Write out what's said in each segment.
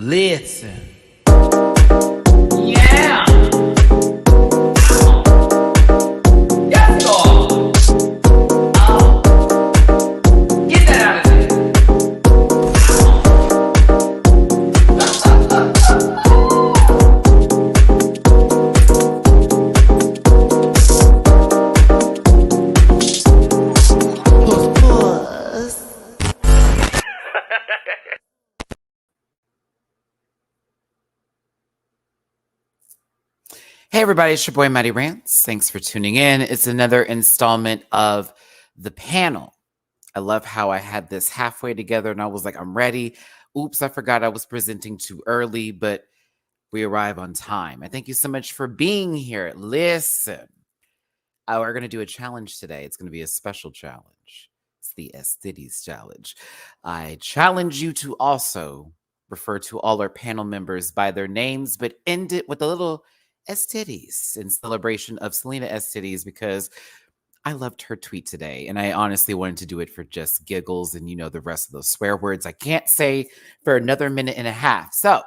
Listen. Yeah. Yes, God. Oh. Get that out of there. Hey everybody, it's your boy Matty Rants. Thanks for tuning in. It's another installment of The Panel. I love how I had this halfway together and I was like, I'm ready. Oops, I forgot I was presenting too early, but we arrive on time. And thank you so much for being here. Listen, we're going to do a challenge today. It's going to be a special challenge. It's the STDs challenge. I challenge you to also refer to all our panel members by their names, but end it with a little STDs in celebration of Selena STDs because I loved her tweet today and I honestly wanted to do it for just giggles and the rest of those swear words I can't say for another minute and a half. So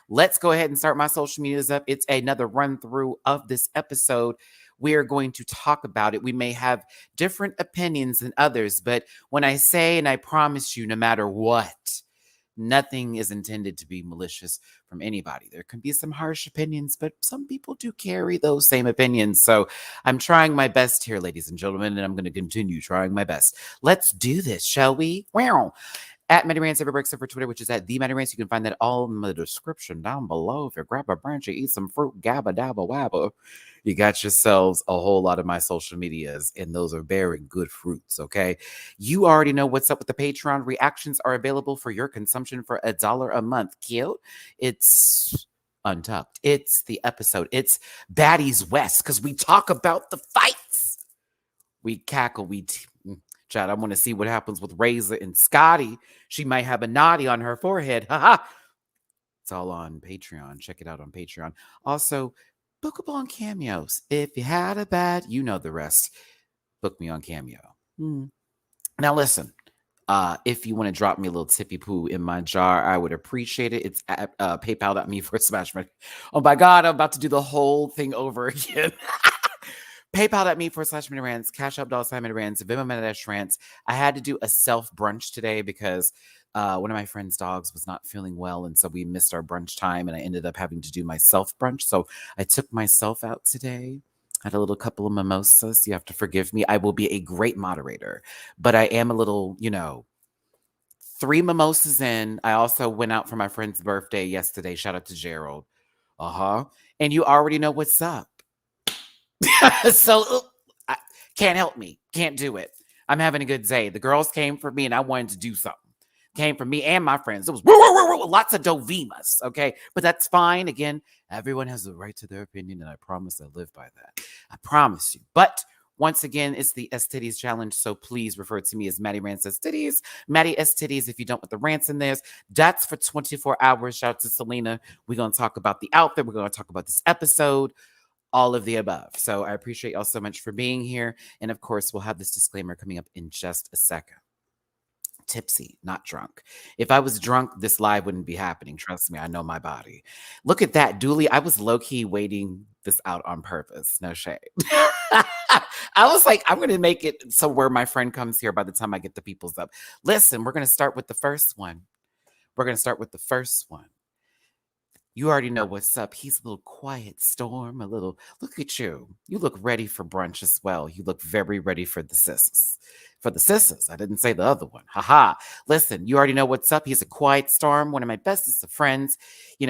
let's go ahead and start my social medias up. It's another run through of this episode. We are going to talk about it. We may have different opinions than others, but when I say and I promise you, no matter what, nothing is intended to be malicious from anybody. There can be some harsh opinions, but some people do carry those same opinions. So I'm trying my best here, ladies and gentlemen, and I'm going to continue trying my best. Let's do this, shall we? Wow. At MattyRants everywhere except for Twitter, which is at the MattyRants. You can find that all in the description down below. If you grab a branch, you eat some fruit, gabba dabba wabba. You got yourselves a whole lot of my social medias, and those are bearing good fruits, okay? You already know what's up with the Patreon. Reactions are available for your consumption for $1 a month. Cute. It's Untucked. It's the episode. It's Baddies West, because we talk about the fights. We cackle. Chad, I want to see what happens with Razor and Scotty. She might have a naughty on her forehead. Haha. It's all on Patreon. Check it out on Patreon. Also, bookable on Cameos. If you had a bad, you know the rest. Book me on Cameo. Now listen, if you want to drop me a little tippy poo in my jar, I would appreciate it. It's at paypal.me for smash money. Oh my God, I'm about to do the whole thing over again. PayPal.me /MattyRants, Cash App $MattyRants, Venmo MattyRants. I had to do a self brunch today because one of my friend's dogs was not feeling well, and so we missed our brunch time, and I ended up having to do my self brunch. So I took myself out today. Had a little couple of mimosas. You have to forgive me. I will be a great moderator, but I am a little, 3 mimosas in. I also went out for my friend's birthday yesterday. Shout out to Gerald. And you already know what's up. So I can't help me. Can't do it. I'm having a good day. The girls came for me and I wanted to do something. Came for me and my friends. It was lots of Dovimas, okay? But that's fine. Again, everyone has the right to their opinion, and I promise I live by that. I promise you. But once again, it's the STDs challenge, so please refer to me as Matty Rants STDs. Matty STDs if you don't want the rants in there. That's for 24 hours. Shout out to Selena. We're going to talk about the outfit. We're going to talk about this episode. All of the above. So I appreciate y'all so much for being here. And of course, we'll have this disclaimer coming up in just a second. Tipsy, not drunk. If I was drunk, this live wouldn't be happening. Trust me, I know my body. Look at that, Dooley. I was low-key waiting this out on purpose. No shade. I was like, I'm going to make it so where my friend comes here by the time I get the peoples up. Listen, we're going to start with the first one. You already know what's up. He's a little quiet storm, look at you. You look ready for brunch as well. You look very ready for the sisters. I didn't say the other one. Haha. Listen, you already know what's up. He's a quiet storm, one of my bestest of friends. He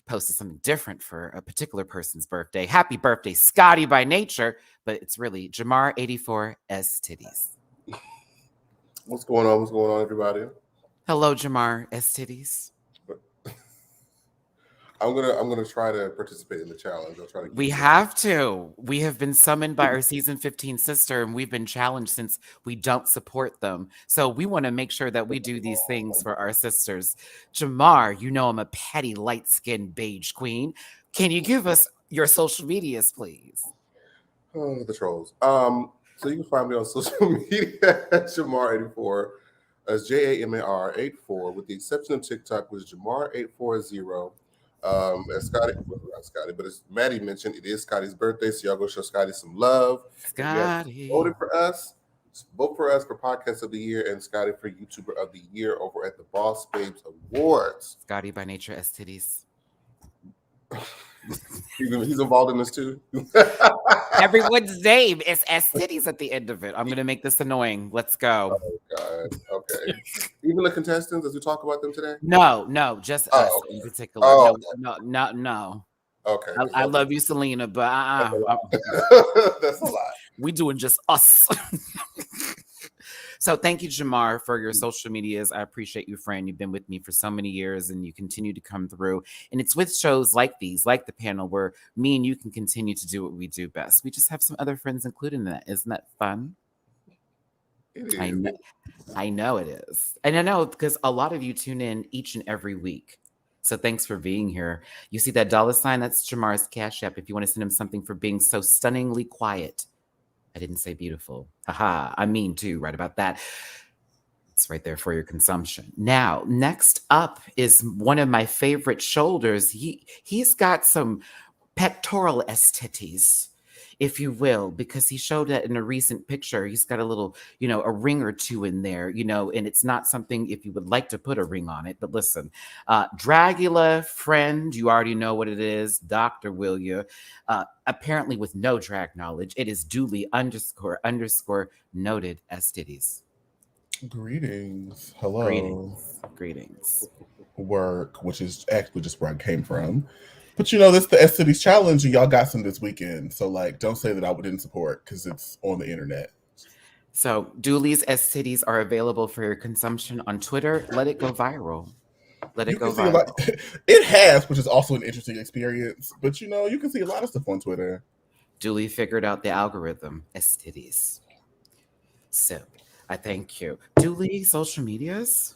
posted something different for a particular person's birthday. Happy birthday, Scotty by nature, but it's really Jamar84 S Titties. What's going on, everybody? Hello, Jamar S Titties. I'm gonna try to participate in the challenge. I'll try to. We have to. We have been summoned by our season 15 sister, and we've been challenged since we don't support them. So we want to make sure that we do these things for our sisters. Jamar, I'm a petty, light-skinned beige queen. Can you give us your social medias, please? Oh, the trolls. So you can find me on social media at Jamar84. as JAMAR84, with the exception of TikTok, which is Jamar840. As Scotty, well, not Scotty, but as Matty mentioned, it is Scotty's birthday, so y'all go show Scotty some love. If you have voted for us, vote for us for Podcast of the Year and Scotty for YouTuber of the Year over at the Boss Babes Awards. Scotty by nature as titties. He's involved in this too. Everyone's name is S titties at the end of it. I'm gonna make this annoying. Let's go. Oh God. Okay. Even the contestants, as we talk about them today. No, just us okay. in particular. Oh, No. Okay. I love you, Selena, but that's a lot. We doing just us. So thank you, Jamar, for your social medias. I appreciate you, friend. You've been with me for so many years and you continue to come through. And it's with shows like these, like the panel, where me and you can continue to do what we do best. We just have some other friends included in that. Isn't that fun? It is. I know it is. And I know because a lot of you tune in each and every week. So thanks for being here. You see that $? That's Jamar's Cash App if you want to send him something for being so stunningly quiet. I didn't say beautiful. Haha, I mean too, right about that. It's right there for your consumption. Now, next up is one of my favorite shoulders. He's got some pectoral aesthetics, if you will, because he showed that in a recent picture. He's got a little, a ring or two in there, and it's not something if you would like to put a ring on it. But listen, Dragula friend, you already know what it is. Dr. Will you? Apparently with no drag knowledge, it is duly _ noted as titties. Greetings. Hello. Greetings. Work, which is actually just where I came from. But this the S-Cities Challenge, and y'all got some this weekend. So, don't say that I didn't support because it's on the internet. So, Dooley's S-Cities are available for your consumption on Twitter. Let it go viral. Let it go viral. It has, which is also an interesting experience. But, you can see a lot of stuff on Twitter. Dooley figured out the algorithm. S-Cities. So, I thank you. Dooley, social medias?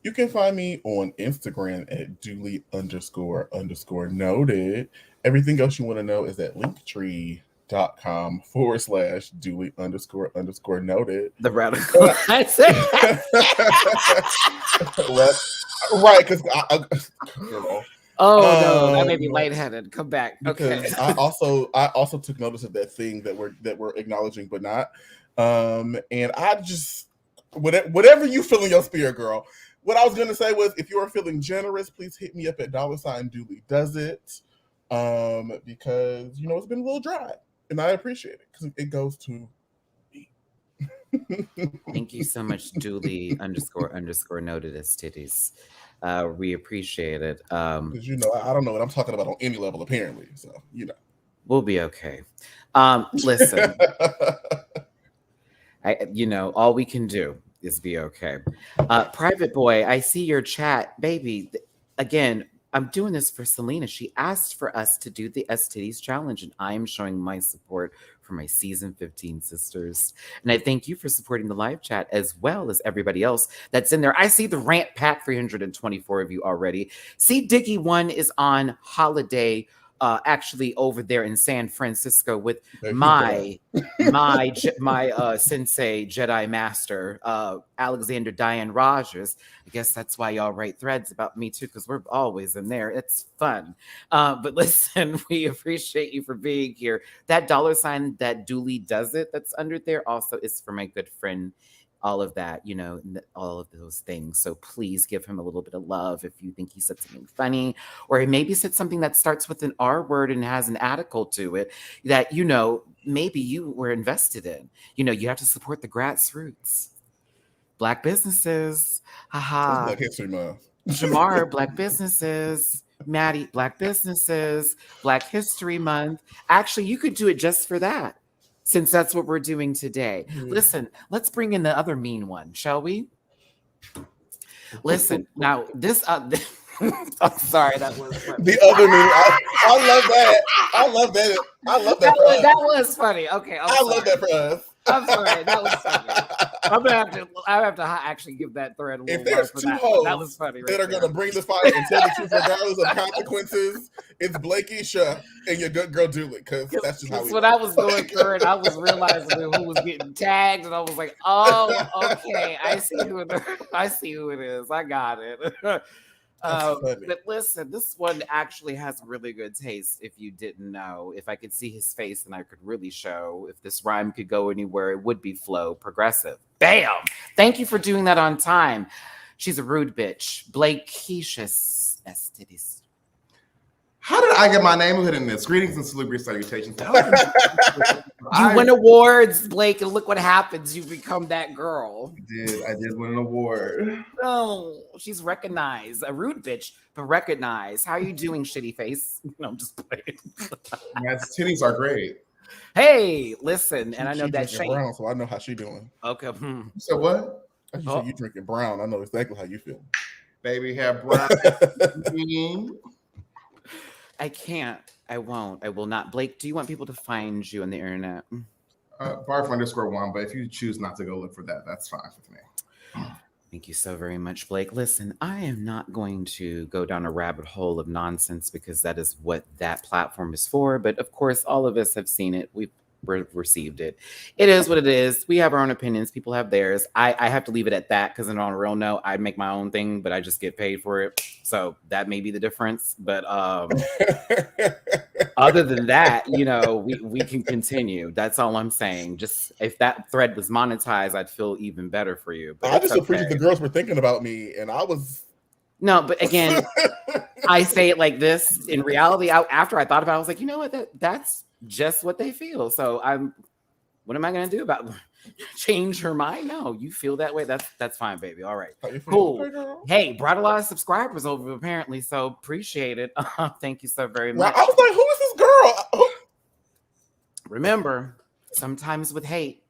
You can find me on Instagram at Dooley__noted. Everything else you want to know is at linktree.com/Dooley__noted. The radical. Right, because no, that made me lightheaded. Come back. Okay. I also took notice of that thing that we're acknowledging, but not. And I just whatever you feel in your spirit, girl. What I was going to say was, if you are feeling generous, please hit me up at $Dooley does it. Because, it's been a little dry. And I appreciate it because it goes to me. Thank you so much, Dooley __ noted as titties. We appreciate it. Because, I don't know what I'm talking about on any level, apparently. So, We'll be okay. Listen. All we can do is be okay. Private Boy, I see your chat. Baby, again, I'm doing this for Selena. She asked for us to do the STDs challenge, and I am showing my support for my season 15 sisters. And I thank you for supporting the live chat as well as everybody else that's in there. I see the Rant Pat 324 of you already. See, Diggy One is on holiday actually over there in San Francisco with my sensei Jedi Master Alexander Diane Rogers. I guess that's why y'all write threads about me too, because we're always in there. It's fun. But listen, we appreciate you for being here. That $, that Dooley does it that's under there also is for my good friend. All of that, all of those things. So please give him a little bit of love if you think he said something funny, or he maybe said something that starts with an R word and has an article to it that, maybe you were invested in. You have to support the grassroots. Black businesses. Haha. Black History Month. Jamar, Black businesses. Matty, Black businesses. Black History Month. Actually, you could do it just for that, since that's what we're doing today. Listen, let's bring in the other mean one, shall we? Listen, now this... I'm sorry, that was funny. The other mean... I love that. I love that. I love that for us. That was funny. Okay, I love that for us. I'm sorry, that was funny. I have to actually give that thread a little If there's love for two that. hoes That was funny. that are going to bring the fight and tell the truth regardless of consequences, it's Blakeisha and your good girl Julie, because that's just how we when roll. I was going through it, I was realizing who was getting tagged, and I was like, "Oh, okay, I see who it is. I got it." But listen, this one actually has really good taste. If you didn't know, if I could see his face, and I could really show if this rhyme could go anywhere, it would be flow progressive. Bam! Thank you for doing that on time. She's a rude bitch. Blakeisha Estidis. How did I get my name put in this? Greetings and salubrious salutations. You win awards, Blake, and look what happens. You become that girl. I did win an award. Oh, she's recognized. A rude bitch, but recognized. How are you doing, shitty face? No, I'm just playing. Matt's titties are great. Hey, listen, and I know that drinking brown, so I know how she doing. Okay. So what? I said you drinking brown. I know exactly how you feel. Baby have brown. I can't. I won't. I will not. Blake, do you want people to find you on the internet? Barf_1, but if you choose not to go look for that, that's fine with me. Thank you so very much, Blake. Listen, I am not going to go down a rabbit hole of nonsense because that is what that platform is for. But of course, all of us have seen it. We've received it. It is what it is. We have our own opinions. People have theirs. I have to leave it at that because on a real note, I make my own thing, but I just get paid for it. So that may be the difference. But other than that, we can continue. That's all I'm saying. Just if that thread was monetized, I'd feel even better for you. But I just appreciate the girls were thinking about me, and I was. No, but again, I say it like this. In reality, after I thought about it, I was like, you know what? That's just what they feel. So what am I going to do about change her mind? No, you feel that way. That's fine, baby. All right, cool. Hey, brought a lot of subscribers over apparently. So appreciate it. Thank you so very much. I was like, who is this girl? Remember, sometimes with hate.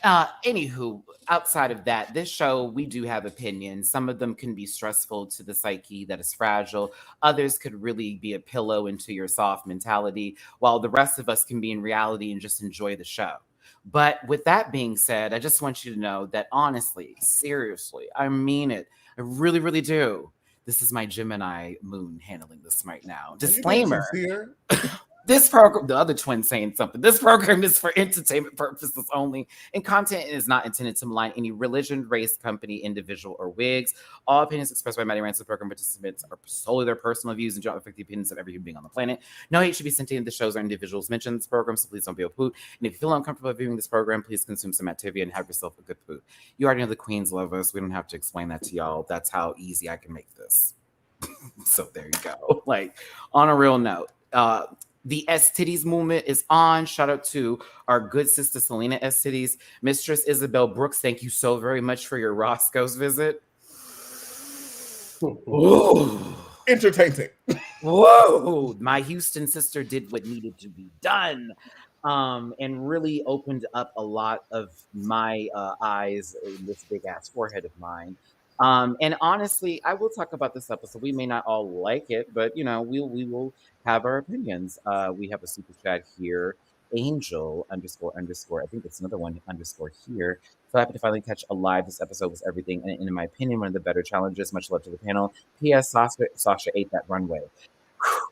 Anywho, outside of that, this show, we do have opinions. Some of them can be stressful to the psyche that is fragile. Others could really be a pillow into your soft mentality, while the rest of us can be in reality and just enjoy the show. But with that being said, I just want you to know that honestly, seriously, I mean it. I really, really do. This is my Gemini moon handling this right now. Disclaimer. This program, the other twin saying something. This program is for entertainment purposes only, and content is not intended to malign any religion, race, company, individual, or wigs. All opinions expressed by Matty Rants and program participants are solely their personal views and do not affect the opinions of every human being on the planet. No hate should be sent to any of the shows or individuals mentioned in this program, so please don't be a poot. And if you feel uncomfortable viewing this program, please consume some activity and have yourself a good poot. You already know the queens love us. We don't have to explain that to y'all. That's how easy I can make this. So there you go. Like, on a real note, the S Titties movement is on. Shout out to our good sister Selena S Titties. Mistress Isabel Brooks, thank you so very much for your Roscoe's visit. Ooh. Entertaining. Whoa! My Houston sister did what needed to be done. And really opened up a lot of my eyes in this big ass forehead of mine. And honestly, I will talk about this episode. We may not all like it, but we will have our opinions. We have a super chat here, Angel __. I think it's another one _ here. So happy to finally catch a live. This episode was everything, and in my opinion, one of the better challenges. Much love to the panel. P.S. Sasha ate that runway.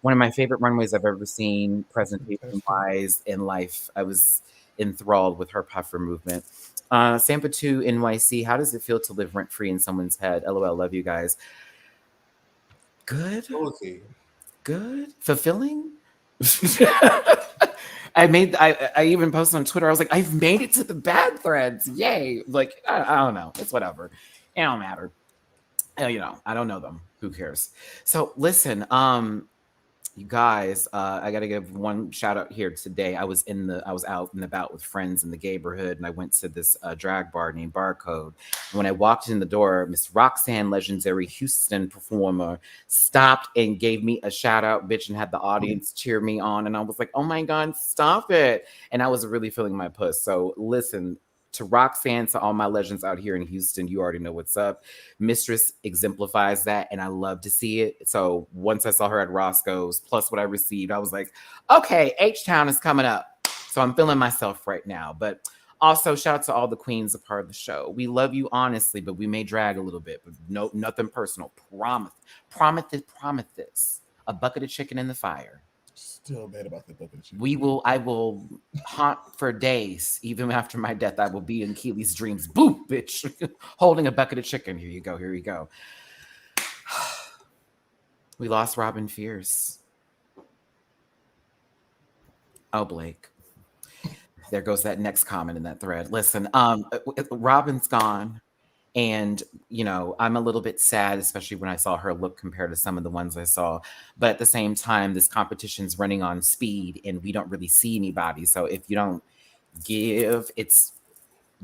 One of my favorite runways I've ever seen, presentation-wise, in life. I was enthralled with her puffer movement. Sampa 2 NYC, how does it feel to live rent-free in someone's head? LOL, love you guys. Good? Okay. Good? Fulfilling? I even posted on Twitter, I was like, I've made it to the bad threads. Yay. Like, I don't know. It's whatever. It don't matter. I don't know them. Who cares? So listen, you guys, I gotta give one shout out here today. I was out and about with friends in the neighborhood, and I went to this drag bar named Barcode. And when I walked in the door, Miss Roxanne, legendary Houston performer, stopped and gave me a shout out, bitch, and had the audience cheer me on. And I was like, oh my God, stop it. And I was really feeling my puss. So listen, to Roxanne, to all my legends out here in Houston, you already know what's up. Mistress exemplifies that, and I love to see it. So once I saw her at Roscoe's, plus what I received, I was like, okay, H-Town is coming up. So I'm feeling myself right now. But Also, shout out to all the queens a part of the show. We love you honestly, but we may drag a little bit, but no, nothing personal. Promise this. A bucket of chicken in the fire. Still mad about the bucket of chicken. I will haunt for days, even after my death. I will be in Keely's dreams. Boom, bitch, holding a bucket of chicken. Here you go. We lost Robin Fierce. Oh, Blake. There goes that next comment in that thread. Listen, Robin's gone. And, you know, I'm a little bit sad, especially when I saw her look compared to some of the ones I saw. But at the same time, this competition's running on speed and we don't really see anybody. So if you don't give, you're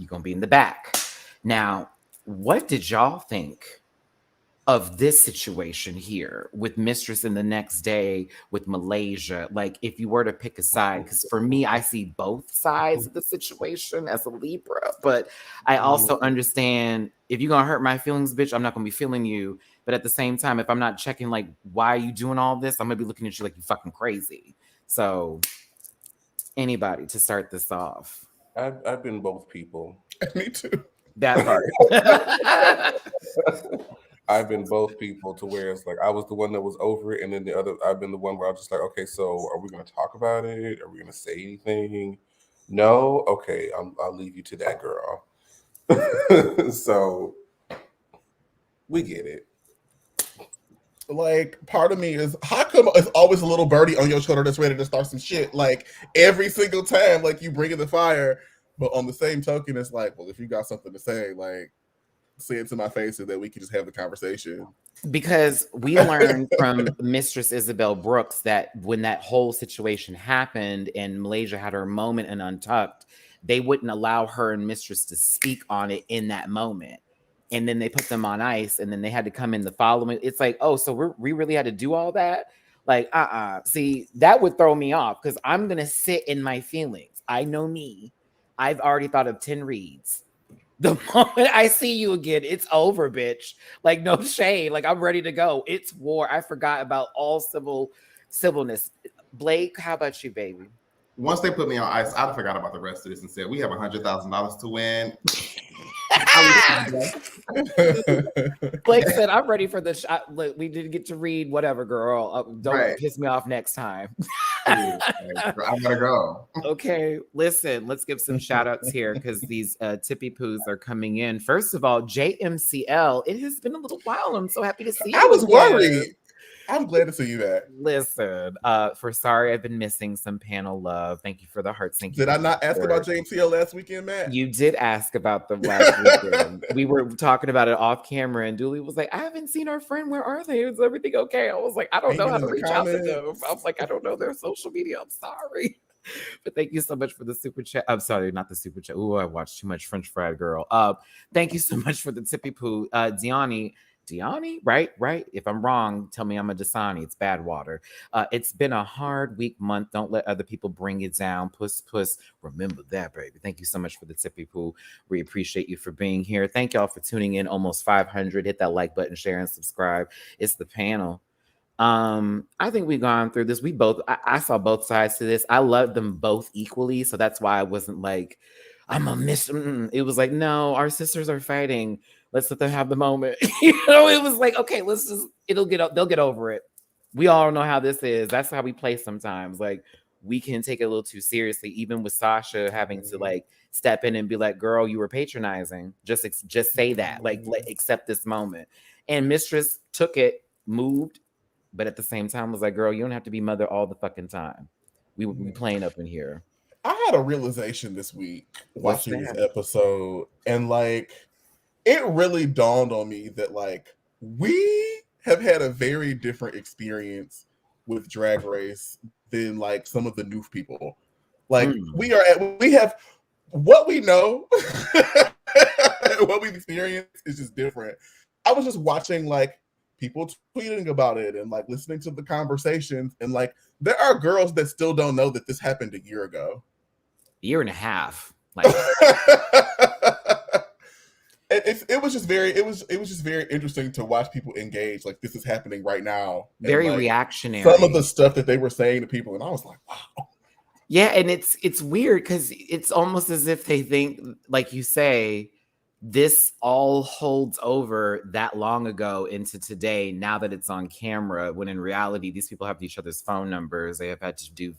going to be in the back. Now, what did y'all think of this situation here with Mistress in the next day with Malaysia? Like, if you were to pick a side, because for me, I see both sides of the situation as a Libra, but I also understand if you're gonna hurt my feelings, bitch, I'm not gonna be feeling you. But at the same time, if I'm not checking, like, why are you doing all this, I'm gonna be looking at you like you fucking crazy. So, anybody to start this off? I've been both people. Me too. That part. I've been both people to where it's like I was the one that was over it, and then I've been the one where I was just like, okay, so are we going to talk about it? Are we going to say anything? No? Okay, I'll leave you to that, girl. So we get it. Like, part of me is, how come it's always a little birdie on your shoulder that's ready to start some shit? Like, every single time, like, you bring in the fire, but on the same token, it's like, well, if you got something to say, like, say it to my face so that we can just have the conversation. Because we learned from Mistress Isabel Brooks that when that whole situation happened and Malaysia had her moment in Untucked, they wouldn't allow her and Mistress to speak on it in that moment. And then they put them on ice, and then they had to come in the following. It's like, oh, so we really had to do all that? Like, See, that would throw me off because I'm going to sit in my feelings. I know me. I've already thought of 10 reads. The moment I see you again, it's over, bitch. Like, no shade. Like, I'm ready to go. It's war. I forgot about all civilness. Blake, how about you, baby? Once they put me on ice, I forgot about the rest of this and said, we have $100,000 to win. Blake said, I'm ready for the shot. Look, we didn't get to read whatever, girl. Don't piss me off next time. I gotta go. Okay, listen, let's give some shout outs here because these tippy poos are coming in. First of all, JMCL, it has been a little while. I'm so happy to see you. I was worried. I'm glad to see you back. Listen, for sorry I've been missing some panel love. Thank you for the hearts. Thank you. Did I not ask about JMCL last weekend, Matt? You did ask about them last weekend. We were talking about it off camera, and Dooley was like, I haven't seen our friend. Where are they? Is everything okay? I was like, I don't know how to reach out to them. I was like, I don't know their social media. I'm sorry. But thank you so much for the super chat. I'm sorry, not the super chat. Ooh, I watched too much French Fried Girl. Thank you so much for the tippy poo. Diani, right? If I'm wrong, tell me I'm a Dasani. It's bad water. It's been a hard week, month. Don't let other people bring it down. Puss. Remember that, baby. Thank you so much for the tippy poo. We appreciate you for being here. Thank y'all for tuning in. Almost 500. Hit that like button, share, and subscribe. It's the panel. I think we've gone through this. I saw both sides to this. I loved them both equally. So that's why I wasn't like, I'm a miss. It was like, no, our sisters are fighting. Let's let them have the moment. It was like, okay, they'll get over it. We all know how this is. That's how we play sometimes. Like, we can take it a little too seriously, even with Sasha having to like step in and be like, girl, you were patronizing. Just say that, like accept this moment. And Mistress took it, moved, but at the same time was like, girl, you don't have to be mother all the fucking time. We would be playing up in here. I had a realization this week watching this episode, and like, it really dawned on me that like we have had a very different experience with Drag Race than like some of the new people. Like we have what we know, what we've experienced is just different. I was just watching like people tweeting about it and like listening to the conversations, and like there are girls that still don't know that this happened a year ago. Year and a half. Like it was just very interesting to watch people engage. Like, this is happening right now. Very like, reactionary. Some of the stuff that they were saying to people, and I was like, wow. Yeah, and it's weird because it's almost as if they think, like you say, this all holds over that long ago into today, now that it's on camera, when in reality, these people have each other's phone numbers. They have had to do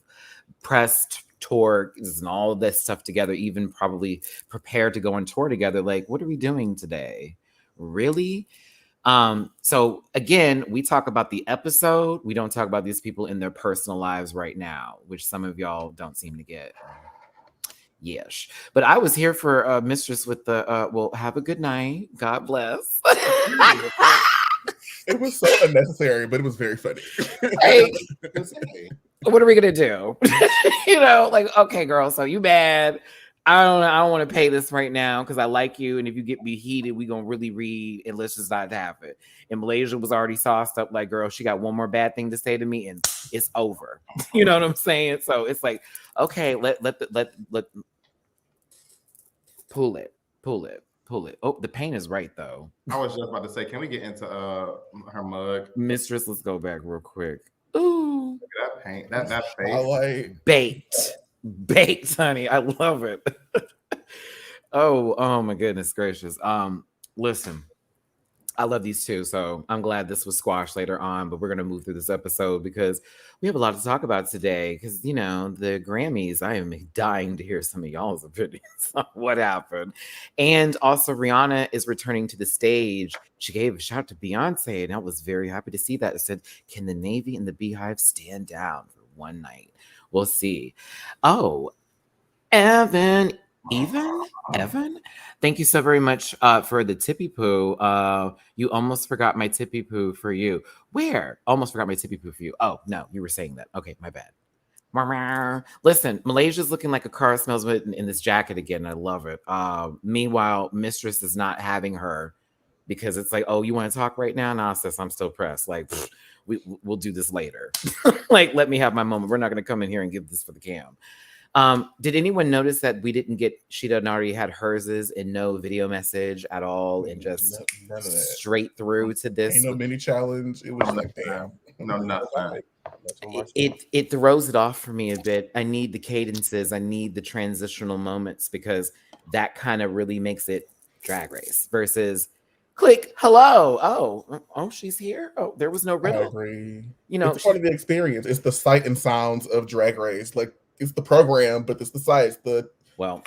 press tour and all of this stuff together, even probably prepared to go on tour together. Like, what are we doing today? Really? So again, we talk about the episode. We don't talk about these people in their personal lives right now, which some of y'all don't seem to get. Yes. But I was here for Mistress with the well, have a good night. God bless. It was so unnecessary, but it was very funny. Hey, what are we gonna do? Like, okay, girl, so you mad. I don't want to pay this right now because I like you. And if you get me heated, we gonna really read and let's just not have it. And Malaysia was already sauced up like, girl, she got one more bad thing to say to me and it's over. You know what I'm saying? So it's like, okay, let pull it. Oh, the pain is right though. I was just about to say, can we get into her mug? Mistress, let's go back real quick. Ooh. Look at that paint. That face. I like baked, honey. I love it. oh my goodness gracious. Listen, I love these two, so I'm glad this was squashed later on, but we're gonna move through this episode because we have a lot to talk about today. Because the Grammys, I am dying to hear some of y'all's opinions on what happened. And also Rihanna is returning to the stage. She gave a shout out to Beyonce, and I was very happy to see that. It said, can the Navy and the Beehive stand down for one night? We'll see. Oh, Evan, thank you so very much for the tippy poo. You almost forgot my tippy poo for you. Where? Almost forgot my tippy poo for you. Oh, no, you were saying that. Okay, my bad. Listen, Malaysia's looking like a car smells in this jacket again. I love it. Meanwhile, Mistress is not having her because it's like, oh, you want to talk right now? Nah, sis, I'm still pressed. Like, we'll do this later. Like, let me have my moment. We're not going to come in here and give this for the cam. Did anyone notice that we didn't get, she done already had hers and no video message at all and just none of that. Straight through to this? Ain't no mini challenge. It was like, damn. No, nothing. It throws it off for me a bit. I need the cadences. I need the transitional moments because that kind of really makes it Drag Race versus click, hello. Oh, she's here. Oh, there was no riddle. I agree. It's part of the experience. It's the sight and sounds of Drag Race. Like, it's the program, but it's the sites,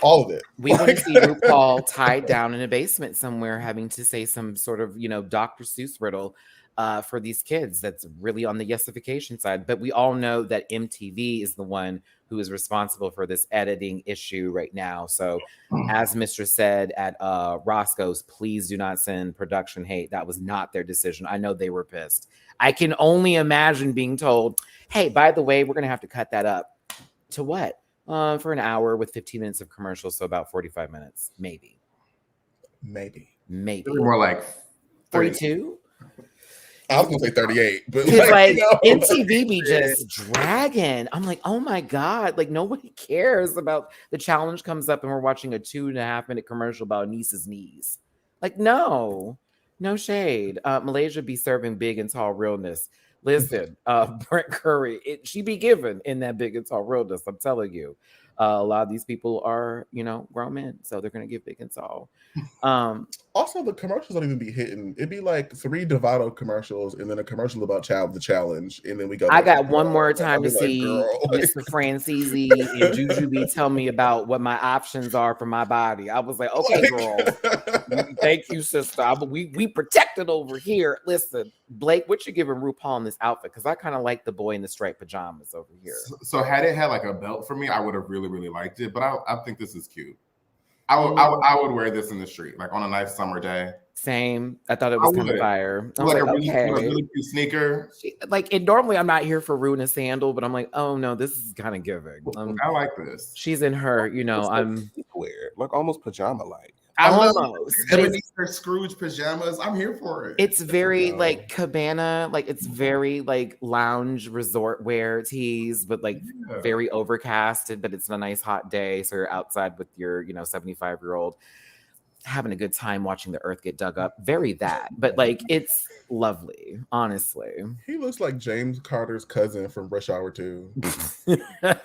all of it. We want to see RuPaul tied down in a basement somewhere, having to say some sort of, Dr. Seuss riddle for these kids. That's really on the yesification side. But we all know that MTV is the one who is responsible for this editing issue right now. So as Mistress said at Roscoe's, please do not send production hate. That was not their decision. I know they were pissed. I can only imagine being told, hey, by the way, we're going to have to cut that up. To what? For an hour with 15 minutes of commercials, so about 45 minutes, maybe. More like 32. I was gonna say 38, but MTV be just dragging. I'm like, oh my god, like nobody cares about the challenge comes up and we're watching a 2.5 minute commercial about niece's knees. Like, no shade. Malaysia be serving big and tall realness. Listen, Brent Curry, she be given in that big and tall realness. I'm telling you, a lot of these people are, grown men, so they're gonna get big and tall. Also, the commercials don't even be hitting. It'd be like 3 Devato commercials and then a commercial about the challenge, and then we go. I got one more time to see Mr. Francisi and Jujubee tell me about what my options are for my body. I was like, okay, girl, thank you, sister. We protected over here. Listen, Blake, what you giving RuPaul in this outfit? Because I kind of like the boy in the striped pajamas over here. So had it had like a belt for me, I would have really, really liked it. But I think this is cute. I would wear this in the street, like on a nice summer day. Same. I thought it was kind of fire. I was like like, a really cute sneaker. And normally I'm not here for ruin a sandal, but I'm like, oh no, this is kind of giving. I like this. She's in her, I'm weird, like almost pajama like. Almost. Scrooge pajamas. I'm here for it. It's very like cabana, like it's very like lounge resort wear tees, but like very overcasted, but it's a nice hot day. So you're outside with your, 75-year-old. having a good time watching the earth get dug up. Very that. But like, it's lovely, honestly. He looks like James Carter's cousin from Rush Hour 2.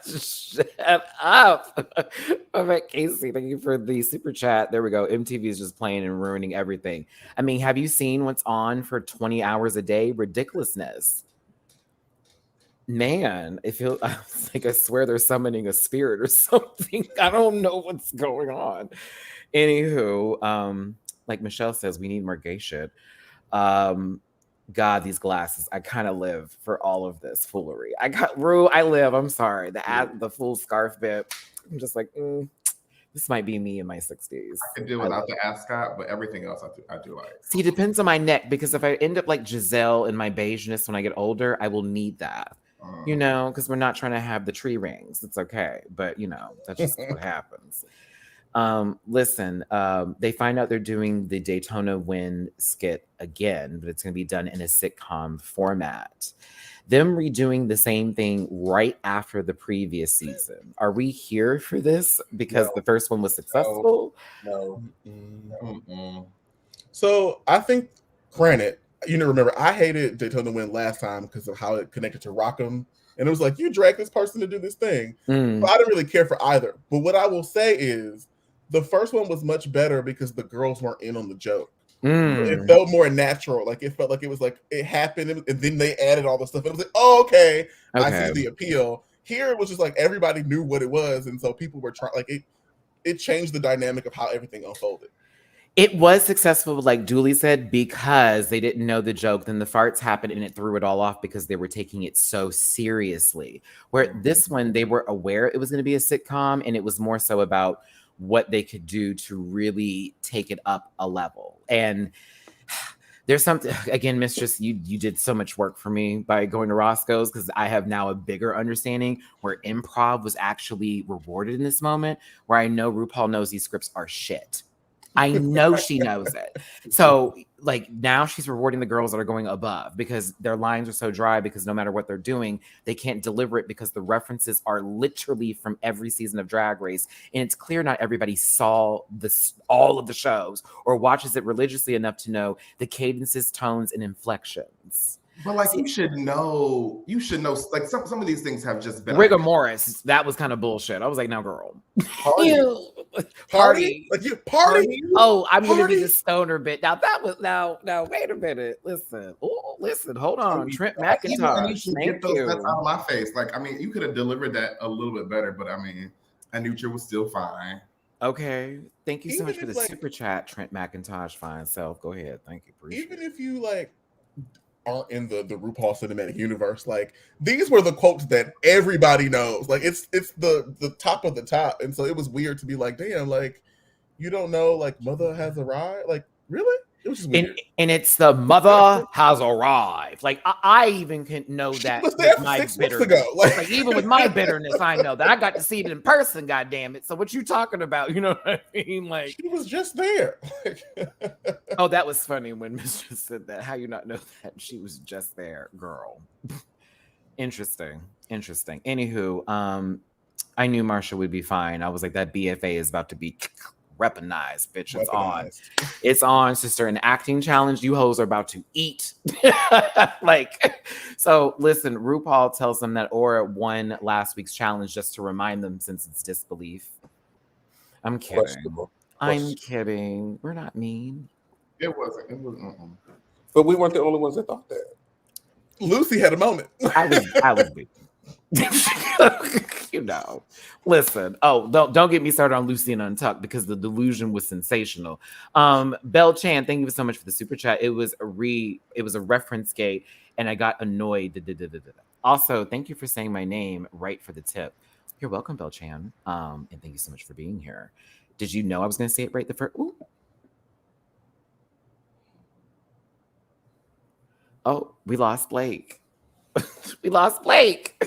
Shut up. All right, Casey, thank you for the super chat. There we go. MTV is just playing and ruining everything. I mean, have you seen what's on for 20 hours a day? Ridiculousness. Man, I feel like, I swear they're summoning a spirit or something. I don't know what's going on. Anywho, like Michelle says, we need more gay shit. God, these glasses. I kind of live for all of this foolery. I live. I'm sorry. The full scarf bit. I'm just like, this might be me in my 60s. I could do without the ascot, but everything else I do like. See, it depends on my neck, because if I end up like Giselle in my beigeness when I get older, I will need that. You know, because we're not trying to have the tree rings. It's okay. But, you know, that's just what happens. Listen, they find out they're doing the Daytona Win skit again, but it's going to be done in a sitcom format. Them redoing the same thing right after the previous season. Are we here for this? Because the first one was successful? No. So I think, granted, you know, remember, I hated Daytona Win last time because of how it connected to Rockham. And it was like, you drag this person to do this thing. But I didn't really care for either. But what I will say is, the first one was much better because the girls weren't in on the joke. It felt more natural. Like, it felt like it was like, it happened, and then they added all the stuff. And it was like, oh, okay. I see the appeal. Here, it was just like, everybody knew what it was. And so people were trying, like, it changed the dynamic of how everything unfolded. It was successful, like Julie said, because they didn't know the joke. Then the farts happened and it threw it all off because they were taking it so seriously. Where this one, they were aware it was going to be a sitcom, and it was more so about what they could do to really take it up a level. And there's something, again, Mistress, you did so much work for me by going to Roscoe's, because I have now a bigger understanding where improv was actually rewarded in this moment, where I know RuPaul knows these scripts are shit. I know she knows it. So, like, now she's rewarding the girls that are going above, because their lines are so dry, because no matter what they're doing, they can't deliver it, because the references are literally from every season of Drag Race. And it's clear not everybody saw all of the shows or watches it religiously enough to know the cadences, tones, and inflections. But like, you should know, like, some of these things have just been Rigor Morris. That was kind of bullshit. I was like, no, girl. Party? Like, you party? Oh, I'm going to be the stoner bit. Now, that was, now, wait a minute. Listen. Oh, listen. Hold on. Trent McIntosh. Thank you. That's out of my face. Like, I mean, you could have delivered that a little bit better, but I mean, Anutra was still fine. Okay. Thank you so much for the super chat, Trent McIntosh. Fine self. Go ahead. Thank you. Appreciate even if you, like, aren't in the RuPaul cinematic universe, like, these were the quotes that everybody knows. Like, it's the top of the top. And so it was weird to be like, damn, like, you don't know, like, Mother has arrived? Like, really? It was just weird. And it's the Mother has arrived. Like, I even can know that with my 6 months ago. Like, even with my bitterness, I know that I got to see it in person, God damn it. So what you talking about? You know what I mean? Like, she was just there. Oh, that was funny when Mistress said that. How you not know that she was just there, girl? Interesting. Anywho, I knew Marsha would be fine. I was like, that BFA is about to be weaponized, bitch. It's on. It's on, sister. An acting challenge. You hoes are about to eat. Like, so listen, RuPaul tells them that Aura won last week's challenge just to remind them, since it's disbelief. I'm kidding. I'm kidding. We're not mean. It wasn't. But we weren't the only ones that thought that. Lucy had a moment. I was beaten. You know, listen. Oh, don't get me started on Lucy and Untucked, because the delusion was sensational. Belle Chan, thank you so much for the super chat. It was a reference gate, and I got annoyed. Also, thank you for saying my name right for the tip. You're welcome, Belle Chan. And thank you so much for being here. Did you know I was going to say it right the first? Ooh. Oh, we lost Blake. We lost Blake.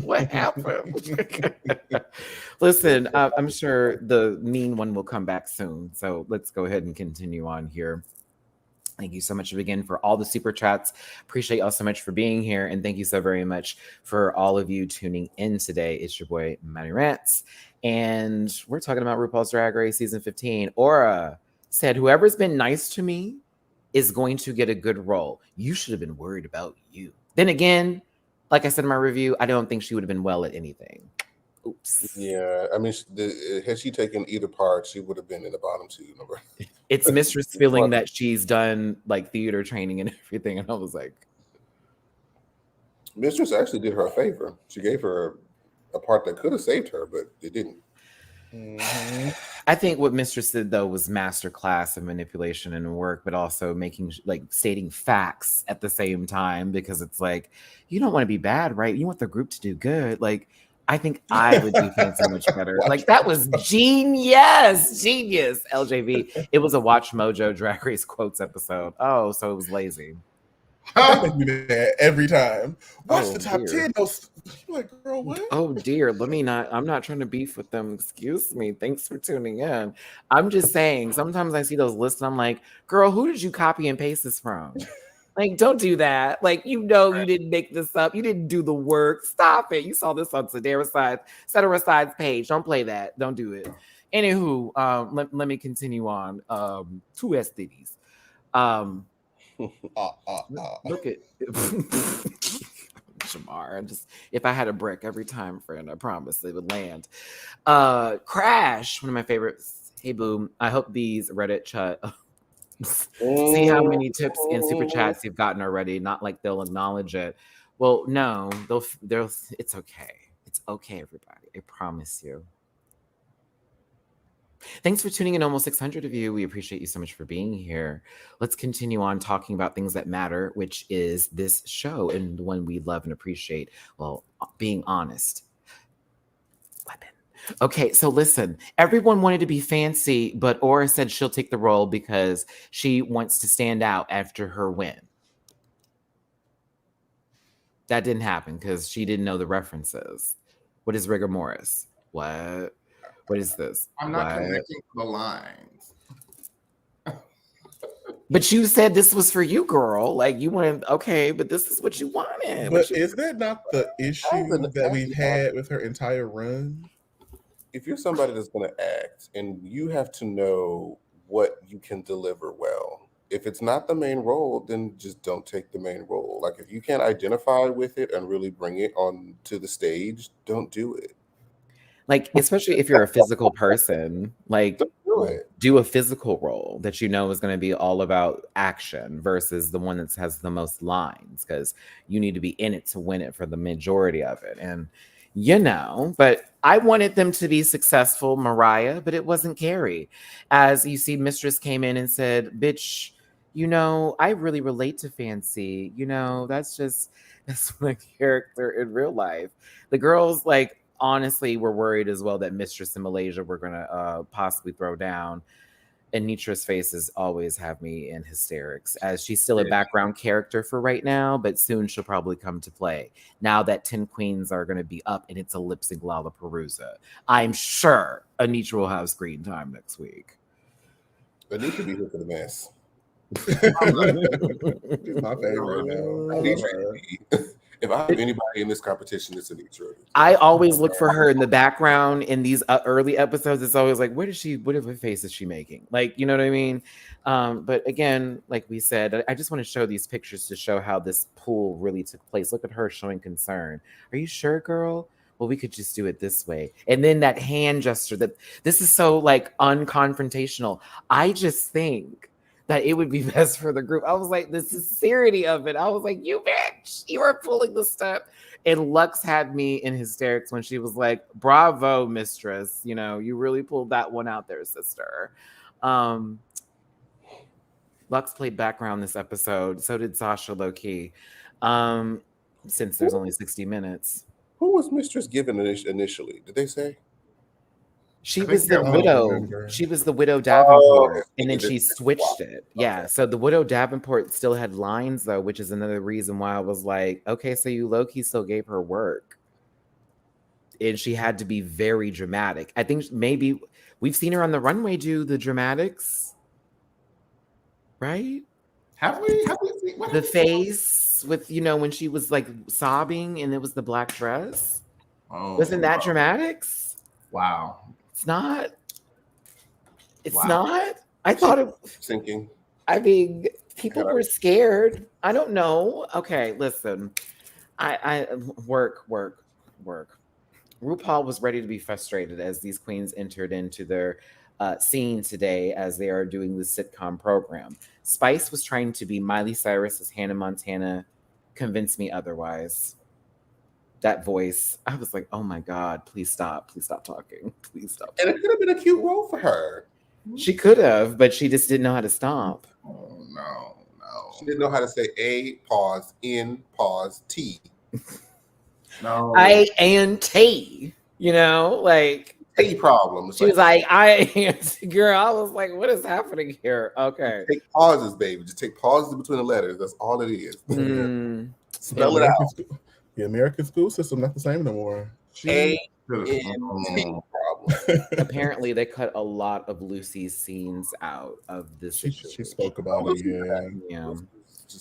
What happened? Listen, I'm sure the mean one will come back soon. So let's go ahead and continue on here. Thank you so much again for all the super chats. Appreciate y'all so much for being here. And thank you so very much for all of you tuning in today. It's your boy, Matty Rants. And we're talking about RuPaul's Drag Race Season 15. Aura said, whoever's been nice to me is going to get a good role. You should have been worried about you. Then again, like I said in my review, I don't think she would have been well at anything. Oops. Yeah, I mean, had she taken either part, she would have been in the bottom two. Number. It's Mistress feeling that she's done like theater training and everything, and I was like, Mistress actually did her a favor. She gave her a part that could have saved her, but it didn't. Mm-hmm. I think what Mistress did though was masterclass of manipulation and work, but also making like stating facts at the same time, because it's like, you don't want to be bad, right? You want the group to do good. Like, I think I would do fancy much better. Like, that was genius. LJV. It was a Watch Mojo Drag Race quotes episode. Oh, so it was lazy. I do that every time. Watch the top 10. You're like, girl, what? Oh dear, I'm not trying to beef with them. Excuse me. Thanks for tuning in. I'm just saying, sometimes I see those lists and I'm like, girl, who did you copy and paste this from? Like, don't do that. Like, you didn't make this up. You didn't do the work. Stop it. You saw this on Cetera Side's page. Don't play that. Don't do it. Anywho, let me continue on. Two STDs. Look at Shamar. If I had a brick every time, friend, I promise it would land. Crash, one of my favorites. Hey, boom. I hope these Reddit chat. See how many tips and super chats you've gotten already. Not like they'll acknowledge it. Well, no, they'll. It's okay. It's okay, everybody. I promise you. Thanks for tuning in, almost 600 of you. We appreciate you so much for being here. Let's continue on talking about things that matter, which is this show and the one we love and appreciate. Well, being honest. Weapon. Okay, so listen, everyone wanted to be fancy, but Aura said she'll take the role because she wants to stand out after her win. That didn't happen because she didn't know the references. What is rigor mortis? What is this? I'm not connecting the lines. But you said this was for you, girl. Like, you wanted, okay, but this is what you wanted. But is that not the issue that we've had with her entire run? If you're somebody that's going to act and you have to know what you can deliver well, if it's not the main role, then just don't take the main role. Like, if you can't identify with it and really bring it on to the stage, don't do it. Like, especially if you're a physical person, like, do a physical role that you know is going to be all about action versus the one that has the most lines, because you need to be in it to win it for the majority of it. And but I wanted them to be successful, Mariah, but it wasn't Carrie. As you see, Mistress came in and said, bitch, I really relate to Fancy. That's my character in real life. The girls, like, honestly were worried as well that Mistress and Malaysia were going to possibly throw down. And Nitra's faces always have me in hysterics, as she's still a background character for right now, but soon she'll probably come to play. Now that 10 queens are going to be up and it's a lip sync Lollapalooza, I'm sure Anitra will have screen time next week. Anitra be here for the mess. She's my favorite now. If I have anybody in this competition, it's Anitra. I always look for her in the background in these early episodes. It's always like, what face is she making? Like, you know what I mean? But again, like we said, I just want to show these pictures to show how this pool really took place. Look at her showing concern. Are you sure, girl? Well, we could just do it this way. And then that hand gesture, that this is so like unconfrontational. I just think that it would be best for the group. I was like, the sincerity of it. I was like, you bitch, you are pulling the step. And Lux had me in hysterics when she was like, bravo, Mistress. You really pulled that one out there, sister. Lux played background this episode. So did Sasha low-key. Since there's only 60 minutes. Who was Mistress given initially? Did they say? She was the widow. She was the widow Davenport, and then she switched it. Yeah, okay. So the widow Davenport still had lines though, which is another reason why I was like, okay, so you low-key still gave her work, and she had to be very dramatic. I think maybe we've seen her on the runway do the dramatics, right? Have we seen The face with, when she was like sobbing and it was the black dress. Oh, Wasn't that wow. dramatics? Wow. It's not. It's Wow. not. I thought it. Sinking. I mean, people were scared. I don't know. Okay, listen. I work. RuPaul was ready to be frustrated as these queens entered into their scene today as they are doing the sitcom program. Spice was trying to be Miley Cyrus's Hannah Montana. Convince me otherwise. That voice, I was like, oh my God, please stop talking. Please stop talking. And it could have been a cute role for her. She could have, but she just didn't know how to stop. Oh, no. She didn't know how to say A, pause, N, pause, T. No. I and T, like T problems. She was like, girl, I was like, what is happening here? Okay. Take pauses, baby. Just take pauses between the letters. That's all it is. Spell it out. The American school system not the same no more. problem. Apparently, they cut a lot of Lucy's scenes out of this. She spoke about it. Yeah.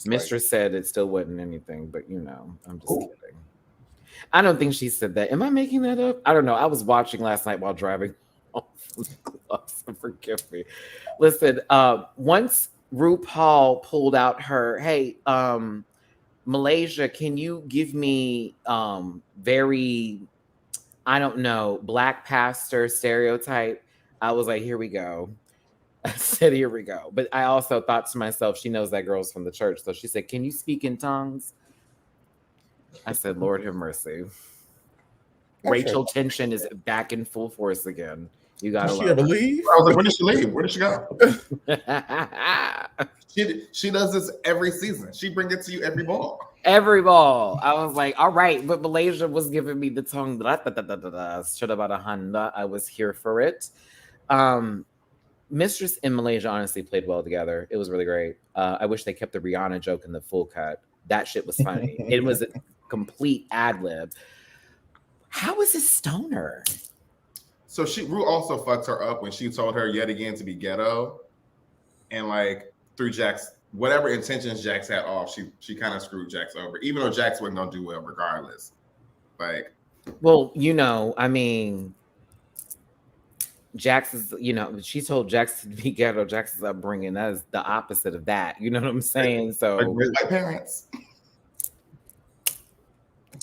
Mistress said it still wasn't anything, but I'm just kidding. I don't think she said that. Am I making that up? I don't know. I was watching last night while driving home from the club, so forgive me. Listen, once RuPaul pulled out her, hey, Malaysia, can you give me very, I don't know, black pastor stereotype? I was like, here we go. I said, here we go. But I also thought to myself, she knows that girl's from the church. So she said, can you speak in tongues? I said, Lord have mercy. Rachel Tension is back in full force again. You gotta love her. Ever leave? I was like, where did she leave? Where did she go? She does this every season. She brings it to you every ball. Every ball. I was like, all right, but Malaysia was giving me the tongue. Should about a Honda. I was here for it. Mistress and Malaysia honestly played well together. It was really great. I wish they kept the Rihanna joke in the full cut. That shit was funny. It was a complete ad lib. How is this stoner? So Ru also fucked her up when she told her yet again to be ghetto, and like through Jax, whatever intentions Jax had off, she kind of screwed Jax over, even though Jax wasn't gonna do well regardless. Like, well, I mean, Jax is, she told Jax to be ghetto. Jax's upbringing, that is the opposite of that. You know what I'm saying? So, like parents.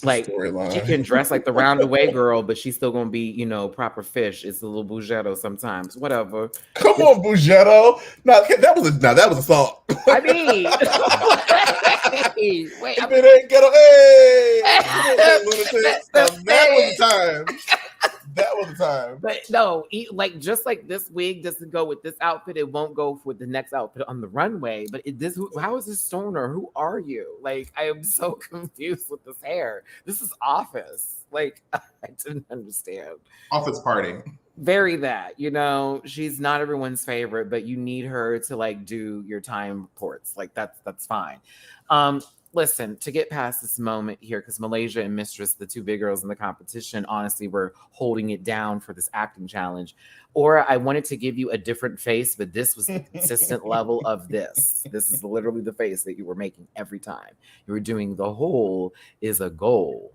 Like she can dress like the roundaway girl, but she's still gonna be, proper fish. It's a little bougetto sometimes. Whatever. Come on, bougetto. That was a song. I mean, wait, if it ain't ghetto, that was the time. That was the time. But no, just like this wig doesn't go with this outfit, it won't go with the next outfit on the runway. But how is this stoner? Who are you? Like, I am so confused with this hair. This is Office. Like, I didn't understand. Office Party. Very that, she's not everyone's favorite, but you need her to like do your time reports. Like that's fine. Listen, to get past this moment here, because Malaysia and Mistress, the two big girls in the competition, honestly were holding it down for this acting challenge. Or I wanted to give you a different face, but this was the consistent level of this. This is literally the face that you were making every time. You were doing the whole is a goal.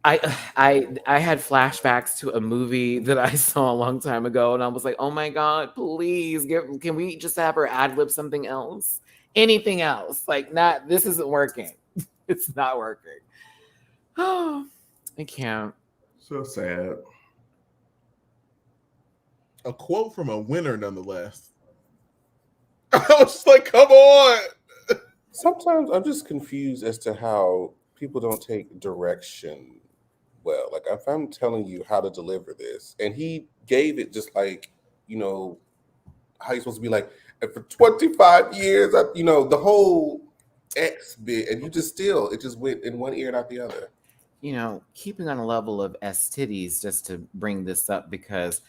I had flashbacks to a movie that I saw a long time ago, and I was like, oh my God, please, can we just have her ad-lib something else? Anything else? Like, this isn't working. It's not working. Oh, I can't. So sad. A quote from a winner, nonetheless. I was just like, come on. Sometimes I'm just confused as to how people don't take direction well. Like, if I'm telling you how to deliver this, and he gave it just like, how you're supposed to be like, and for 25 years, the whole X bit, and it just went in one ear and out the other. Keeping on a level of STDs, just to bring this up, because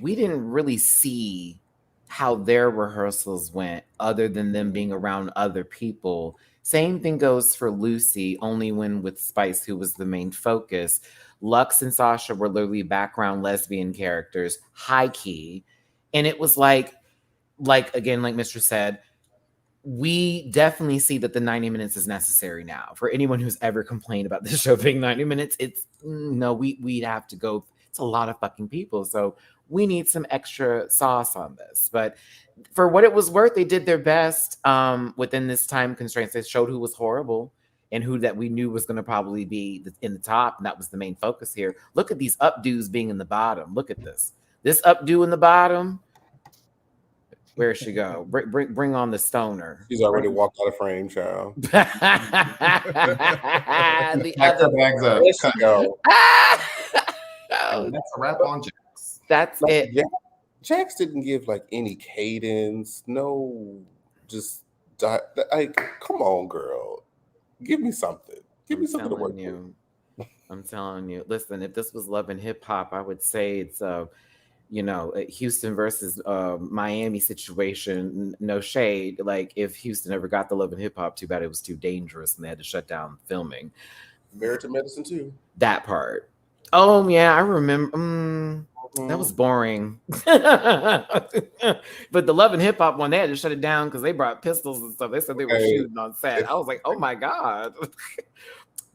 we didn't really see how their rehearsals went other than them being around other people. Same thing goes for Lucy, only when with Spice, who was the main focus. Lux and Sasha were literally background lesbian characters, high key. And it was like again, like Mistress said, we definitely see that the 90 minutes is necessary now. For anyone who's ever complained about the show being 90 minutes, it's no, we'd have to go. It's a lot of fucking people. So we need some extra sauce on this. But for what it was worth, they did their best within this time constraints. They showed who was horrible and who that we knew was going to probably be in the top. And that was the main focus here. Look at these updos being in the bottom. Look at this. This updo in the bottom. Where'd she go? Bring on the stoner. She's already walked out of frame, child. The other bags up. Go. And that's a wrap on Jax. That's it. Jax didn't give like any cadence, no, just like, come on, girl, give me something. Give me something to work with. I'm telling you. Listen, if this was Love and Hip Hop, I would say it's Houston versus Miami situation. No shade. Like if Houston ever got the Love and Hip Hop, too bad it was too dangerous and they had to shut down filming. Married to Medicine too. That part. Oh yeah, I remember. That was boring. But the Love and Hip Hop one, they had to shut it down because they brought pistols and stuff. They said they were shooting on set. I was like, oh my God.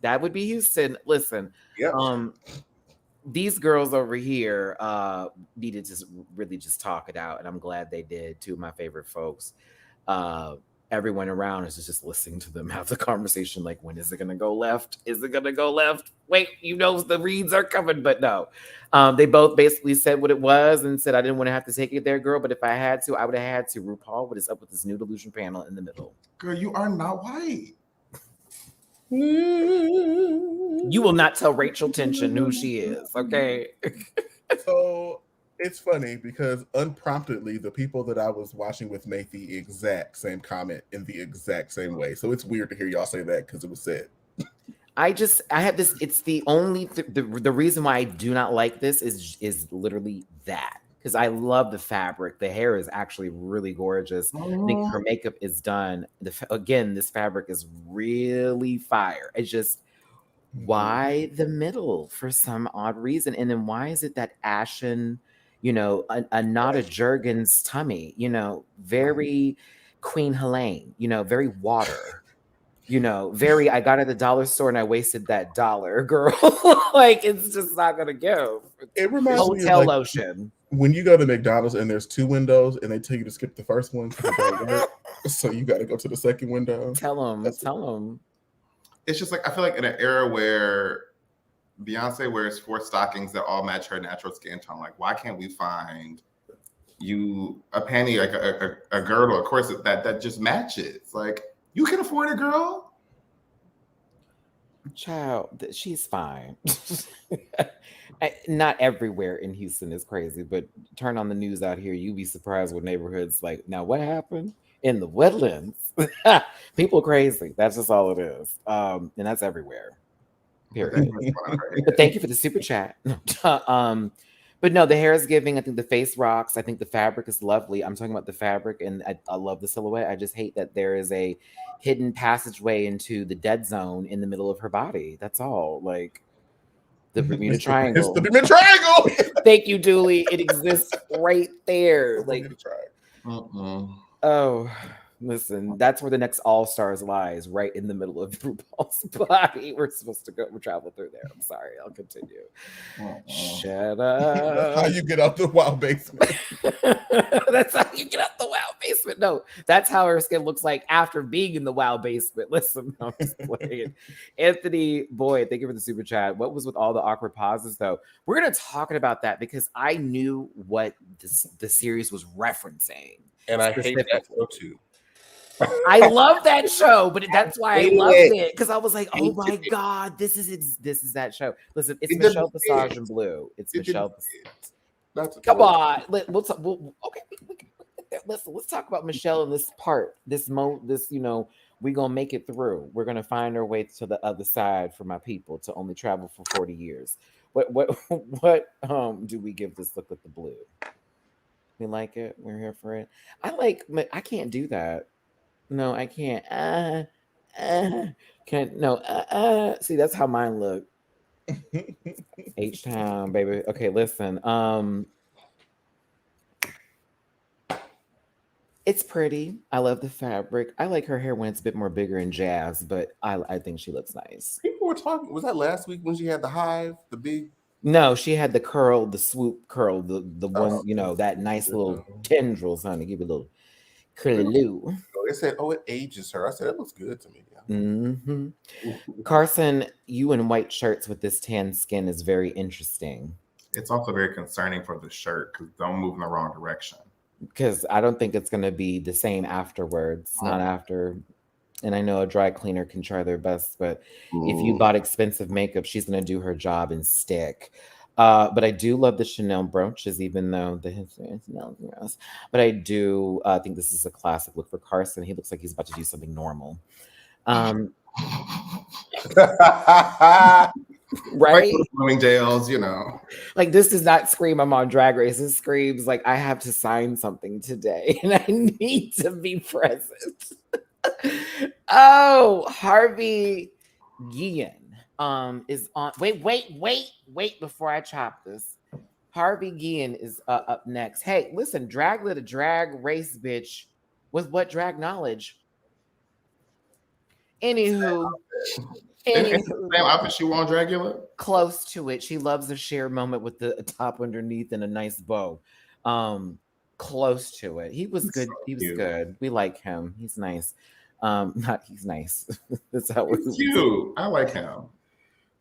That would be Houston. Listen, yep. These girls over here needed to really just talk it out, and I'm glad they did. Two of my favorite folks. Everyone around is just listening to them have the conversation like, when is it going to go left? Is it going to go left? Wait, the reads are coming, but no. They both basically said what it was and said, I didn't want to have to take it there, girl, but if I had to, I would have had to. RuPaul, what is up with this new delusion panel in the middle? Girl, you are not white. You will not tell Rachel Tension who she is, okay? So it's funny because unpromptedly, the people that I was watching with made the exact same comment in the exact same way. So it's weird to hear y'all say that because it was said. I had this. It's the only the reason why I do not like this is literally that, because I love the fabric. The hair is actually really gorgeous. I think her makeup is done. Again, this fabric is really fire. It's just, why the middle for some odd reason, and then why is it that ashen? A not a Jergens tummy, very Queen Helene, very water, very, I got at the dollar store and I wasted that $1, girl. Like, it's just not going to give. It reminds me of hotel lotion. When you go to McDonald's and there's 2 windows and they tell you to skip the first one, so you got to go to the second window. Tell them. It's just like, I feel like in an era where Beyonce wears 4 stockings that all match her natural skin tone. Like, why can't we find you a panty, like a girdle, a corset that just matches? Like, you can afford it, girl. Child, she's fine. Not everywhere in Houston is crazy, but turn on the news out here, you'd be surprised with neighborhoods like, now what happened in the Woodlands? People crazy. That's just all it is. And that's everywhere. Period. But thank you for the super chat. But no, the hair is giving. I think the face rocks. I think the fabric is lovely. I'm talking about the fabric, and I love the silhouette. I just hate that there is a hidden passageway into the dead zone in the middle of her body. That's all. Like the Bermuda Triangle. It's the Bermuda Triangle. Thank you, Dooley. It exists right there. Like, oh. Listen, that's where the next All Stars lies, right in the middle of RuPaul's body. We're supposed to travel through there. I'm sorry, I'll continue. Shut up. That's how you get out the wild basement. That's how you get out the wild basement. No, that's how her skin looks like after being in the wild basement. Listen, I'm just playing. Anthony Boyd, thank you for the super chat. What was with all the awkward pauses, though? We're going to talk about that because I knew what the series was referencing. And I hate that show too. I love that show, but that's why I loved it, because I was like, "Oh my God, this is that show." Listen, it's Michelle Visage in blue. It's Michelle Visage. Come on, let's talk about Michelle in this part. We're gonna make it through. We're gonna find our way to the other side for my people to only travel for 40 years. What do we give this look with the blue? We like it. We're here for it. I can't do that. No, I can't. Can't. No. See, that's how mine look. H-Town, baby. Okay, listen. It's pretty. I love the fabric. I like her hair when it's a bit more bigger and jazz, but I think she looks nice. People were talking. Was that last week when she had the hive, the big? No, she had the curl, the swoop curl, the one, Oh, you know, that nice little yeah. tendrils, honey. Give it a little curly. They said, "Oh, it ages her." I said, "It looks good to me." Mm-hmm. Carson, you in white shirts with this tan skin is very interesting. It's also very concerning for the shirt because don't move in the wrong direction. Because I don't think it's going to be the same afterwards. Not after. And I know a dry cleaner can try their best, but if you bought expensive makeup, she's going to do her job and stick. But I do love the Chanel brooches, even though the Chanel gross. But I do think this is a classic look for Carson. He looks like he's about to do something normal. Right? Like Bloomingdale's, you know. Like, this does not scream I'm on Drag Race. This screams like I have to sign something today and I need to be present. Oh, Harvey Guillen is on. Wait before I chop this. Harvey Guillen is up next. Hey, listen, Draglet, a drag race bitch with what drag knowledge? Anywho, Same outfit she wore on Dragula? Close to it. She loves a sheer moment with the top underneath and a nice bow. Close to it. He was good. He was good. We like him. He's nice. Not he's nice. That's how he's cute. I like him.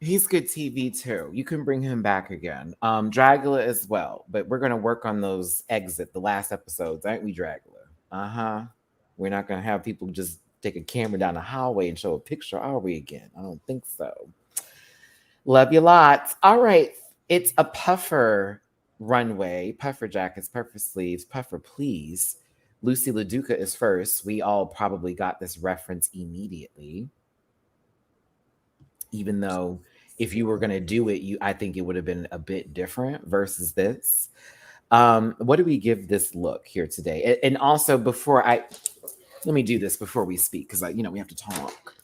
He's good TV too. You can bring him back again. Dragula as well, but we're gonna work on those the last episodes, aren't we, Dragula? We're not gonna have people just take a camera down the hallway and show a picture, are we again? I don't think so. Love you lots. All right. It's a puffer runway, puffer jackets, puffer sleeves, puffer please. Lucy LaDuca is first. We all probably got this reference immediately. Even though if you were going to do it, I think it would have been a bit different versus this. What do we give this look here today? And also let me do this before we speak because we have to talk.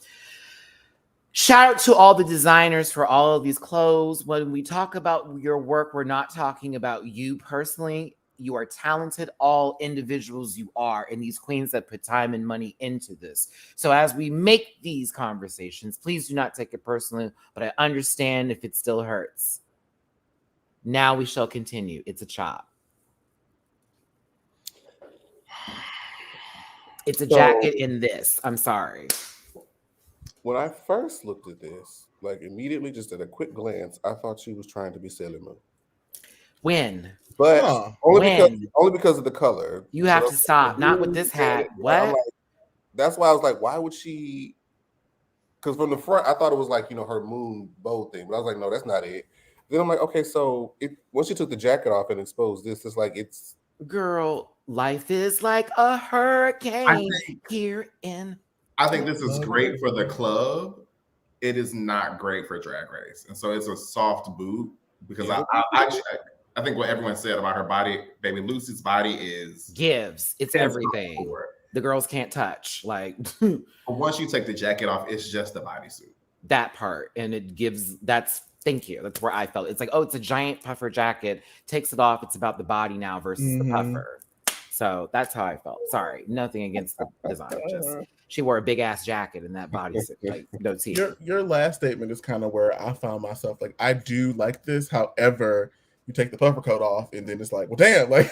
Shout out to all the designers for all of these clothes. When we talk about your work, we're not talking about you personally. You are talented, all individuals you are, and these queens that put time and money into this. So as we make these conversations, please do not take it personally, but I understand if it still hurts. Now we shall continue. It's a chop. It's a jacket in this. I'm sorry. When I first looked at this, like immediately, just at a quick glance, I thought she was trying to be Sailor Moon. When? But only because of the color. You have to stop. Not with this hat. What? That's why I was like, why would she? Because from the front, I thought it was like, her moon bow thing. But I was like, no, that's not it. Then I'm like, okay, so once she took the jacket off and exposed this, it's like it's. Girl, life is like a hurricane here in. I think this is great for the club. It is not great for Drag Race. And so it's a soft boot because I think what everyone said about her body, baby Lucy's body gives. It's everything. The girls can't touch. Like once you take the jacket off, it's just the bodysuit. That part. And it gives thank you. That's where I felt. It's like, oh, it's a giant puffer jacket. Takes it off. It's about the body now versus the puffer. So that's how I felt. Sorry. Nothing against the design. Just she wore a big ass jacket in that bodysuit. Like, no tea. Your last statement is kind of where I found myself. Like, I do like this. However, you take the puffer coat off and then it's like, well, damn. Like,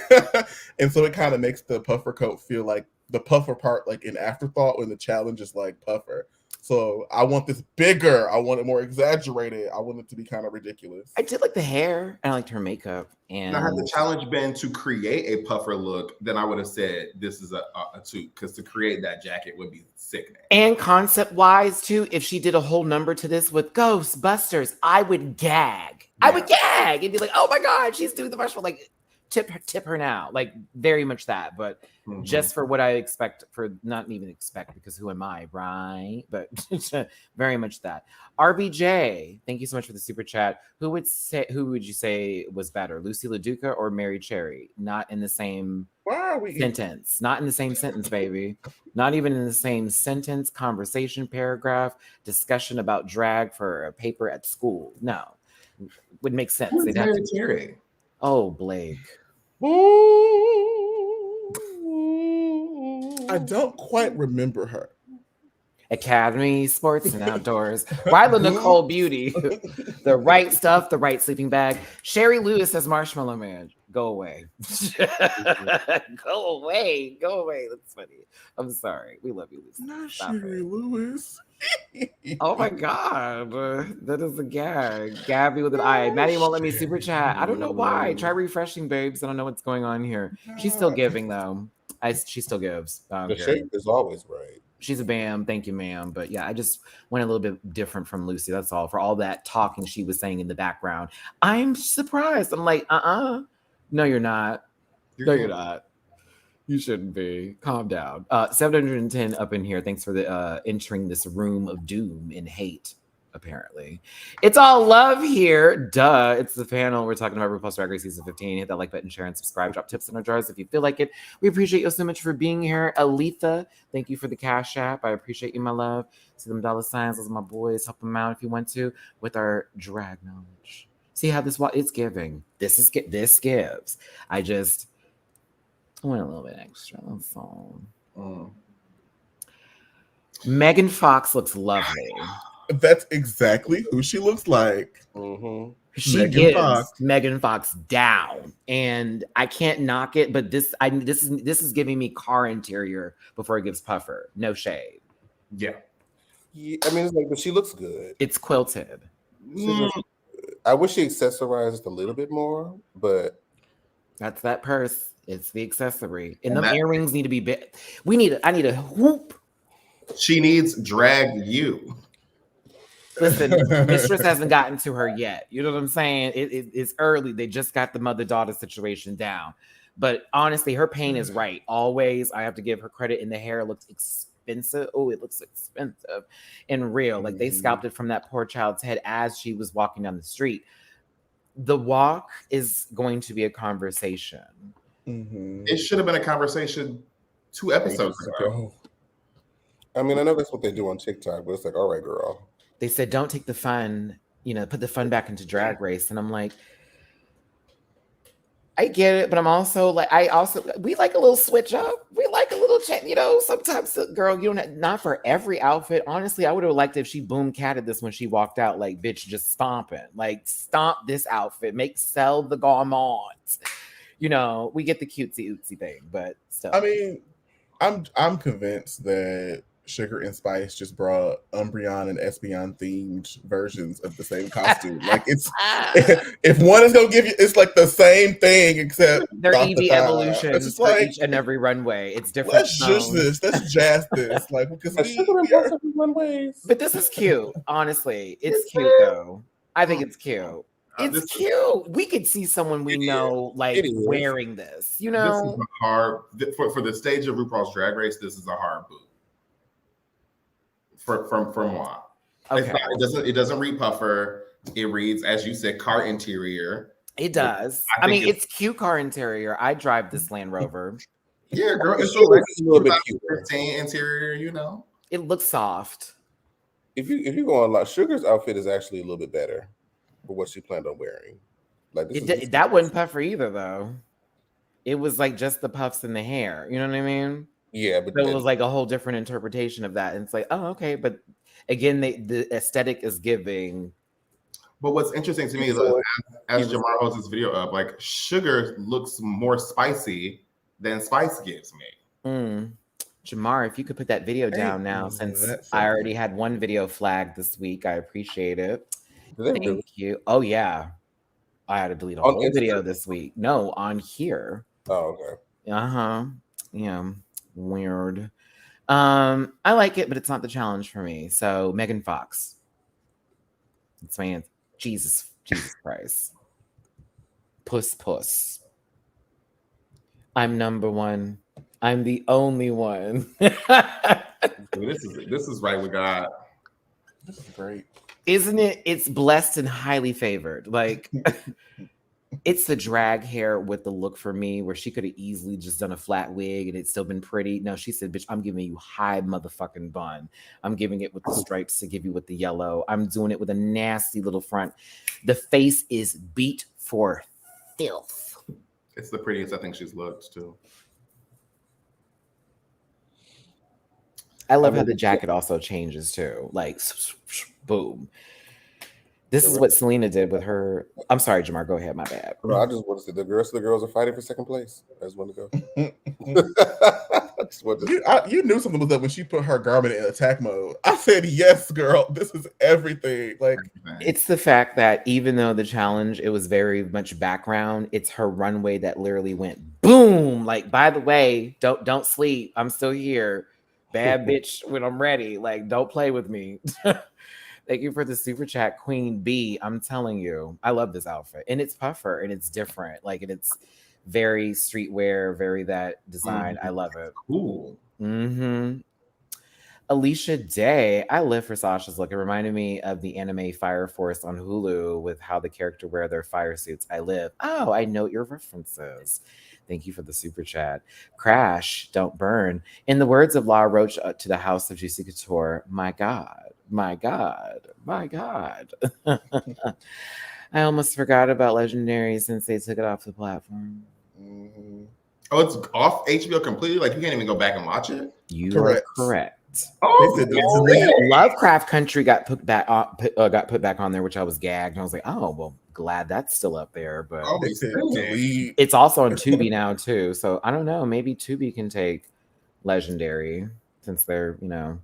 and so it kind of makes the puffer coat feel like the puffer part, like an afterthought when the challenge is like puffer. So I want this bigger. I want it more exaggerated. I want it to be kind of ridiculous. I did like the hair and I liked her makeup. And now, had the challenge been to create a puffer look, then I would have said this is a toque, because to create that jacket would be sickening. And concept-wise, too, if she did a whole number to this with Ghostbusters, I would gag. Yeah. I would gag and be like, oh my God, she's doing the mushroom. Like, tip her now. Like, very much that. But just for what I expect, for not even expect, because who am I, right? But very much that. RBJ, thank you so much for the super chat. Who would you say was better, Lucy LaDuca or Mary Cherry? Not in the same sentence. Not in the same sentence, baby. Not even in the same sentence, conversation, paragraph, discussion about drag for a paper at school. No. Would make sense. Who's Mary Cherry? Oh, Blake. I don't quite remember her. Academy Sports and Outdoors. Ryla Nicole Beauty. The right stuff, the right sleeping bag. Sherry Lewis says Marshmallow Man. Go away. Go away. Go away. That's funny. I'm sorry. We love you, Lucy. Not Stop Sherry it. Lewis. Oh my God. That is a gag. Gabby with an eye. Maddie won't let me super chat. I don't know why. Try refreshing, babes. I don't know what's going on here. She's still giving, though. She still gives. The shape is always right. She's a bam. Thank you, ma'am. But yeah, I just went a little bit different from Lucy. That's all. For all that talking she was saying in the background, I'm surprised. I'm like, no, you're not. No, you're not. You shouldn't be. Calm down. 710 up in here. Thanks for the entering this room of doom and hate. Apparently, it's all love here. Duh. It's the panel. We're talking about RuPaul's Drag Race season 15. Hit that like button, share, and subscribe. Drop tips in our jars if you feel like it. We appreciate you so much for being here. Aletha, thank you for the Cash App. I appreciate you, my love. See them dollar signs. Those are my boys. Help them out if you want to with our drag knowledge. See how this it's giving. This gives. I went a little bit extra. That's all. Megan Fox looks lovely. That's exactly who she looks like. Mm-hmm. She gives Megan Fox down, and I can't knock it. But this is giving me car interior before it gives puffer. No shade. Yeah, I mean, it's like, but she looks good. It's quilted. I wish she accessorized a little bit more, but that's that purse. It's the accessory, and the earrings need to be big. I need a whoop. She needs drag you. Listen, Mistress hasn't gotten to her yet. You know what I'm saying? It's early. They just got the mother-daughter situation down. But honestly, her pain is right. Always, I have to give her credit. And the hair looks expensive. Oh, it looks expensive and real. Like they scalped it from that poor child's head as she was walking down the street. The walk is going to be a conversation. It should have been a conversation 2 episodes ago. I mean, I know that's what they do on TikTok, but it's like, all right, girl. They said, don't take the fun, put the fun back into Drag Race. And I'm like, I get it, but I'm also like, we like a little switch up. We like a little change, sometimes, girl, not for every outfit. Honestly, I would have liked if she boom catted this when she walked out, like, bitch, just stomping. Like, stomp this outfit, sell the garments. We get the cutesy ootsy thing, but still. I mean, I'm convinced that Sugar and Spice just brought Umbreon and Espeon themed versions of the same costume. Like it's if one is gonna give you, it's like the same thing except they're EV evolutions for like, each and every runway. It's different. Let's jazz this. Like because we are runways. But this is cute. Honestly, it's cute though. I think it's cute. It's cute. We could see someone we know like wearing this. This is a hard for the stage of RuPaul's Drag Race. This is a hard boot. From moi. Okay. It doesn't read puffer. It reads, as you said, car interior. It does. I mean, it's cute car interior. I drive this Land Rover. Yeah, girl. It's a little bit cute. Interior, It looks soft. If you go on like Sugar's outfit is actually a little bit better for what she planned on wearing. Like that wasn't puffer either, though. It was like just the puffs in the hair. You know what I mean? Yeah, but so it was like a whole different interpretation of that. And it's like, oh, okay. But again, the aesthetic is giving. But what's interesting to me is as Jamar holds this video up, like Sugar looks more spicy than Spice gives me. Jamar, if you could put that video down now, since I already had one video flagged this week, I appreciate it. Thank you. Oh yeah, I had to delete a whole video this week. No, on here. Oh okay. Yeah. Weird. I like it, but it's not the challenge for me. So Megan Fox. It's my answer. Jesus Christ. Puss. I'm number one. I'm the only one. This is right with God. This is great. Isn't it? It's blessed and highly favored. Like it's the drag hair with the look for me where she could have easily just done a flat wig and it's still been pretty. No, she said, bitch, I'm giving you high motherfucking bun. I'm giving it with the stripes to give you with the yellow. I'm doing it with a nasty little front. The face is beat for filth. It's the prettiest I think she's looked too. I love how the jacket also changes too. Like, boom. This is what Selena did with her. I'm sorry, Jamar. Go ahead. My bad. No, I just want to say the rest of the girls are fighting for second place. I just want to go. You knew something was up when she put her garment in attack mode. I said, yes, girl. This is everything. Like, it's the fact that even though the challenge, it was very much background, it's her runway that literally went boom. Like, by the way, don't sleep. I'm still here. Bad bitch when I'm ready. Like, don't play with me. Thank you for the super chat, Queen B. I'm telling you, I love this outfit. And it's puffer and it's different. Like, and it's very streetwear, very that design. I love it. Cool. Mm-hmm. Alicia Day. I live for Sasha's look. It reminded me of the anime Fire Force on Hulu with how the character wear their fire suits. I live. Oh, I note your references. Thank you for the super chat. Crash, don't burn. In the words of Laura Roach to the House of Juicy Couture, my God. My God, my God. I almost forgot about Legendary since they took it off the platform. mm-hmm. Oh, it's off HBO completely? Like, you can't even go back and watch it? You are correct. Oh, Lovecraft Country got put back on there, which I was gagged. And I was like, oh, well, glad that's still up there. But it's also on Tubi now, too. So I don't know. Maybe Tubi can take Legendary since they're, you know.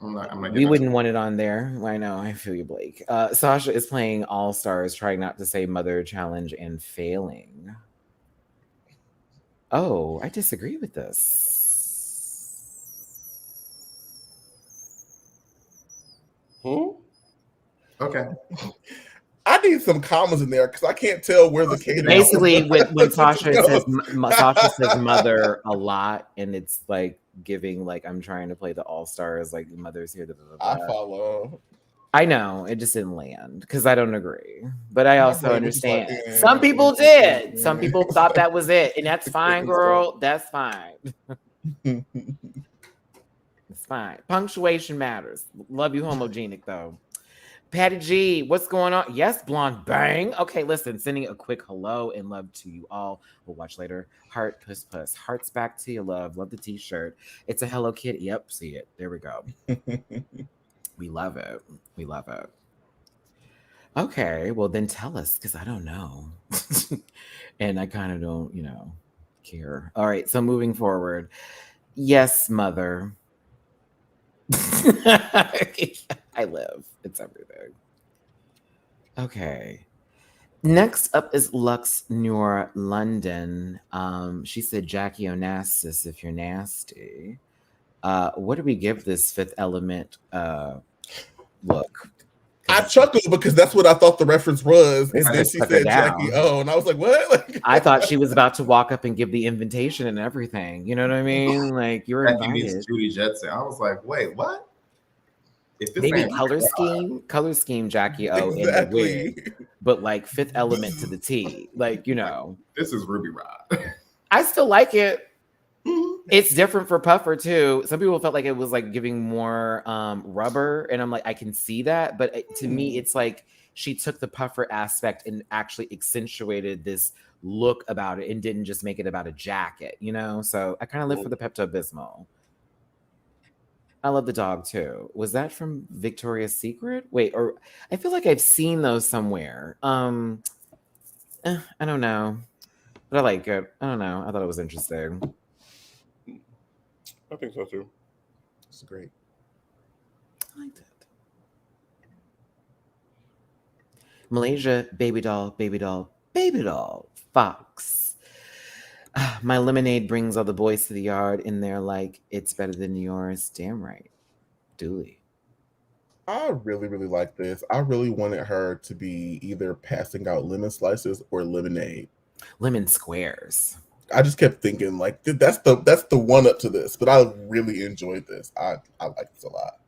I'm not we wouldn't want it on there. I know. I feel you, Blake. Sasha is playing All Stars, trying not to say Mother Challenge and failing. Oh, I disagree with this. Okay. I need some commas in there because I can't tell where the cadence. Basically, when Sasha says mother a lot, and it's like giving like I'm trying to play the All Stars, like mother's here. I follow. I know it just didn't land because I don't agree, but I also understand. Some people did. Some people thought that was it, and that's fine, girl. That's fine. It's fine. Punctuation matters. Love you, homogenic though. Patty G, what's going on? Yes, blonde bang. Okay, listen, sending a quick hello and love to you all. We'll watch later. Heart, puss, puss. Hearts back to you, love. Love the t-shirt. It's a Hello Kitty. Yep, see it. There we go. We love it. We love it. Okay, well then tell us, because I don't know. And I kind of don't, care. All right, so moving forward. Yes, mother. I live. It's everything. Okay. Next up is Lux Noor London. She said, Jackie Onassis, if you're nasty. What do we give this Fifth Element look? I chuckled because that's what I thought the reference was. And then she said Jackie O, and I was like, what? I thought she was about to walk up and give the invitation and everything. You know what I mean? Like, you're invited. Judy Jetson. I was like, wait, what? Maybe color scheme, Jackie O in the wig, but like Fifth Element to the T. Like, This is Ruby Rod. I still like it. It's different for Puffer too. Some people felt like it was like giving more rubber, and I'm like, I can see that, but to me, it's like she took the Puffer aspect and actually accentuated this look about it, and didn't just make it about a jacket, So I kind of live for the Pepto-Bismol. I love the dog too. Was that from Victoria's Secret? Wait, or I feel like I've seen those somewhere. I don't know, but I like it. I don't know. I thought it was interesting. I think so too. It's great. I liked it. Malaysia, baby doll, baby doll, baby doll, Fox. My lemonade brings all the boys to the yard, and they're like, it's better than yours. Damn right. Dooley. I really, really like this. I really wanted her to be either passing out lemon slices or lemonade. Lemon squares. I just kept thinking, like, that's the one up to this. But I really enjoyed this. I like this a lot.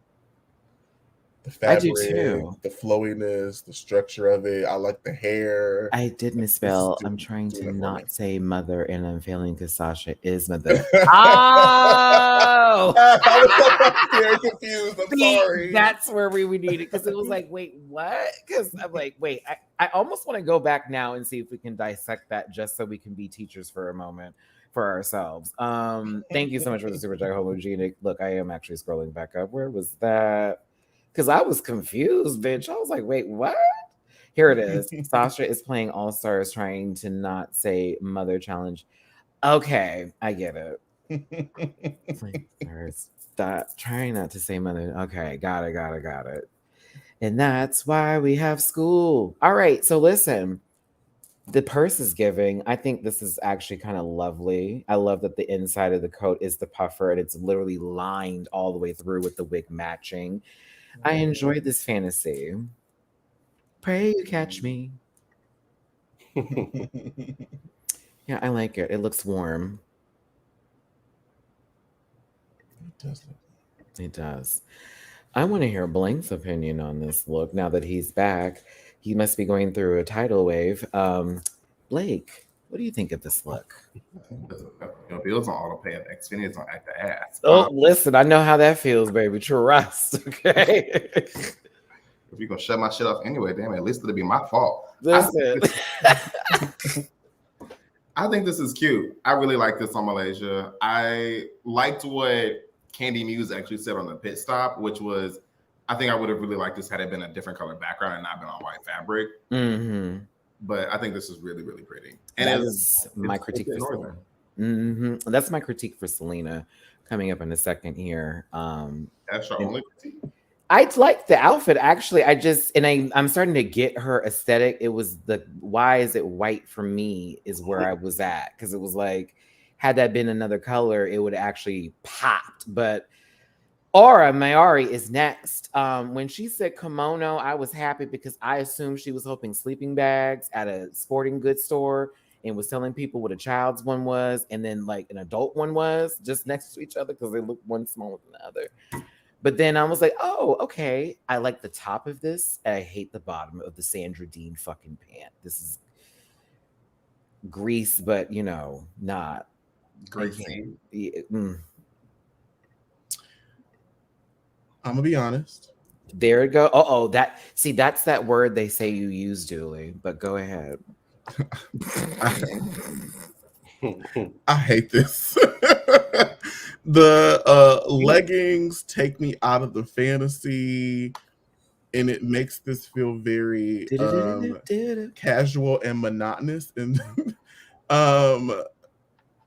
The fabric, I do too. The flowiness, the structure of it. I like the hair. I did misspell. I'm trying to not say mother, and I'm failing because Sasha is mother. Oh! I was very confused. I'm sorry. That's where we would need it, because it was like, wait, what? Because I'm like, wait, I almost want to go back now and see if we can dissect that just so we can be teachers for a moment. for ourselves. Thank you so much for the super chat, homogenic. Look, I am actually scrolling back up. Where was that? Because I was confused, bitch. I was like, wait, what? Here it is. Sasha is playing All Stars, trying to not say Mother Challenge. Okay, I get it. Stop trying not to say Mother. Okay, got it. And that's why we have school. All right, so listen. The purse is giving. I think this is actually kind of lovely. I love that the inside of the coat is the puffer and it's literally lined all the way through with the wig matching. I enjoyed this fantasy. Pray you catch me. Yeah, I like it. It looks warm. It does. I want to hear Blank's opinion on this look now that he's back. He must be going through a tidal wave. Blake, what do you think of this look? Bills on auto pay. Xfinity's on act the ass. Listen, I know how that feels, baby. Trust, okay? If you're gonna shut my shit off anyway, damn it, at least it'll be my fault. Listen. I think this is cute. I really like this on Malaysia. I liked what Candy Muse actually said on the pit stop, which was, I think I would have really liked this had it been a different color background and not been on white fabric. Mm-hmm. But I think this is really, really pretty. And that is my critique for Selena. Mm-hmm. That's my critique for Selena coming up in a second here. That's your only critique? I like the outfit, actually. I'm starting to get her aesthetic. It was why is it white for me is where I was at. Because it was like, had that been another color, it would actually popped. But Aura Mayari is next. When she said kimono, I was happy because I assumed she was hoping sleeping bags at a sporting goods store and was telling people what a child's one was and then like an adult one was just next to each other because they look one smaller than the other. But then I was like, oh, okay. I like the top of this. And I hate the bottom of the Sandra Dean fucking pant. This is grease, but not greasy. I'm gonna be honest. There it go. That's that word they say you use, Julie. But go ahead. I hate this. The leggings take me out of the fantasy, and it makes this feel very casual and monotonous. And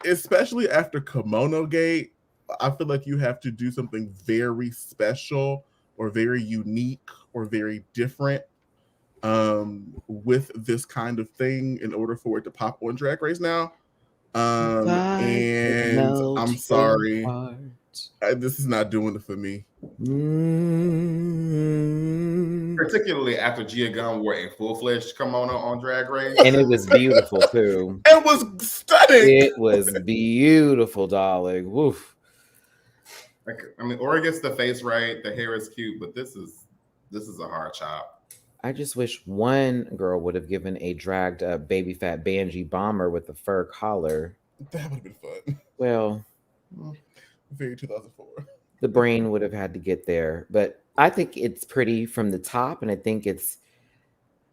especially after Kimono Gate, I feel like you have to do something very special or very unique or very different with this kind of thing in order for it to pop on Drag Race now. And I'm sorry, this is not doing it for me. Particularly after Gia Gunn wore a full-fledged kimono on Drag Race. And it was beautiful too. It was stunning. It was beautiful, darling. Woof. I mean, Ora gets the face right, the hair is cute, but this is a hard chop. I just wish one girl would have given a dragged up baby fat Banshee bomber with a fur collar. That would have been fun. Well, very 2004. The brain would have had to get there, but I think it's pretty from the top, and I think it's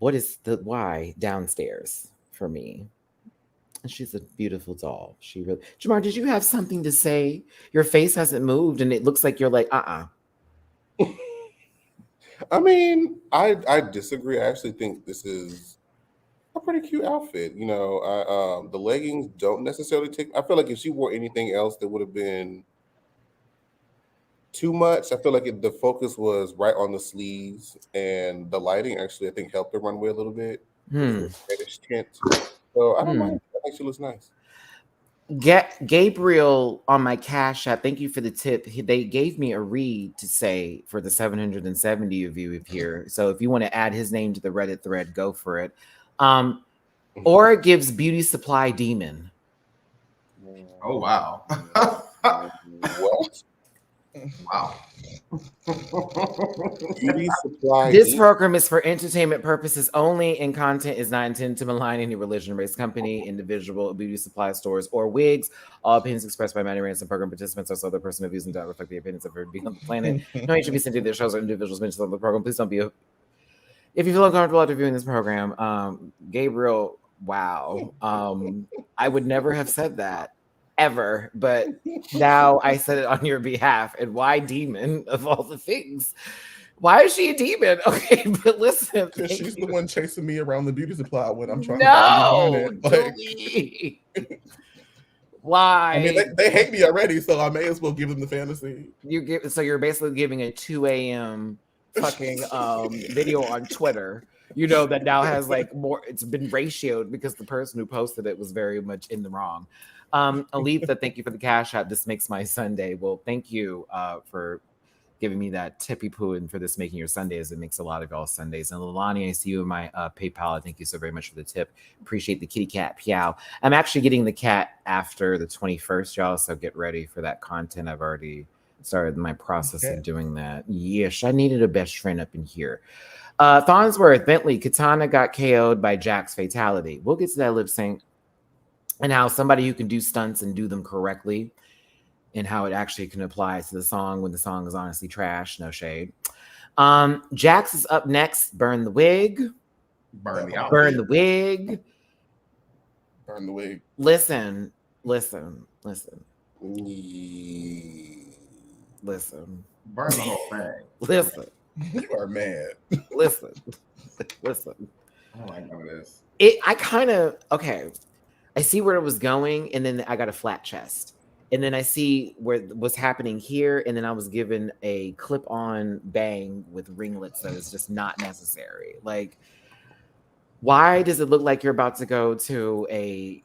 what is the why downstairs for me. And she's a beautiful doll. She really. Jamar, did you have something to say? Your face hasn't moved, and it looks like you're like, I mean, I disagree. I actually think this is a pretty cute outfit. The leggings don't necessarily take. I feel like if she wore anything else, that would have been too much. I feel like the focus was right on the sleeves, and the lighting actually, I think, helped the runway a little bit. So I don't mind. I think she looks nice. Gabriel on my Cash App, thank you for the tip. They gave me a read to say for the 770 of you here. So if you want to add his name to the Reddit thread, go for it. Aura gives beauty supply demon. Oh, wow. What? Wow. Beauty supply. This program is for entertainment purposes only, and content is not intended to malign any religion, race, company, individual, beauty supply stores, or wigs. All opinions expressed by Matty Rants and program participants are so their personal views and don't reflect the opinions of everybody on the planet. No one should be sent to their shows or individuals mentioned on the program. Please don't be if you feel uncomfortable after viewing this program. Gabriel, wow. I would never have said that. ever, but now I said it on your behalf. And why demon of all the things? Why is she a demon? Okay, but listen, because she's the one chasing me around the beauty supply when I'm trying no, to buy a new why? I mean, they hate me already, so I may as well give them the fantasy. So you're basically giving a 2 a.m. fucking video on Twitter. You know that now has like more. It's been ratioed because the person who posted it was very much in the wrong. Aletha, thank you for the cash out. This makes my Sunday. Well, thank you for giving me that tippy poo and for this making your Sundays. It makes a lot of y'all Sundays. And Lilani, I see you in my PayPal. Thank you so very much for the tip. Appreciate the kitty cat meow. I'm actually getting the cat after the 21st, y'all. So get ready for that content. I've already started my process of doing that. Yes, I needed a best friend up in here. Thornsworth, Bentley, Katana got KO'd by Jack's fatality. We'll get to that lip sync and how somebody who can do stunts and do them correctly and how it actually can apply to the song when the song is honestly trash. No shade. Jax is up next. Burn the wig. Burn the outfit. Burn the wig. Burn the wig. Listen. Burn the whole thing. Listen. You are mad. Listen. I don't like none of this. I see where it was going, and then I got a flat chest. And then I see what's happening here, and then I was given a clip-on bang with ringlets that is just not necessary. Like, why does it look like you're about to go to a,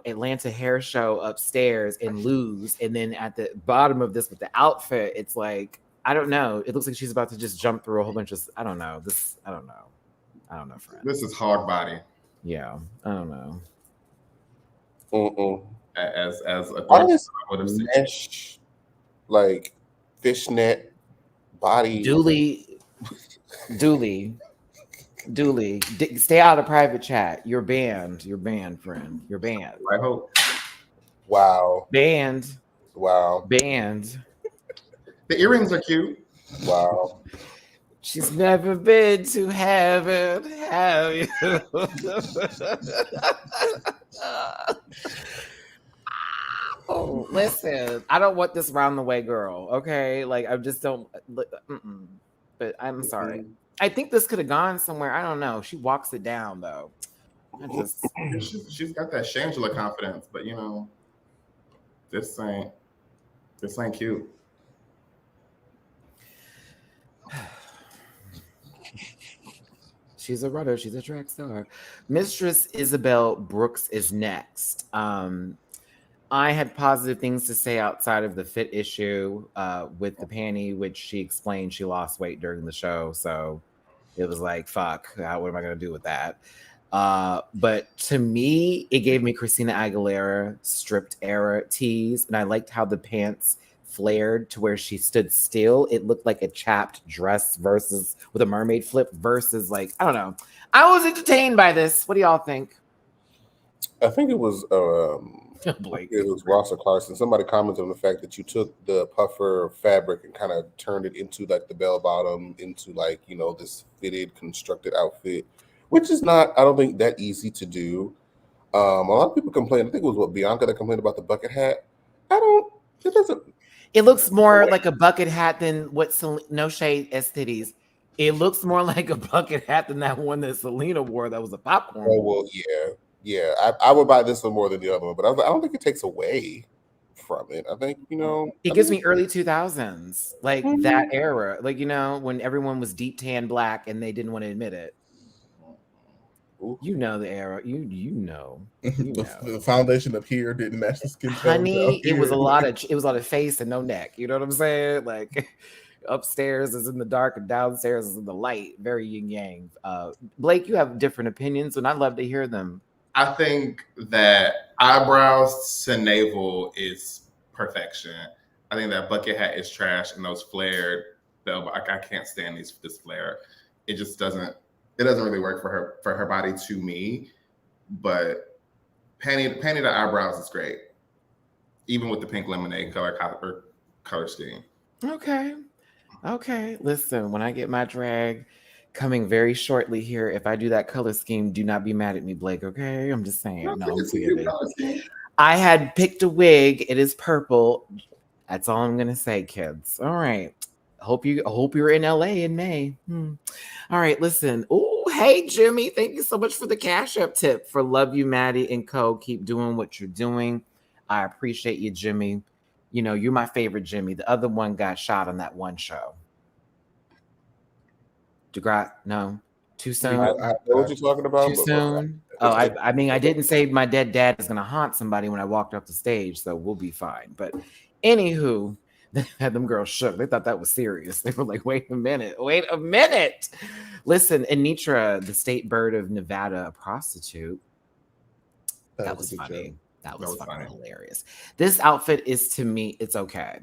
Atlanta hair show upstairs and lose? And then at the bottom of this with the outfit, it's like, I don't know. It looks like she's about to just jump through a whole bunch of, I don't know, friend. This is hog body. Yeah, I don't know. As a would have mesh, like fishnet body. Dooley. Stay out of private chat. You're banned. You're banned, friend. You're banned. I hope. Wow. Banned. Wow. Banned. The earrings are cute. Wow. She's never been to heaven, have you? Oh, listen, I don't want this round the way girl, okay? Like, I just don't, but I'm sorry. I think this could have gone somewhere. I don't know. She walks it down, though. She's got that Shangela confidence, but, this ain't cute. She's a runner. She's a track star. Mistress Isabel Brooks is next. I had positive things to say outside of the fit issue with the panty, which she explained she lost weight during the show. So it was like, fuck, what am I going to do with that? But to me, it gave me Christina Aguilera stripped era tease. And I liked how the pants flared to where she stood still. It looked like a chapped dress versus with a mermaid flip versus like, I don't know. I was entertained by this. What do y'all think? I think it was Blake. It was Ross or Clarkson. Somebody commented on the fact that you took the puffer fabric and kind of turned it into like the bell bottom into like, this fitted constructed outfit, which is not, I don't think, that easy to do. A lot of people complain. I think it was Bianca that complained about the bucket hat. It looks more like a bucket hat than what no shade STDs. It looks more like a bucket hat than that one that Selena wore that was a popcorn. Oh, well, yeah. Yeah, I would buy this one more than the other one, but I don't think it takes away from it. I think, it gives me early 2000s, like that era, like, when everyone was deep tan black and they didn't want to admit it. Ooh. The era. The foundation up here didn't match the skin tone. Honey, it was a lot of face and no neck. You know what I'm saying? Like upstairs is in the dark and downstairs is in the light. Very yin yang. Blake, you have different opinions, and I'd love to hear them. I think that eyebrows to navel is perfection. I think that bucket hat is trash, and those flared bell. I can't stand this flare. It just doesn't. It doesn't really work for her body to me. But panty to eyebrows is great, even with the pink lemonade color scheme. Okay. Listen, when I get my drag coming very shortly here, if I do that color scheme, do not be mad at me, Blake. Okay, I'm just saying. No, I'm kidding. I had picked a wig. It is purple. That's all I'm gonna say, kids. All right. Hope you're in LA in May. All right, listen. Oh, hey Jimmy. Thank you so much for the Cash App tip for Love You, Maddie and Co. Keep doing what you're doing. I appreciate you, Jimmy. You know, you're my favorite Jimmy. The other one got shot on that one show. No, too soon. I know what you're talking about. Too soon. Oh, I mean, I didn't say my dead dad is gonna haunt somebody when I walked off the stage, so we'll be fine. But anywho, they had them girls shook. They thought that was serious. They were like, wait a minute. Listen, Anitra, the state bird of Nevada, a prostitute. That was funny. That was fucking hilarious. This outfit is, to me, it's okay.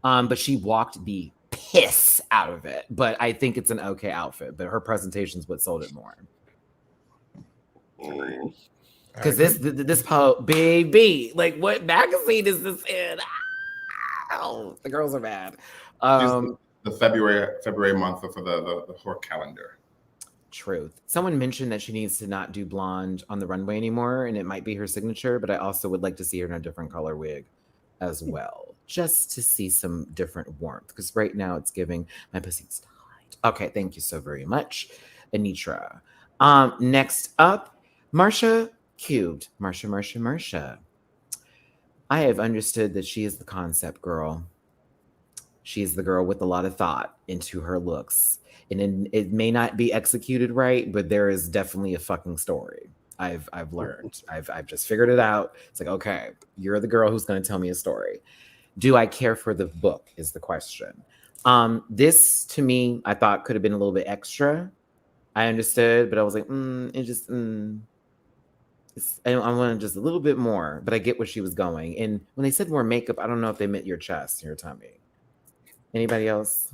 But she walked the piss out of it. But I think it's an okay outfit. But her presentation is what sold it more. Because this baby, like, what magazine is this in? Ow, the girls are mad. The February month for the whore calendar. Truth. Someone mentioned that she needs to not do blonde on the runway anymore, and it might be her signature, but I also would like to see her in a different color wig as well, just to see some different warmth, because right now it's giving my pussy's tight. Okay, thank you so very much, Anitra. Next up, Marsha Cubed. Marsha. I have understood that she is the concept girl. She is the girl with a lot of thought into her looks. And it may not be executed right, but there is definitely a fucking story. I've learned. I've just figured it out. It's like, okay, you're the girl who's going to tell me a story. Do I care for the book is the question. This, to me, I thought could have been a little bit extra. I understood, but I was like, I want just a little bit more, but I get where she was going. And when they said more makeup, I don't know if they meant your chest, your tummy. Anybody else?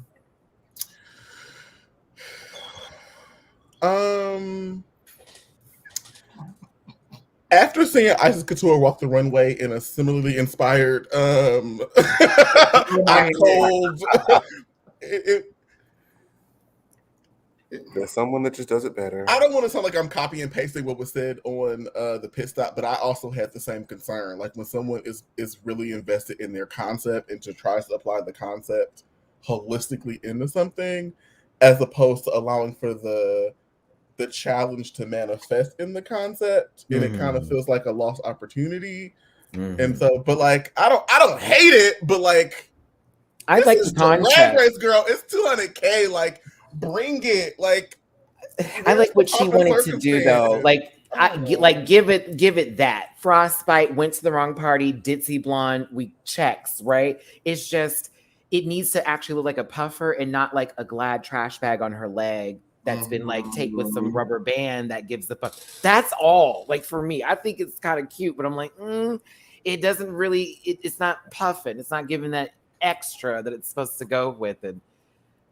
After seeing Isis Couture walk the runway in a similarly inspired cold there's someone that just does it better. I don't want to sound like I'm copy and pasting what was said on the pit stop, but I also had the same concern. Like when someone is really invested in their concept and to try to apply the concept holistically into something, as opposed to allowing for the challenge to manifest in the concept, and it kind of feels like a lost opportunity. And so, but like, I don't hate it, but like, I like the concept. Drag Race, girl, it's $200K. Like, bring it. Like, I like what she wanted to do though. Like, give it that. Frostbite went to the wrong party. Ditzy blonde, we checks, right? It's just, it needs to actually look like a puffer and not like a Glad trash bag on her leg that's been like taped with some rubber band that gives the puff. That's all. Like for me, I think it's kind of cute, but I'm like, it doesn't really. It's not puffing. It's not giving that extra that it's supposed to go with, and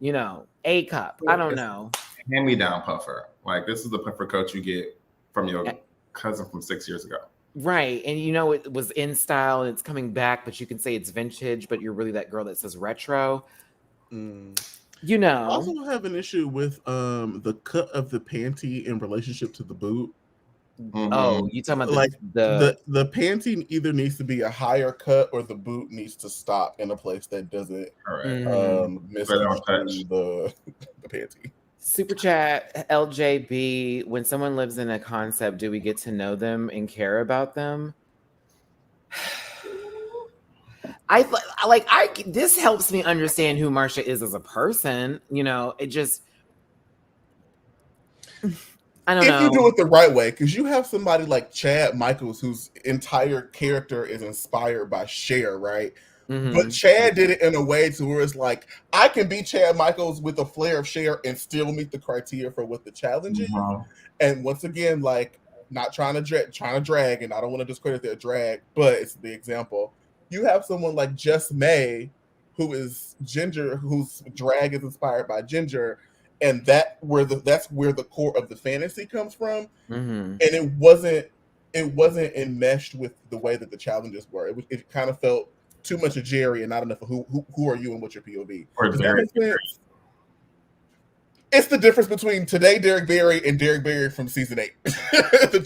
you know, A cup. I don't know. Hand me down puffer. Like this is the puffer coat you get from your cousin from 6 years ago. Right. And you know, it was in style and it's coming back, but you can say it's vintage, but you're really that girl that says retro. You know. I also have an issue with the cut of the panty in relationship to the boot. Oh, you talking about like the panty either needs to be a higher cut or the boot needs to stop in a place that doesn't misconstrue the panty. Super chat LJB. When someone lives in a concept, do we get to know them and care about them? This helps me understand who Marsha is as a person. You know, it just, I don't know. If you do it the right way, because you have somebody like Chad Michaels, whose entire character is inspired by Cher, right? But Chad did it in a way to where it's like, I can be Chad Michaels with a flair of Cher and still meet the criteria for what the challenge is. And once again, like, not trying to drag, and I don't want to discredit their drag, but it's the example. You have someone like Just May, who is Ginger, whose drag is inspired by Ginger, and that's where the core of the fantasy comes from. And it wasn't enmeshed with the way that the challenges were. It kind of felt too much of Jerry and not enough of who are you and what's your POV. Does that make sense? It's the difference between today Derek Barry and Derek Barry from season 8.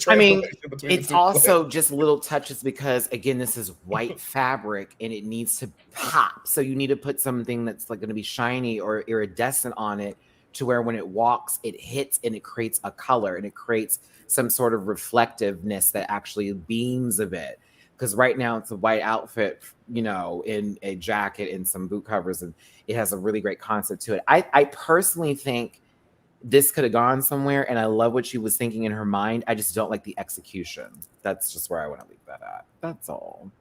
I mean, it's also just little touches because, again, this is white fabric and it needs to pop. So you need to put something that's like going to be shiny or iridescent on it to where when it walks, it hits and it creates a color and it creates some sort of reflectiveness that actually beams a bit. Because right now it's a white outfit, you know, in a jacket and some boot covers, and it has a really great concept to it. I personally think this could have gone somewhere, and I love what she was thinking in her mind. I just don't like the execution. That's just where I want to leave that at. That's all.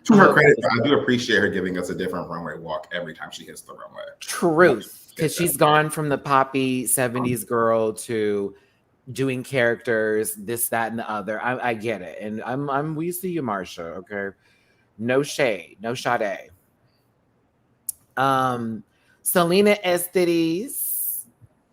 To her credit, I do appreciate her giving us a different runway walk every time she hits the runway. Truth, because she's gone from the poppy 70s girl to doing characters, this, that, and the other. I get it, and we see you, Marsha. Okay, no shade, no shade. Selena Estidis,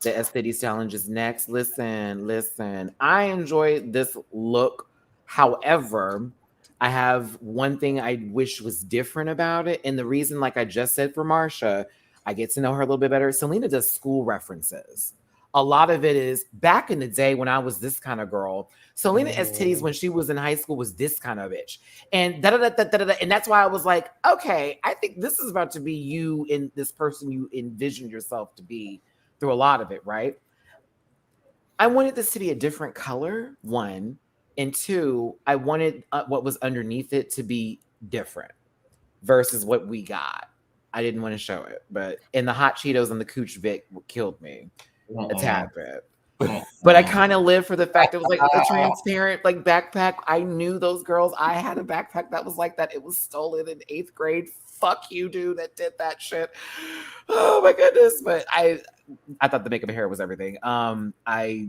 the Estidis challenge is next. Listen. I enjoyed this look. However, I have one thing I wish was different about it, and the reason, like I just said for Marsha, I get to know her a little bit better. Selena does school references. A lot of it is back in the day when I was this kind of girl. Selena Estidis, when she was in high school, was this kind of bitch. And and that's why I was like, okay, I think this is about to be you and this person you envisioned yourself to be through a lot of it, right? I wanted this to be a different color, one. And two, I wanted what was underneath it to be different versus what we got. I didn't want to show it. But and the hot Cheetos and the Cooch Vic killed me. A tad bit. But I kind of live for the fact it was like a transparent like backpack. I knew those girls. I had a backpack that was like that. It was stolen in 8th grade. Fuck you, dude, that did that shit. Oh my goodness. But I thought the makeup and hair was everything. I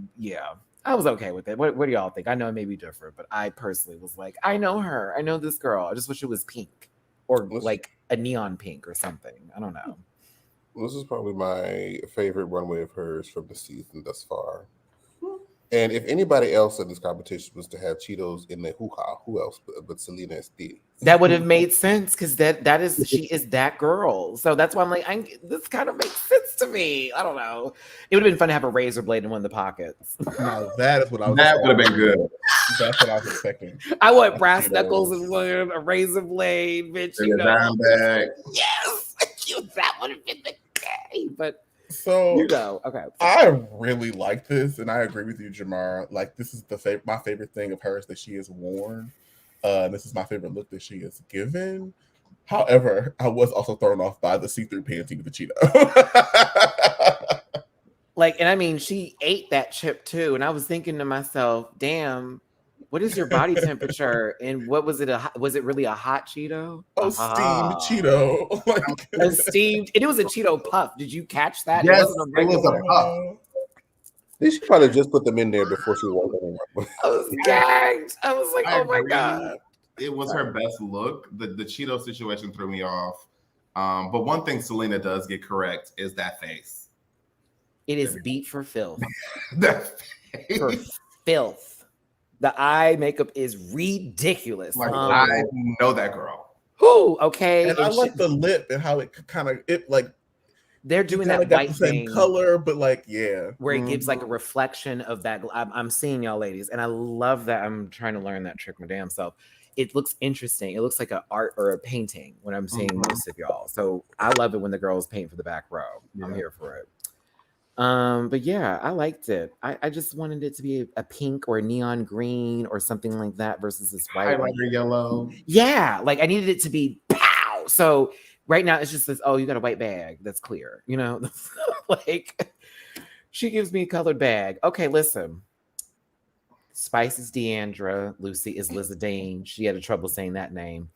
was okay with it. What do y'all think? I know it may be different, but I personally was like, I know her. I know this girl. I just wish it was pink or like a neon pink or something. I don't know. This is probably my favorite runway of hers from the season thus far. And if anybody else in this competition was to have Cheetos in the hoo-ha, who else but Selena Estidis? That would have made sense because that is she is that girl. So that's why I'm like, this kind of makes sense to me. I don't know. It would have been fun to have a razor blade in one of the pockets. No, that is what I was. That would have been good. That's what I was expecting. I want brass knuckles and one, a razor blade, bitch. You know. Bag. Yes, that would have been the day. But so you go. Okay. I really like this, and I agree with you, Jamar. Like this is my favorite thing of hers that she has worn. This is my favorite look that she has given. However, I was also thrown off by the see-through panty with the Cheeto. And I mean, she ate that chip too, and I was thinking to myself, "Damn, what is your body temperature? And what was it? Was it really a hot Cheeto? Oh, steamed Cheeto. Steamed, and it was a Cheeto puff. Did you catch that? Yes, it was a puff. They should probably just put them in there before she walked in. I was gagged. I was like, oh my God. It was her best look. The Cheeto situation threw me off. But one thing Selena does get correct is that face. It is beat for filth. That face. For filth. The eye makeup is ridiculous. Like, I know that girl. Who? Okay. And I like the lip and how it kind of they're doing that white thing color, but where it gives like a reflection of that. I'm seeing y'all ladies, and I love that. I'm trying to learn that trick my damn self. It looks interesting. It looks like an art or a painting when I'm seeing most of y'all. So I love it when the girls paint for the back row. I'm here for it. But yeah, I liked it. I just wanted it to be a pink or a neon green or something like that versus this white. Highlighter yellow. Yeah, like I needed it to be pow. So right now it's just this, you got a white bag that's clear, you know? Like she gives me a colored bag. Okay, listen. Spice is Deandra. Lucy is Lizadine. She had trouble saying that name.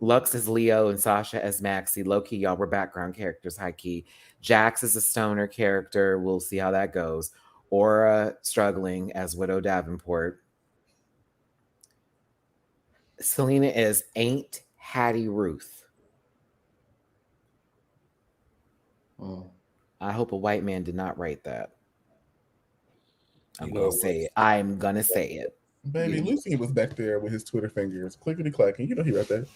Lux is Leo and Sasha as Maxie. Low-key, y'all were background characters, high-key. Jax is a stoner character. We'll see how that goes. Aura struggling as Widow Davenport. Selena is Ain't Hattie Ruth. I hope a white man did not write that. I'm going to say it. I'm going to say it. Baby, Lucy was back there with his Twitter fingers clickety-clacking. You know he wrote that.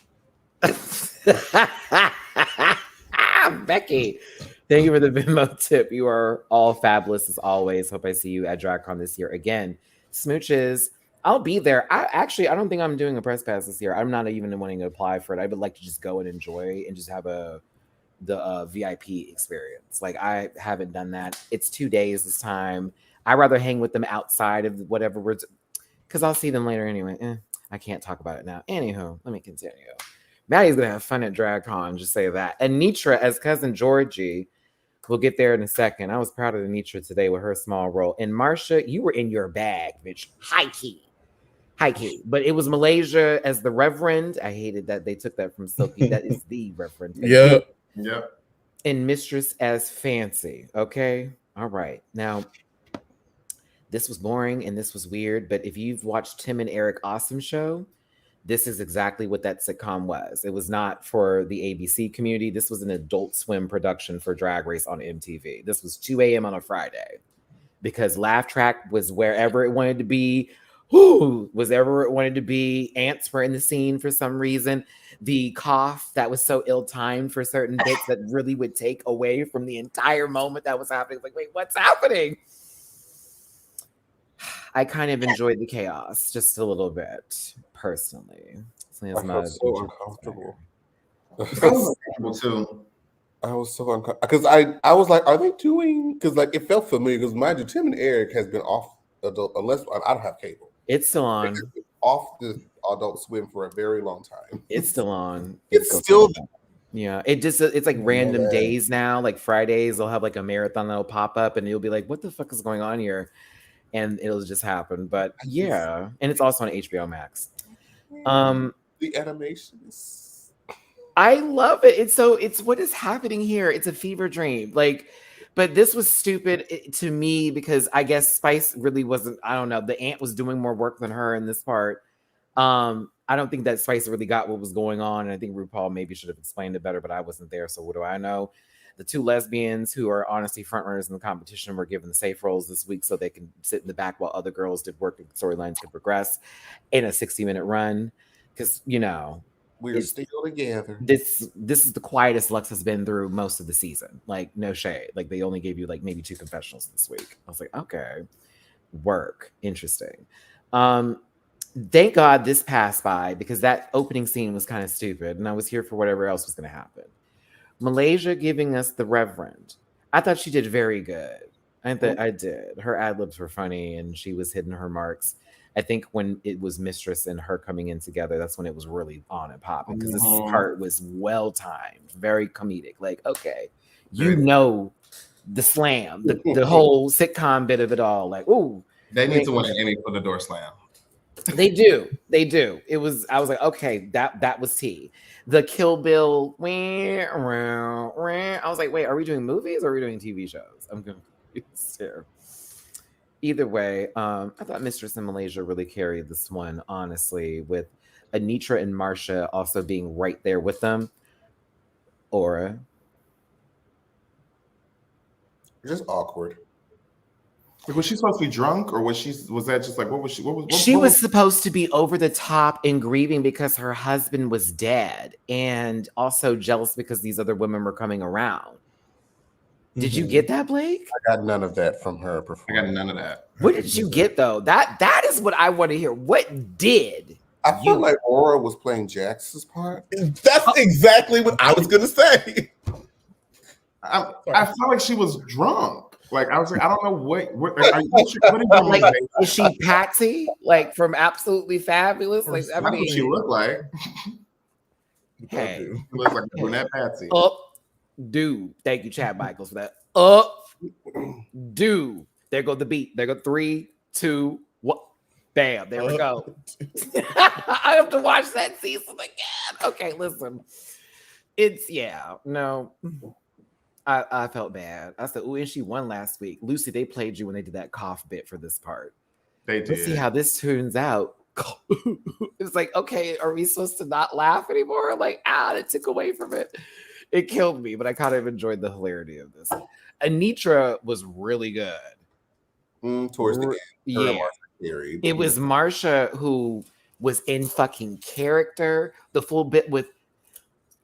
Becky. Thank you for the Venmo tip. You are all fabulous as always. Hope I see you at DragCon this year again. Smooches, I'll be there. I don't think I'm doing a press pass this year. I'm not even wanting to apply for it. I would like to just go and enjoy and just have the VIP experience. Like I haven't done that. It's 2 days this time. I'd rather hang with them outside of whatever we're, because I'll see them later anyway. I can't talk about it now. Anywho, let me continue. Maddie's gonna have fun at DragCon. Just say that. And Nitra as cousin Georgie. We'll get there in a second. I was proud of Anitra today with her small role. And Marsha, you were in your bag, bitch. High key. But it was Malaysia as the Reverend. I hated that they took that from Silky. That is the Reverend. Yeah. And Mistress as Fancy. Okay. All right. Now, this was boring and this was weird. But if you've watched Tim and Eric Awesome Show, this is exactly what that sitcom was. It was not for the ABC community. This was an Adult Swim production for Drag Race on MTV. This was 2 a.m. on a Friday because Laugh Track was wherever it wanted to be. Was ever it wanted to be. Ants were in the scene for some reason. The cough that was so ill-timed for certain bits that really would take away from the entire moment that was happening. Like, wait, what's happening? I kind of enjoyed the chaos just a little bit, personally. I felt so uncomfortable. Too. I was so uncomfortable because I was like, are they doing? Because like it felt familiar. Because mind you, Tim and Eric has been off adult, unless I don't have cable. It's still on. It's been off the Adult Swim for a very long time. It's still on. It's still. Yeah, it's like random days now. Like Fridays, they'll have like a marathon that'll pop up, and you'll be like, "What the fuck is going on here?" And it'll just happen. But yeah, and it's also on HBO Max. The animation is. I love it. It's what is happening here. It's a fever dream. Like, but this was stupid to me because I guess Spice really wasn't. I don't know. The ant was doing more work than her in this part. I don't think that Spice really got what was going on, and I think RuPaul maybe should have explained it better. But I wasn't there, so what do I know? The two lesbians who are honestly frontrunners in the competition were given the safe roles this week so they can sit in the back while other girls did work and storylines could progress in a 60-minute run. Because, you know, we're still together. This is the quietest Lux has been through most of the season. Like, no shade. Like, they only gave you like maybe 2 confessionals this week. I was like, okay, work. Interesting. Thank God this passed by because that opening scene was kind of stupid and I was here for whatever else was going to happen. Malaysia giving us the Reverend. I thought she did very good. I did. Her ad-libs were funny and she was hitting her marks. I think when it was Mistress and her coming in together, that's when it was really on and popping because this part was well-timed, very comedic. Like, okay, you know the slam, the whole sitcom bit of it all. Like, ooh. They need to win an Emmy for the door slam. They do. I was like, okay, that was tea. The Kill Bill, I was like, wait, are we doing movies or are we doing TV shows? I'm confused here. Either way, I thought Mistress in Malaysia really carried this one, honestly, with Anitra and Marsha also being right there with them. Aura. Just awkward. Was she supposed to be drunk, or was that just like what was she? She was supposed to be over the top and grieving because her husband was dead, and also jealous because these other women were coming around. Did you get that, Blake? I got none of that from her performance. I got none of that. What did you get though? That is what I want to hear. What did? I feel like Aura was playing Jax's part. That's exactly what I was gonna say. I felt like she was drunk. Like I was like, I don't know what are you like, is she Patsy? Like from Absolutely Fabulous? Like that's what she looked like. Hey, she looks like a brunette Patsy. Dude. Thank you, Chad Michaels, for that. Dude. There go the beat. There go 3, 2, 1. Bam. There we go. I have to watch that season again. Okay, listen. No. I felt bad. I said, "Oh, and she won last week." Lucy, they played you when they did that cough bit for this part. They did. Let's see how this turns out. It's like, okay, are we supposed to not laugh anymore? Like, it took away from it. It killed me, but I kind of enjoyed the hilarity of this. Anitra was really good. Towards the end. Yeah. It was Marsha who was in fucking character. The full bit with,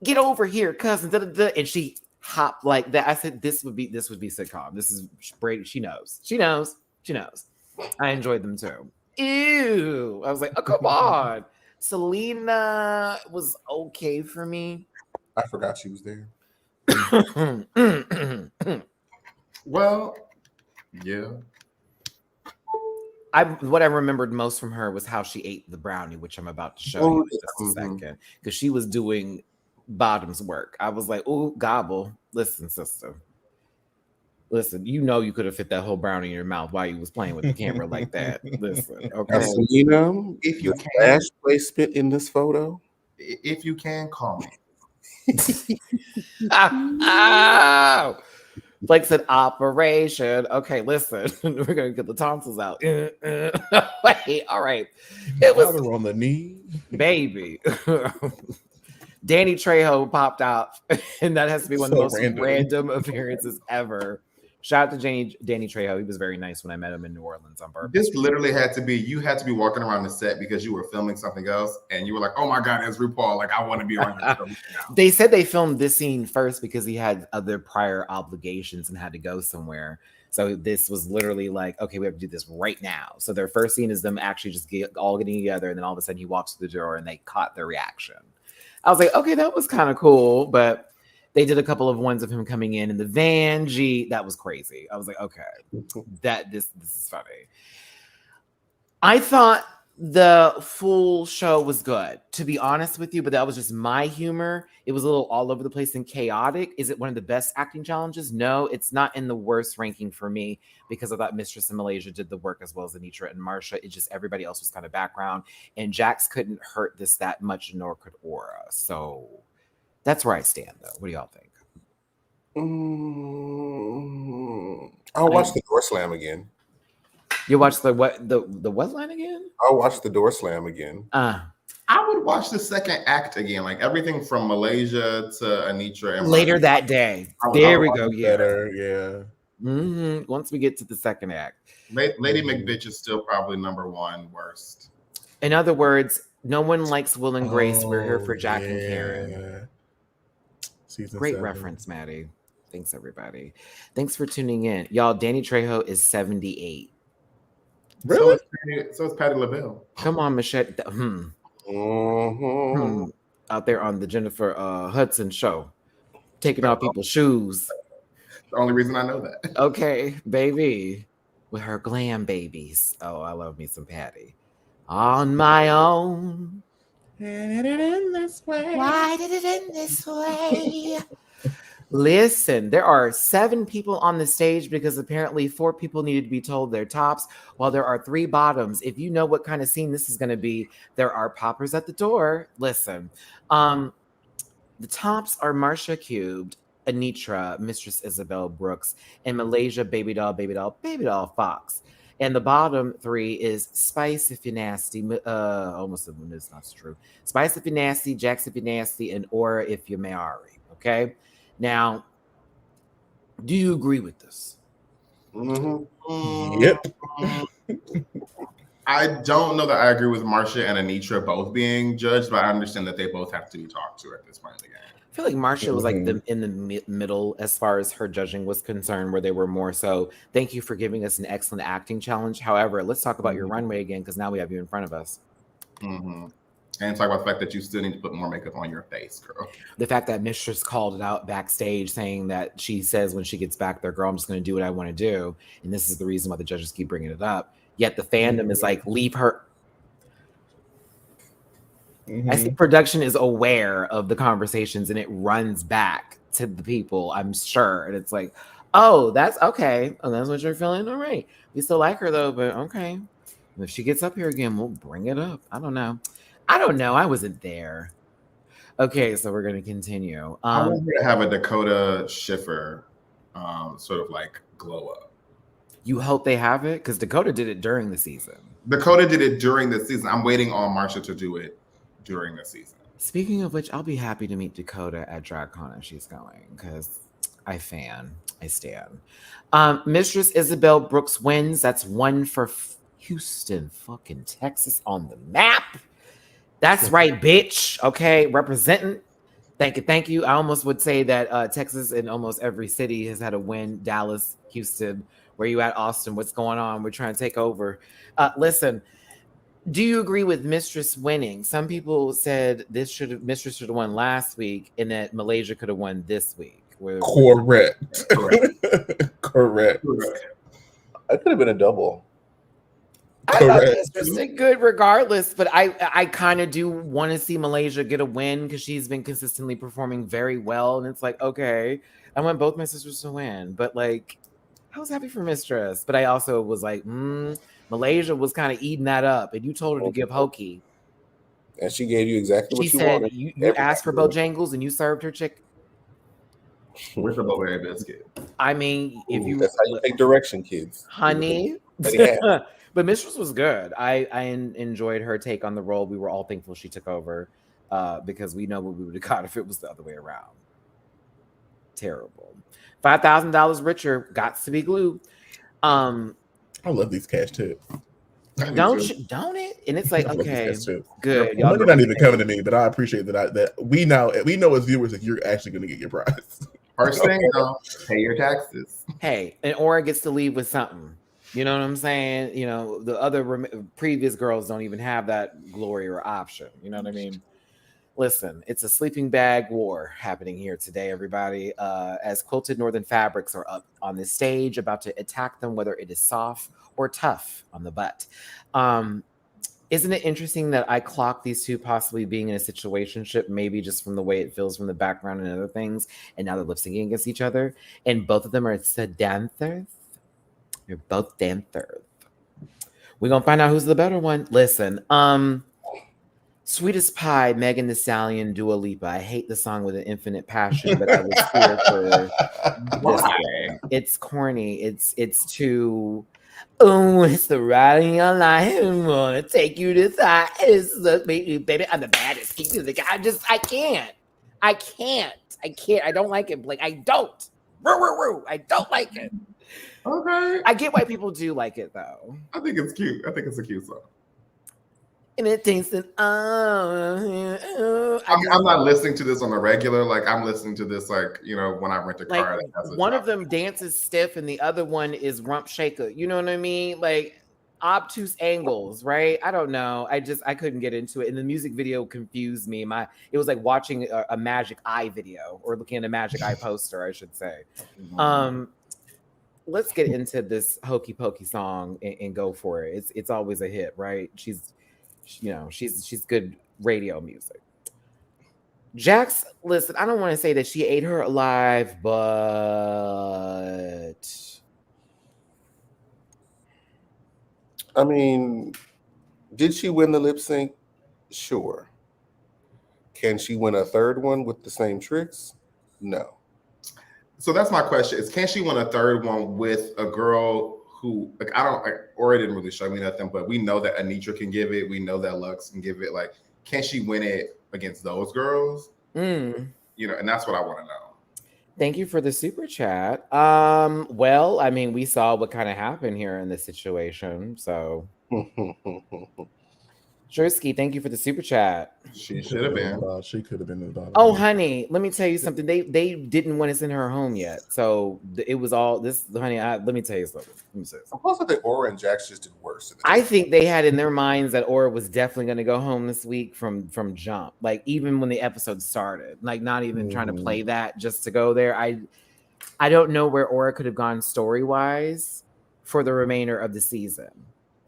"Get over here, cousin," and she hop like that. I said this would be sitcom. This is Brady. She knows. I enjoyed them too. Ew. I was like, oh, come on. Selena was okay for me. I forgot she was there. Well, yeah. What I remembered most from her was how she ate the brownie, which I'm about to show you in just a second, because she was doing bottoms work. I was like, oh, gobble. Listen, sister. Listen, you know you could have fit that whole brownie in your mouth while you was playing with the camera like that. Listen, okay. Selena, If you the can, flash placement in this photo. if you can, call me. Oh! Blake said operation. Okay, listen, we're gonna get the tonsils out. Wait, all right. It was on the knee, baby. Danny Trejo popped out, and that has to be one of the most random appearances ever. Shout out to Danny Trejo. He was very nice when I met him in New Orleans on purpose. This literally had to be, you had to be walking around the set because you were filming something else and you were like, oh my God, it's RuPaul. Like, I want to be on your show now. They said they filmed this scene first because he had other prior obligations and had to go somewhere. So this was literally like, okay, we have to do this right now. So their first scene is them actually just all getting together. And then all of a sudden he walks through the door and they caught their reaction. I was like, okay, that was kind of cool. But they did a couple of ones of him coming in the van. That was crazy. I was like, okay, this is funny. I thought the full show was good, to be honest with you, but that was just my humor. It was a little all over the place and chaotic. Is it one of the best acting challenges? No, it's not in the worst ranking for me because I thought Mistress in Malaysia did the work as well as Anitra and Marsha. It's just everybody else was kind of background, and Jax couldn't hurt this that much, nor could Aura. So that's where I stand, though. What do y'all think? I'll watch the door slam again. You watch the what line again? I'll watch the door slam again. I would watch the second act again, like everything from Malaysia to Anitra. And later that day. There we go. Yeah. Better, yeah. Mm-hmm. Once we get to the second act. Lady McBitch is still probably number one worst. In other words, no one likes Will and Grace. We're here for Jack and Karen. Season Great 7. reference, Matty. Thanks, everybody. Thanks for tuning in. Y'all, Danny Trejo is 78. Really? So it's Patti LaBelle. Come on, Michelle. Out there on the Jennifer Hudson show, taking off people's shoes. The only reason I know that. Okay, baby. With her glam babies. Oh, I love me some Patti. On my own. Why did it end this way? Why did it end this way? Listen, there are 7 people on the stage because apparently 4 people needed to be told their tops while there are 3 bottoms. If you know what kind of scene this is going to be, there are poppers at the door. Listen, the tops are Marsha Cubed, Anitra, Mistress Isabel Brooks, and Malaysia, Baby Doll Fox. And the bottom 3 is Spice if you're nasty. Almost it's not true. Spice if you're nasty, Jax if you're nasty, and Aura if you're Mayari. Okay. Now, do you agree with this? Yep. I don't know that I agree with Marsha and Anitra both being judged, but I understand that they both have to be talked to at this point in the game. I feel like Marsha was like in the middle as far as her judging was concerned, where they were more so, thank you for giving us an excellent acting challenge. However, let's talk about your runway again, because now we have you in front of us. And talk about the fact that you still need to put more makeup on your face, girl. The fact that Mistress called it out backstage saying that she says when she gets back there, girl, I'm just going to do what I want to do. And this is the reason why the judges keep bringing it up. Yet the fandom is like, leave her. I think production is aware of the conversations and it runs back to the people, I'm sure. And it's like, oh, that's okay. Oh, that's what you're feeling? All right. We still like her though, but okay. If she gets up here again, we'll bring it up. I don't know. I wasn't there. Okay, so we're going to continue. I want to have a Dakota Schiffer sort of like glow up. You hope they have it? Because Dakota did it during the season. Dakota did it during the season. I'm waiting on Marsha to do it during the season. Speaking of which, I'll be happy to meet Dakota at DragCon if she's going, because I stand. Mistress Isabel Brooks wins. That's 1 for Houston, fucking Texas on the map. That's right, bitch. Okay, representing. Thank you. I almost would say that Texas in almost every city has had a win. Dallas, Houston, where you at, Austin? What's going on? We're trying to take over. Listen, do you agree with Mistress winning? Some people said Mistress should have won last week, and that Malaysia could have won this week. Correct. Correct. It could have been a double. I thought Mistress did good regardless, but I kind of do want to see Malaysia get a win because she's been consistently performing very well, and it's like, okay, I want both my sisters to win, but like, I was happy for Mistress, but I also was like, Malaysia was kind of eating that up, and you told her to give Hokey, and she gave you exactly what you wanted. You asked for Bojangles and you served her chick. With a blueberry biscuit. I mean, that's how you take direction, kids, honey. But Mistress was good. I enjoyed her take on the role. We were all thankful she took over because we know what we would have got if it was the other way around. Terrible. $5,000 richer. Got to be glue. I love these cash tips. Don't it? And it's like, okay, good. Y'all not even coming to me, but I appreciate that we know as viewers that you're actually going to get your prize. First thing, though, pay your taxes. Hey, and Aura gets to leave with something. You know what I'm saying? You know, the other previous girls don't even have that glory or option. You know what I mean? Listen, it's a sleeping bag war happening here today, everybody. As quilted northern fabrics are up on this stage, about to attack them, whether it is soft or tough on the butt. Isn't it interesting that I clock these two possibly being in a situationship, maybe just from the way it feels from the background and other things, and now they're lip syncing against each other, and both of them are dancers. They're both dancers. We're gonna find out who's the better one. Listen, Sweetest Pie, Megan Thee Stallion, Dua Lipa. I hate the song with an infinite passion, but I was here for this one. It's corny. It's too. Oh, it's the ride in your life. I wanna take you to side. It's the baby. I'm the baddest. Keep music. I can't. I don't like it, Blake. I don't. I don't like it. Okay. I get why people do like it though. I think it's cute. I think it's a cute song. And it thinks that I'm not listening to this on a regular. Like I'm listening to this like, you know, when I rent a car. Like, one of them dances stiff and the other one is rump shaker. You know what I mean? Like obtuse angles, right? I don't know. I couldn't get into it. And the music video confused me. It was like watching a Magic Eye video or looking at a Magic Eye poster, I should say. Let's get into this Hokey Pokey song and go for it. It's always a hit, right? She's good radio music. Jax, listen, I don't want to say that she ate her alive, but I mean, did she win the lip sync? Sure. Can she win a third one with the same tricks? No. So that's my question: is can she win a third one with a girl who, like, Aura didn't really show me nothing, but we know that Anitra can give it. We know that Lux can give it. Like, can she win it against those girls? You know, and that's what I want to know. Thank you for the super chat. Well, I mean, we saw what kind of happened here in this situation, so. Jersky, thank you for the super chat. She should have been. She could have been the bottom. Oh, honey, let me tell you something. They didn't want to send her home yet, so it was all this. Honey, let me tell you something. Plus, I think Aura and Jax just did worse. I think they had in their minds that Aura was definitely going to go home this week from jump. Like even when the episode started, like not even trying to play that just to go there. I don't know where Aura could have gone story wise for the remainder of the season.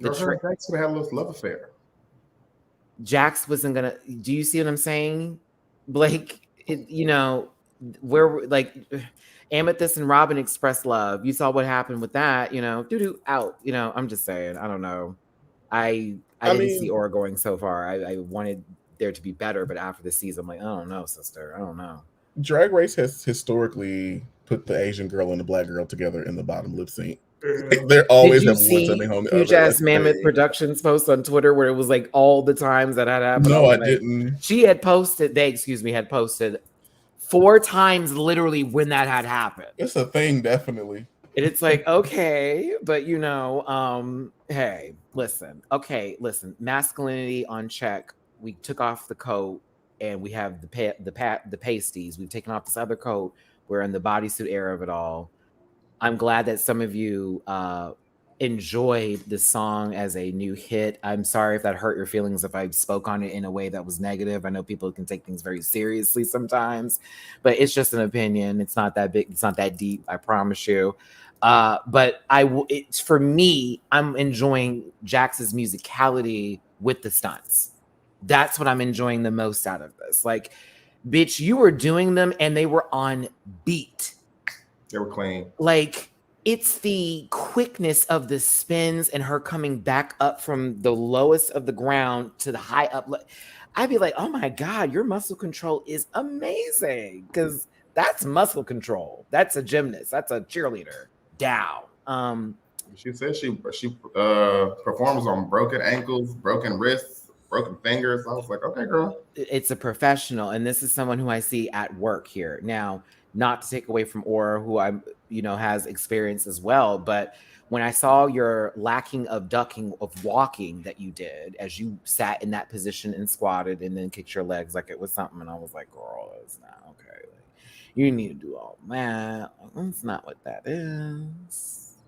Jax would have had a little love affair. Jax wasn't gonna. Do you see what I'm saying, Blake? Where like Amethyst and Robin expressed love. You saw what happened with that. Doo-doo out. I'm just saying. I don't know. I didn't see Aura going so far. I wanted there to be better, but after the season, I'm like, I don't know, sister. I don't know. Drag Race has historically put the Asian girl and the black girl together in the bottom lip sync. They're always have one sending home the other. Huge ass Mammoth Productions post on Twitter where it was like all the times that had happened. No, I didn't. She had posted. Had posted 4 times literally when that had happened. It's a thing, definitely. And it's like, okay, but hey, listen. Okay, listen. Masculinity on check. We took off the coat. and we have the pasties. We've taken off this other coat. We're in the bodysuit era of it all. I'm glad that some of you enjoyed the song as a new hit. I'm sorry if that hurt your feelings if I spoke on it in a way that was negative. I know people can take things very seriously sometimes, but it's just an opinion. It's not that big. It's not that deep. I promise you. But it's for me, I'm enjoying Jax's musicality with the stunts. That's what I'm enjoying the most out of this. Like, bitch, you were doing them and they were on beat. They were clean. Like, it's the quickness of the spins and her coming back up from the lowest of the ground to the high up. I'd be like, oh my God, your muscle control is amazing. Because that's muscle control. That's a gymnast. That's a cheerleader. Down. She said she performs on broken ankles, broken wrists, broken fingers. I was like, okay, girl. It's a professional. And this is someone who I see at work here. Now, not to take away from Aura, who I'm, has experience as well. But when I saw your lacking of walking that you did as you sat in that position and squatted and then kicked your legs like it was something, and I was like, girl, it's not okay. Like, you need to do all that. That's not what that is.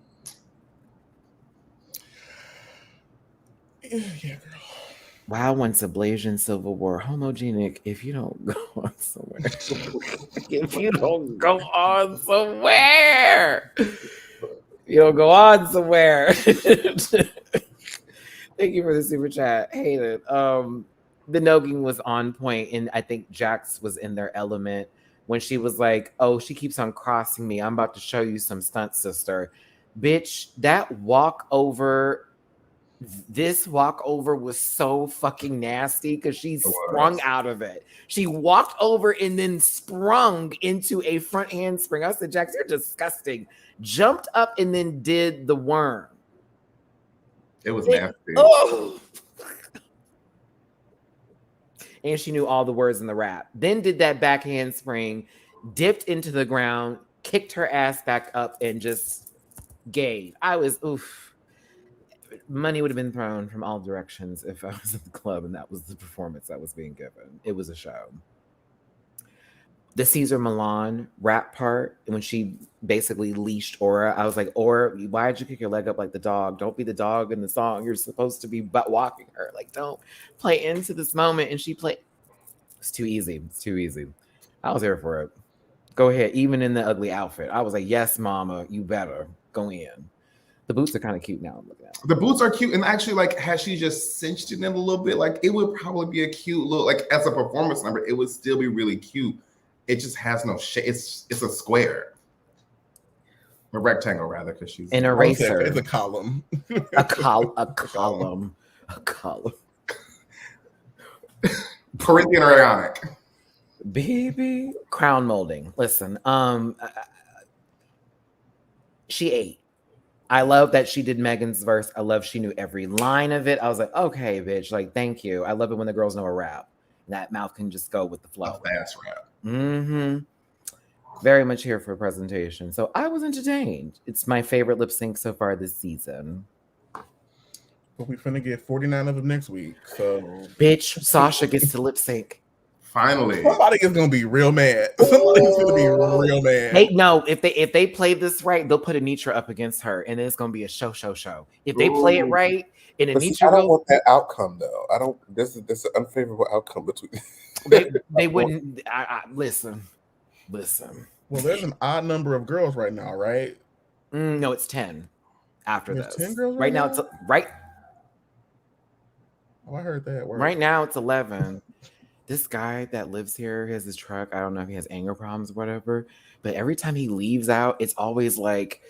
Yeah, girl. Wow, once a Blasian Civil War homogenic, if you don't go on somewhere. If you don't go on somewhere. You'll go on somewhere. Thank you for the super chat. Hate it. The nogging was on point, and I think Jax was in their element when she was like, oh, she keeps on crossing me. I'm about to show you some stunts, sister. Bitch, that walkover... This walkover was so fucking nasty because she sprung out of it. She walked over and then sprung into a front handspring. I said, Jax, you're disgusting. Jumped up and then did the worm. It was nasty. Oh. And she knew all the words in the rap. Then did that back handspring, dipped into the ground, kicked her ass back up, and just gave. I was, oof. Money would have been thrown from all directions if I was at the club and that was the performance that was being given. It was a show. The Caesar Milan rap part, when she basically leashed Aura, I was like, Aura, why'd you kick your leg up like the dog? Don't be the dog in the song. You're supposed to be butt walking her. Like, don't play into this moment. And she played. It's too easy. It's too easy. I was here for it. Go ahead. Even in the ugly outfit. I was like, yes, mama, you better go in. The boots are kind of cute now. I'm looking at them. The boots are cute, and actually, like, had she just cinched it in a little bit, like, it would probably be a cute look. Like, as a performance number, it would still be really cute. It just has no shape. It's a square, a rectangle rather, because she's an eraser. It's a column. a column. Corinthian or Ionic. Baby, crown molding. Listen, she ate. I love that she did Megan's verse. I love she knew every line of it. I was like, okay, bitch, like, thank you. I love it when the girls know a rap. That mouth can just go with the flow. A fast rap. Mm-hmm. Very much here for a presentation. So I was entertained. It's my favorite lip sync so far this season. But we're finna get 49 of them next week. So, bitch, Sasha gets to lip sync. Finally, somebody is gonna be real mad. Somebody's gonna be real mad. Hey, no, if they play this right, they'll put Anitra up against her, and it's gonna be a show. If they play it right, and Anitra, I don't want that outcome though. I don't. This is an unfavorable outcome between. they wouldn't. Listen. Well, there's an odd number of girls right now, right? No, it's 10. After there's this, 10 girls right now. It's right. Oh, I heard that word. Right now, it's 11. This guy that lives here has his truck. I don't know if he has anger problems or whatever, but every time he leaves out, it's always like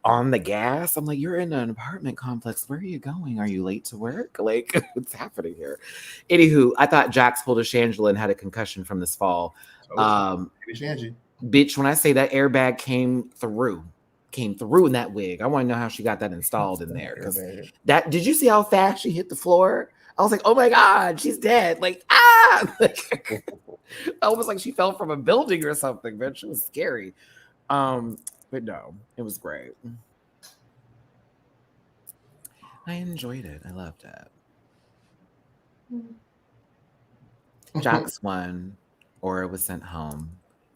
on the gas. I'm like, you're in an apartment complex. Where are you going? Are you late to work? Like, what's happening here? Anywho, I thought Jax pulled a Shangela and had a concussion from this fall. Bitch, when I say that airbag came through in that wig, I want to know how she got that installed in there. Because did you see how fast she hit the floor? I was like, oh my God, she's dead. Like, almost like she fell from a building or something, bitch. It was scary. But no, it was great. I enjoyed it. I loved it. Jax won, or was sent home.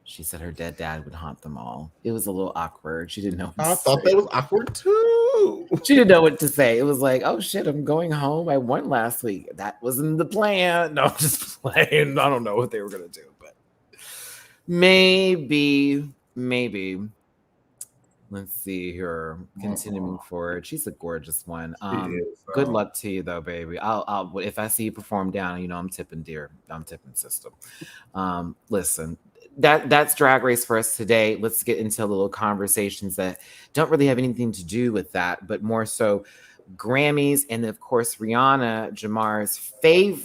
She said her dead dad would haunt them all. It was a little awkward. She didn't know what I to thought say. that was awkward too. She didn't know what to say. It was like, oh shit, I'm going home. I won last week. That wasn't the plan. No, I'm just playing. I don't know what they were gonna do, but maybe. Let's see here. Continuing forward. She's a gorgeous one. Good luck to you though, baby. I'll if I see you perform down, you know I'm tipping dear. I'm tipping system. Listen, that's Drag Race for us today. Let's get into little conversations that don't really have anything to do with that, but more so Grammys, and of course Rihanna, Jamar's favorite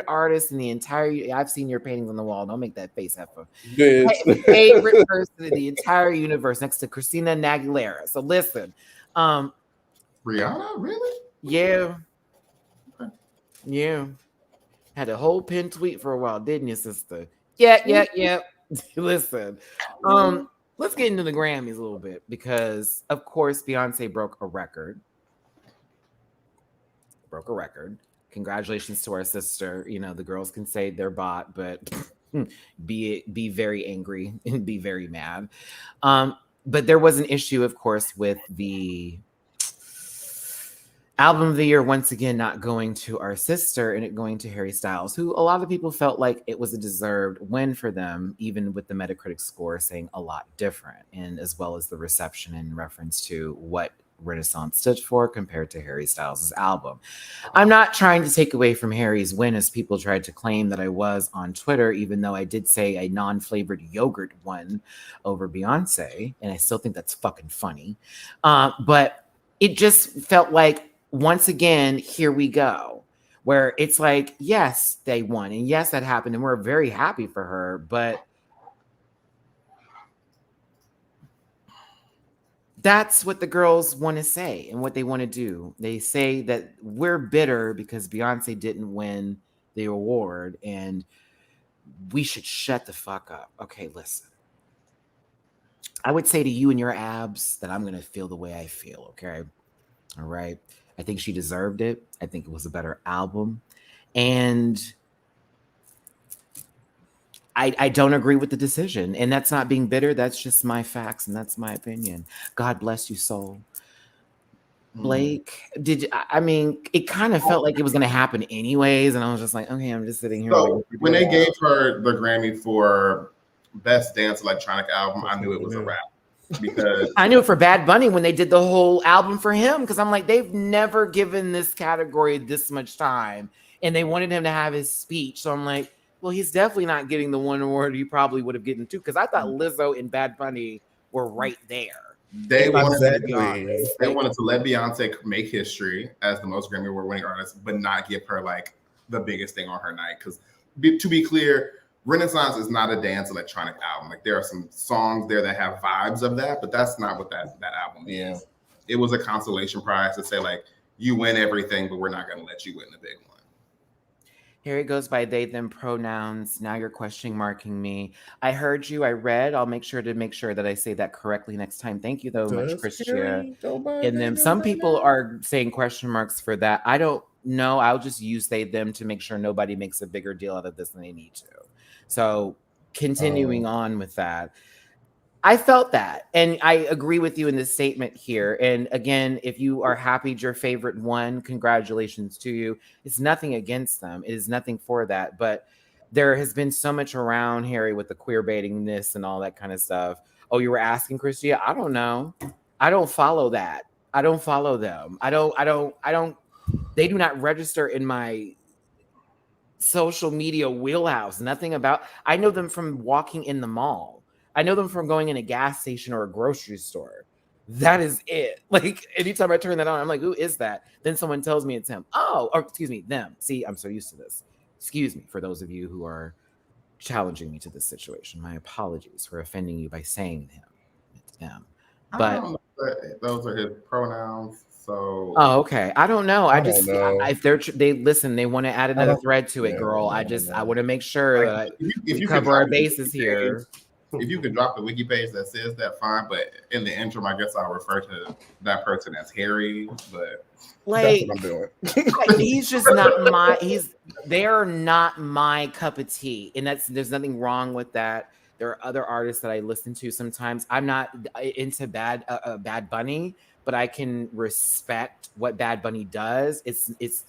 artist in the entire. I've seen your paintings on the wall. Don't make that face, Heffa. Favorite person in the entire universe, next to Christina Aguilera. So listen, Rihanna, really? Yeah. Had a whole pin tweet for a while, didn't you, sister? Yeah. Listen, let's get into the Grammys a little bit because, of course, Beyonce broke a record. Congratulations to our sister. You know, the girls can say they're bought, but be very angry and be very mad. But there was an issue, of course, with the album of the year once again not going to our sister and it going to Harry Styles, who a lot of people felt like it was a deserved win for them, even with the Metacritic score saying a lot different, and as well as the reception in reference to what Renaissance stood for compared to Harry Styles' album. I'm not trying to take away from Harry's win, as people tried to claim that I was on Twitter, even though I did say a non-flavored yogurt won over Beyonce, and I still think that's fucking funny. But it just felt like, once again, here we go, where it's like, yes, they won, and yes, that happened, and we're very happy for her, but that's what the girls want to say and what they want to do. They say that we're bitter because Beyonce didn't win the award and we should shut the fuck up. Okay, listen. I would say to you and your abs that I'm going to feel the way I feel, okay? All right? I think she deserved it. I think it was a better album. And I don't agree with the decision, and that's not being bitter. That's just my facts, and that's my opinion. God bless you, soul. Blake, I mean, it kind of felt like it was going to happen anyways, and I was just like, okay, I'm just sitting here. So when they gave her the Grammy for Best Dance Electronic Album, I knew it was a wrap. Because I knew it for Bad Bunny when they did the whole album for him, because I'm like, they've never given this category this much time, and they wanted him to have his speech. So I'm like, well, he's definitely not getting the one award he probably would have gotten too, because I thought Lizzo and Bad Bunny were right there. They wanted to let Beyonce make history as the most Grammy Award winning artist, but not give her like the biggest thing on her night. Because to be clear, Renaissance is not a dance electronic album. Like, there are some songs there that have vibes of that, but that's not what that album is. It was a consolation prize to say, like, you win everything, but we're not going to let you win the big one. Here it goes by they, them pronouns. Now you're marking me. I heard you. I read. I'll make sure that I say that correctly next time. Thank you, though, much, Christia. And then some people are saying question marks for that. I don't know. I'll just use they, them to make sure nobody makes a bigger deal out of this than they need to. So continuing on with that. I felt that, and I agree with you in this statement here. And again, if you are happy your favorite won, congratulations to you. It's nothing against them. It is nothing for that. But there has been so much around Harry with the queer baitingness and all that kind of stuff. Oh, you were asking, Christia? I don't know. I don't follow that. I don't follow them. I don't. They do not register in my social media wheelhouse. Nothing about. I know them from walking in the mall. I know them from going in a gas station or a grocery store. That is it. Like, anytime I turn that on, I'm like, who is that? Then someone tells me it's him. Oh, or excuse me, them. See, I'm so used to this. Excuse me for those of you who are challenging me to this situation. My apologies for offending you by saying him. It's them. But I don't know that those are his pronouns. So okay. I don't know. I just if they listen, they want to add another thread to it, girl. I want to make sure that if you cover our bases here. If you could drop the wiki page that says that, fine. But in the interim, I guess I'll refer to that person as Harry. But Like, that's what I'm doing. he's just not they're not my cup of tea. And there's nothing wrong with that. There are other artists that I listen to sometimes. I'm not into Bad Bunny, but I can respect what Bad Bunny does.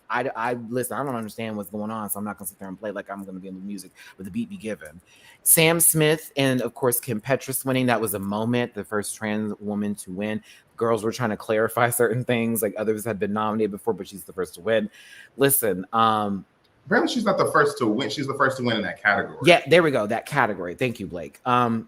I listen, I don't understand what's going on, so I'm not gonna sit there and play like I'm gonna be in the music, but the beat be given. Sam Smith and of course Kim Petras winning, that was a moment, the first trans woman to win. Girls were trying to clarify certain things, like others had been nominated before, but she's the first to win. Listen, apparently she's not the first to win. She's the first to win in that category. Yeah, there we go. That category. Thank you, Blake. I'm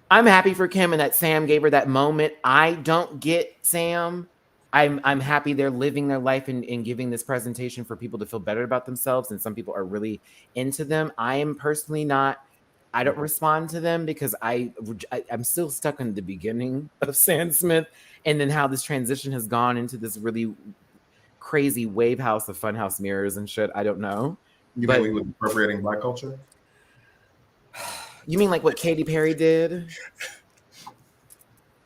happy for Kim and that Sam gave her that moment. I don't get Sam. I'm happy they're living their life and giving this presentation for people to feel better about themselves. And some people are really into them. I am personally not. I don't respond to them because I'm still stuck in the beginning of Sam Smith and then how this transition has gone into this really crazy wave house of funhouse mirrors and shit. I don't know. You mean he was appropriating Black culture? You mean like what Katy Perry did?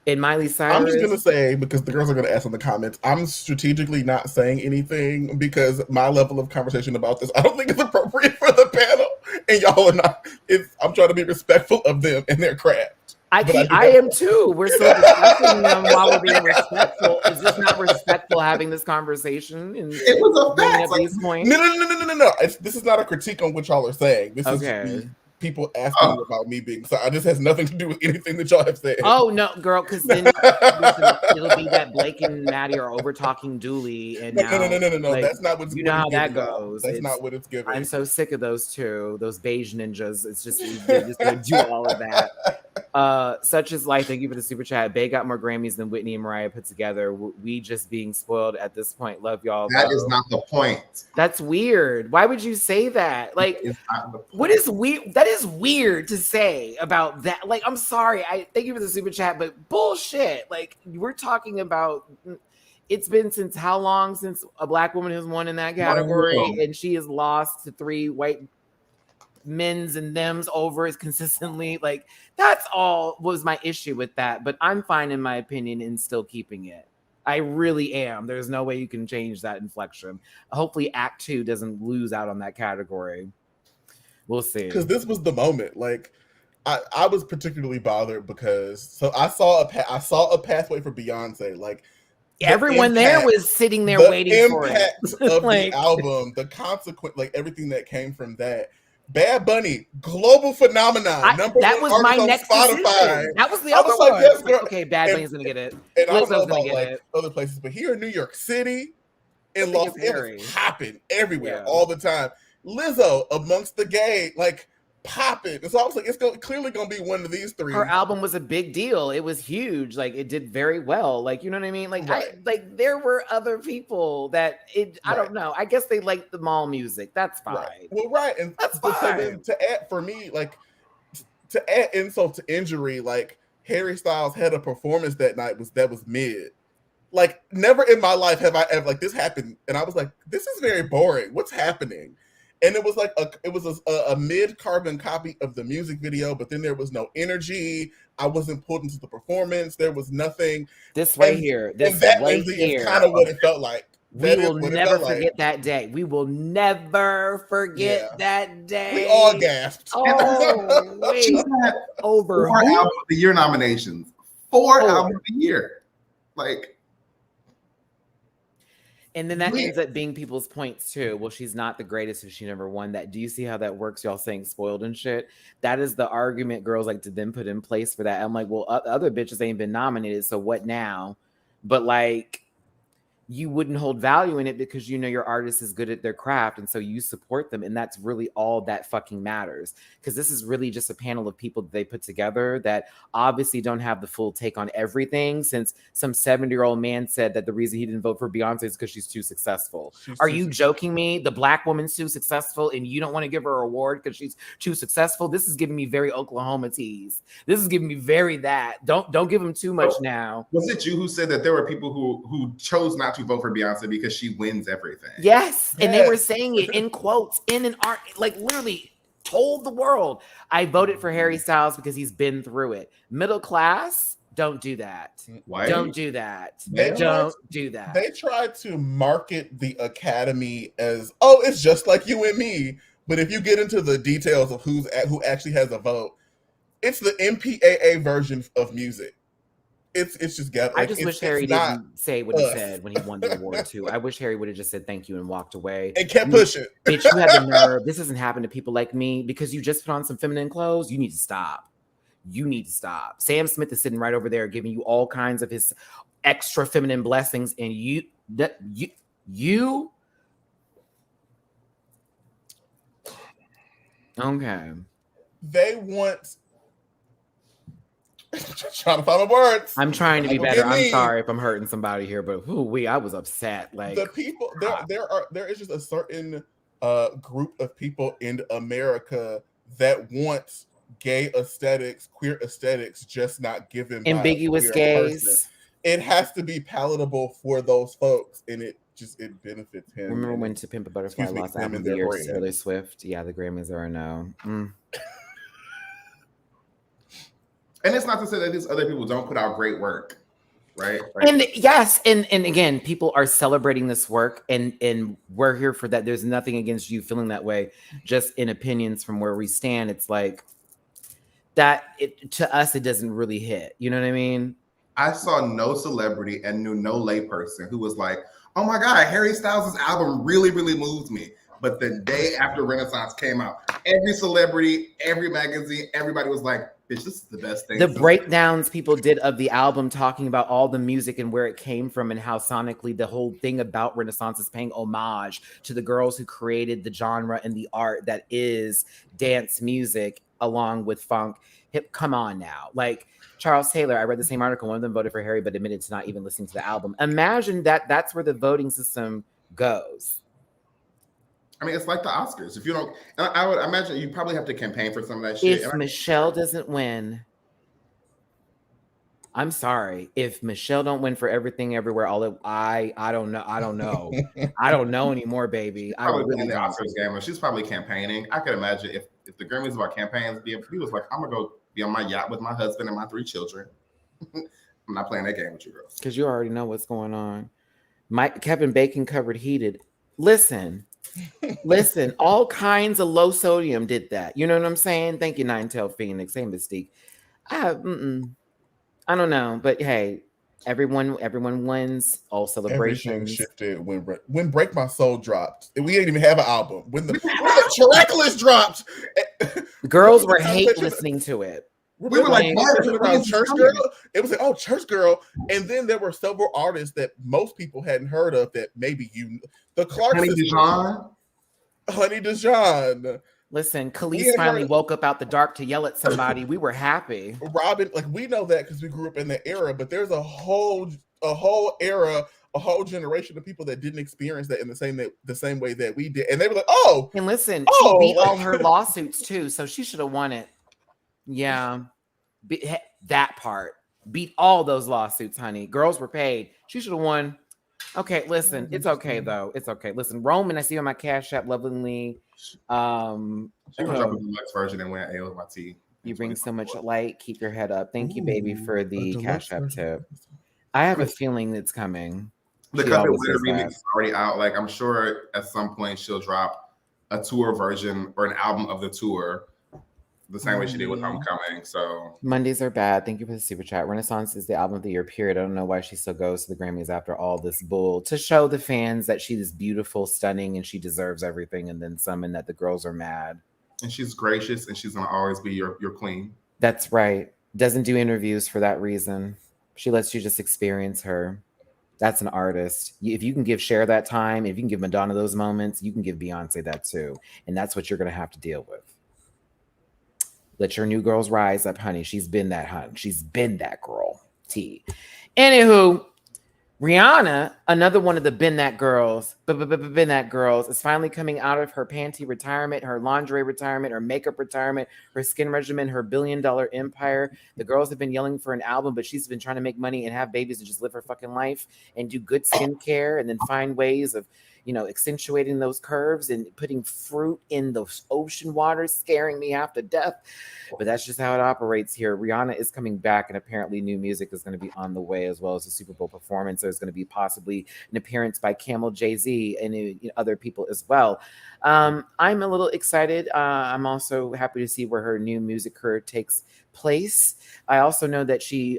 And Miley Cyrus? I'm just going to say, because the girls are going to ask in the comments, I'm strategically not saying anything because my level of conversation about this, I don't think it's appropriate for the panel. And y'all are not. I'm trying to be respectful of them and their craft. I am too. We're still discussing them while we're being respectful. Is this not respectful having this conversation? It was a fact. These points? No. This is not a critique on what y'all are saying. This is people asking me about me being sorry. This has nothing to do with anything that y'all have said. Oh no, girl, because then it'll be that Blake and Matty are over talking Dooley, and no. Like, that's not what's. You know how that goes. That's not what it's giving. I'm so sick of those beige ninjas. It's just they're just gonna do all of that. Such is life. Thank you for the super chat. Bay got more Grammys than Whitney and Mariah put together. We just being spoiled at this point. Love y'all. That is not the point. That's weird. Why would you say that? Like, what is weird? That is weird to say about that. Like, I'm sorry. I thank you for the super chat, but bullshit. Like, we're talking about. It's been since how long since a Black woman has won in that category, and she has lost to 3 white men's and them's over it consistently. Like, that's all was my issue with that. But I'm fine in my opinion in still keeping it. I really am. There's no way you can change that inflection. Hopefully Act 2 doesn't lose out on that category. We'll see. Because this was the moment. Like, I was particularly bothered because I saw a pathway for Beyonce. Like, everyone there was sitting there waiting for it. The impact of the album, the consequence, like everything that came from that. Bad Bunny, global phenomenon. That was my next Spotify. Decision. That was the other one. Like, yes, girl. Okay, Bad Bunny's gonna get it. And I don't know about like other places, but here in New York City, in Los Angeles, popping everywhere all the time. Lizzo amongst the gay, like popping. And so I was like, it's clearly gonna be one of these 3. Her album was a big deal. It was huge. Like, it did very well. Like, you know what I mean? Like, there were other people that I don't know. I guess they liked the mall music. That's fine. Right. Well, right, and that's fine. So then to add for me, like to add insult to injury, like Harry Styles had a performance that night that was mid. Like, never in my life have I ever like this happened, and I was like, this is very boring. What's happening? And it was like a mid-carbon copy of the music video, but then there was no energy. I wasn't pulled into the performance. There was nothing. This here. Is kind of what it felt like. We will never forget that day. We will never forget that day. We all gasped. Oh, wait. Over 4 album of the year nominations. 4 album of the year. Like. And then that ends up being people's points too. Well, she's not the greatest if she never won that. Do you see how that works? Y'all saying spoiled and shit. That is the argument girls like to then put in place for that. I'm like, well, other bitches ain't been nominated, so what now? But like, you wouldn't hold value in it because you know your artist is good at their craft, and so you support them, and that's really all that fucking matters. Because this is really just a panel of people that they put together that obviously don't have the full take on everything, since some 70-year-old man said that the reason he didn't vote for Beyonce is because she's too successful. Are you joking me? The Black woman's too successful and you don't want to give her an award because she's too successful? This is giving me very Oklahoma tease. This is giving me very that. Don't give them too much now. Was it you who said that there were people who chose not to vote for Beyonce because she wins everything? Yes. And they were saying it in quotes, in an art, like literally told the world, I voted for Harry Styles because he's been through it. Middle class, Don't do that. White? Don't do that. They Don't do that. They tried to market the Academy as, oh, it's just like you and me. But if you get into the details of who actually has a vote, it's the MPAA version of music. It's just got. I just wish Harry didn't say what he us. said when he won the award too. I wish Harry would have just said thank you and walked away and kept pushing. Bitch, you have the nerve. This doesn't happen to people like me because you just put on some feminine clothes. You need to stop. You need to stop. Sam Smith is sitting right over there giving you all kinds of his extra feminine blessings, and you. Okay. They want. Trying to find my words. I'm trying to be better. I'm sorry if I'm hurting somebody here, but I was upset. Like the people, there is just a certain group of people in America that want gay aesthetics, queer aesthetics, just not given ambiguous gays. Person. It has to be palatable for those folks, and it benefits him. Remember when To Pimp a Butterfly lost album of the year to Taylor Swift? Yeah, the Grammys are a no. And it's not to say that these other people don't put out great work, right? And yes, and again, people are celebrating this work, and we're here for that. There's nothing against you feeling that way. Just in opinions from where we stand, it's like that. To us, it doesn't really hit. You know what I mean? I saw no celebrity and knew no layperson who was like, "Oh my God, Harry Styles' album really, really moved me." But the day after Renaissance came out, every celebrity, every magazine, everybody was like, "Bitch, this is the best thing." The breakdowns people did of the album, talking about all the music and where it came from and how sonically the whole thing about Renaissance is paying homage to the girls who created the genre and the art that is dance music along with funk. Hip, come on now. Like Charles Taylor, I read the same article. One of them voted for Harry, but admitted to not even listening to the album. Imagine that's where the voting system goes. I mean, it's like the Oscars. If you don't, I would imagine you probably have to campaign for some of that shit. If Michelle doesn't win, I'm sorry. If Michelle don't win for Everything Everywhere, I don't know. I don't know. I don't know anymore, baby. I really in the don't. Oscars game, she's probably campaigning. I could imagine if the Grammys about campaigns, he was like, "I'm gonna go be on my yacht with my husband and my 3 children." I'm not playing that game with you girls because you already know what's going on. Kevin Bacon covered Heated. Listen, all kinds of low sodium did that. You know what I'm saying? Thank you, Nine Tail Phoenix. Hey, Mystique. I don't know, but hey, everyone wins. All celebrations. Everything shifted when Break My Soul dropped. We didn't even have an album. When the Miraculous dropped, girls were hate listening to it. We were like around Church Girl. It was like, oh, Church Girl, and then there were several artists that most people hadn't heard of that maybe the Clark Honey Dijon. Listen, Khalees finally woke up out the dark to yell at somebody. We were happy. Robin, like we know that because we grew up in the era, but there's a whole era, a whole generation of people that didn't experience that in the same way that we did, and they were like, "Oh!" And listen, she beat all her lawsuits too, so she should have won it. Yeah, that part beat all those lawsuits, honey. Girls were paid. She should have won. Okay, listen, it's okay though. It's okay. Listen, Roman, I see on my Cash App lovingly. She was dropping the deluxe version and went A with my tea. You bring so much light. Keep your head up. Thank you, baby, for the Cash App tip. I have a feeling it's coming. The Cut It Winter remix is already out. Like I'm sure at some point she'll drop a tour version or an album of the tour. The same way she did with Homecoming. So Mondays are bad. Thank you for the super chat. Renaissance is the album of the year, period. I don't know why she still goes to the Grammys after all this bull to show the fans that she is beautiful, stunning, and she deserves everything, and then some, and that the girls are mad. And she's gracious, and she's gonna always be your queen. That's right. Doesn't do interviews for that reason. She lets you just experience her. That's an artist. If you can give Cher that time, if you can give Madonna those moments, you can give Beyonce that too. And that's what you're gonna have to deal with. Let your new girls rise up, honey. She's been that, honey. She's been that girl. T. Anywho, Rihanna, another one of the been that girls, is finally coming out of her panty retirement, her lingerie retirement, her makeup retirement, her skin regimen, her $1 billion empire. The girls have been yelling for an album, but she's been trying to make money and have babies and just live her fucking life and do good skincare and then find ways of, accentuating those curves and putting fruit in the ocean water, scaring me half to death. But that's just how it operates here. Rihanna is coming back, and apparently new music is going to be on the way, as well as a Super Bowl performance. There's going to be possibly an appearance by Camel, Jay-Z, and other people as well. I'm a little excited. I'm also happy to see where her new music career takes place. I also know that she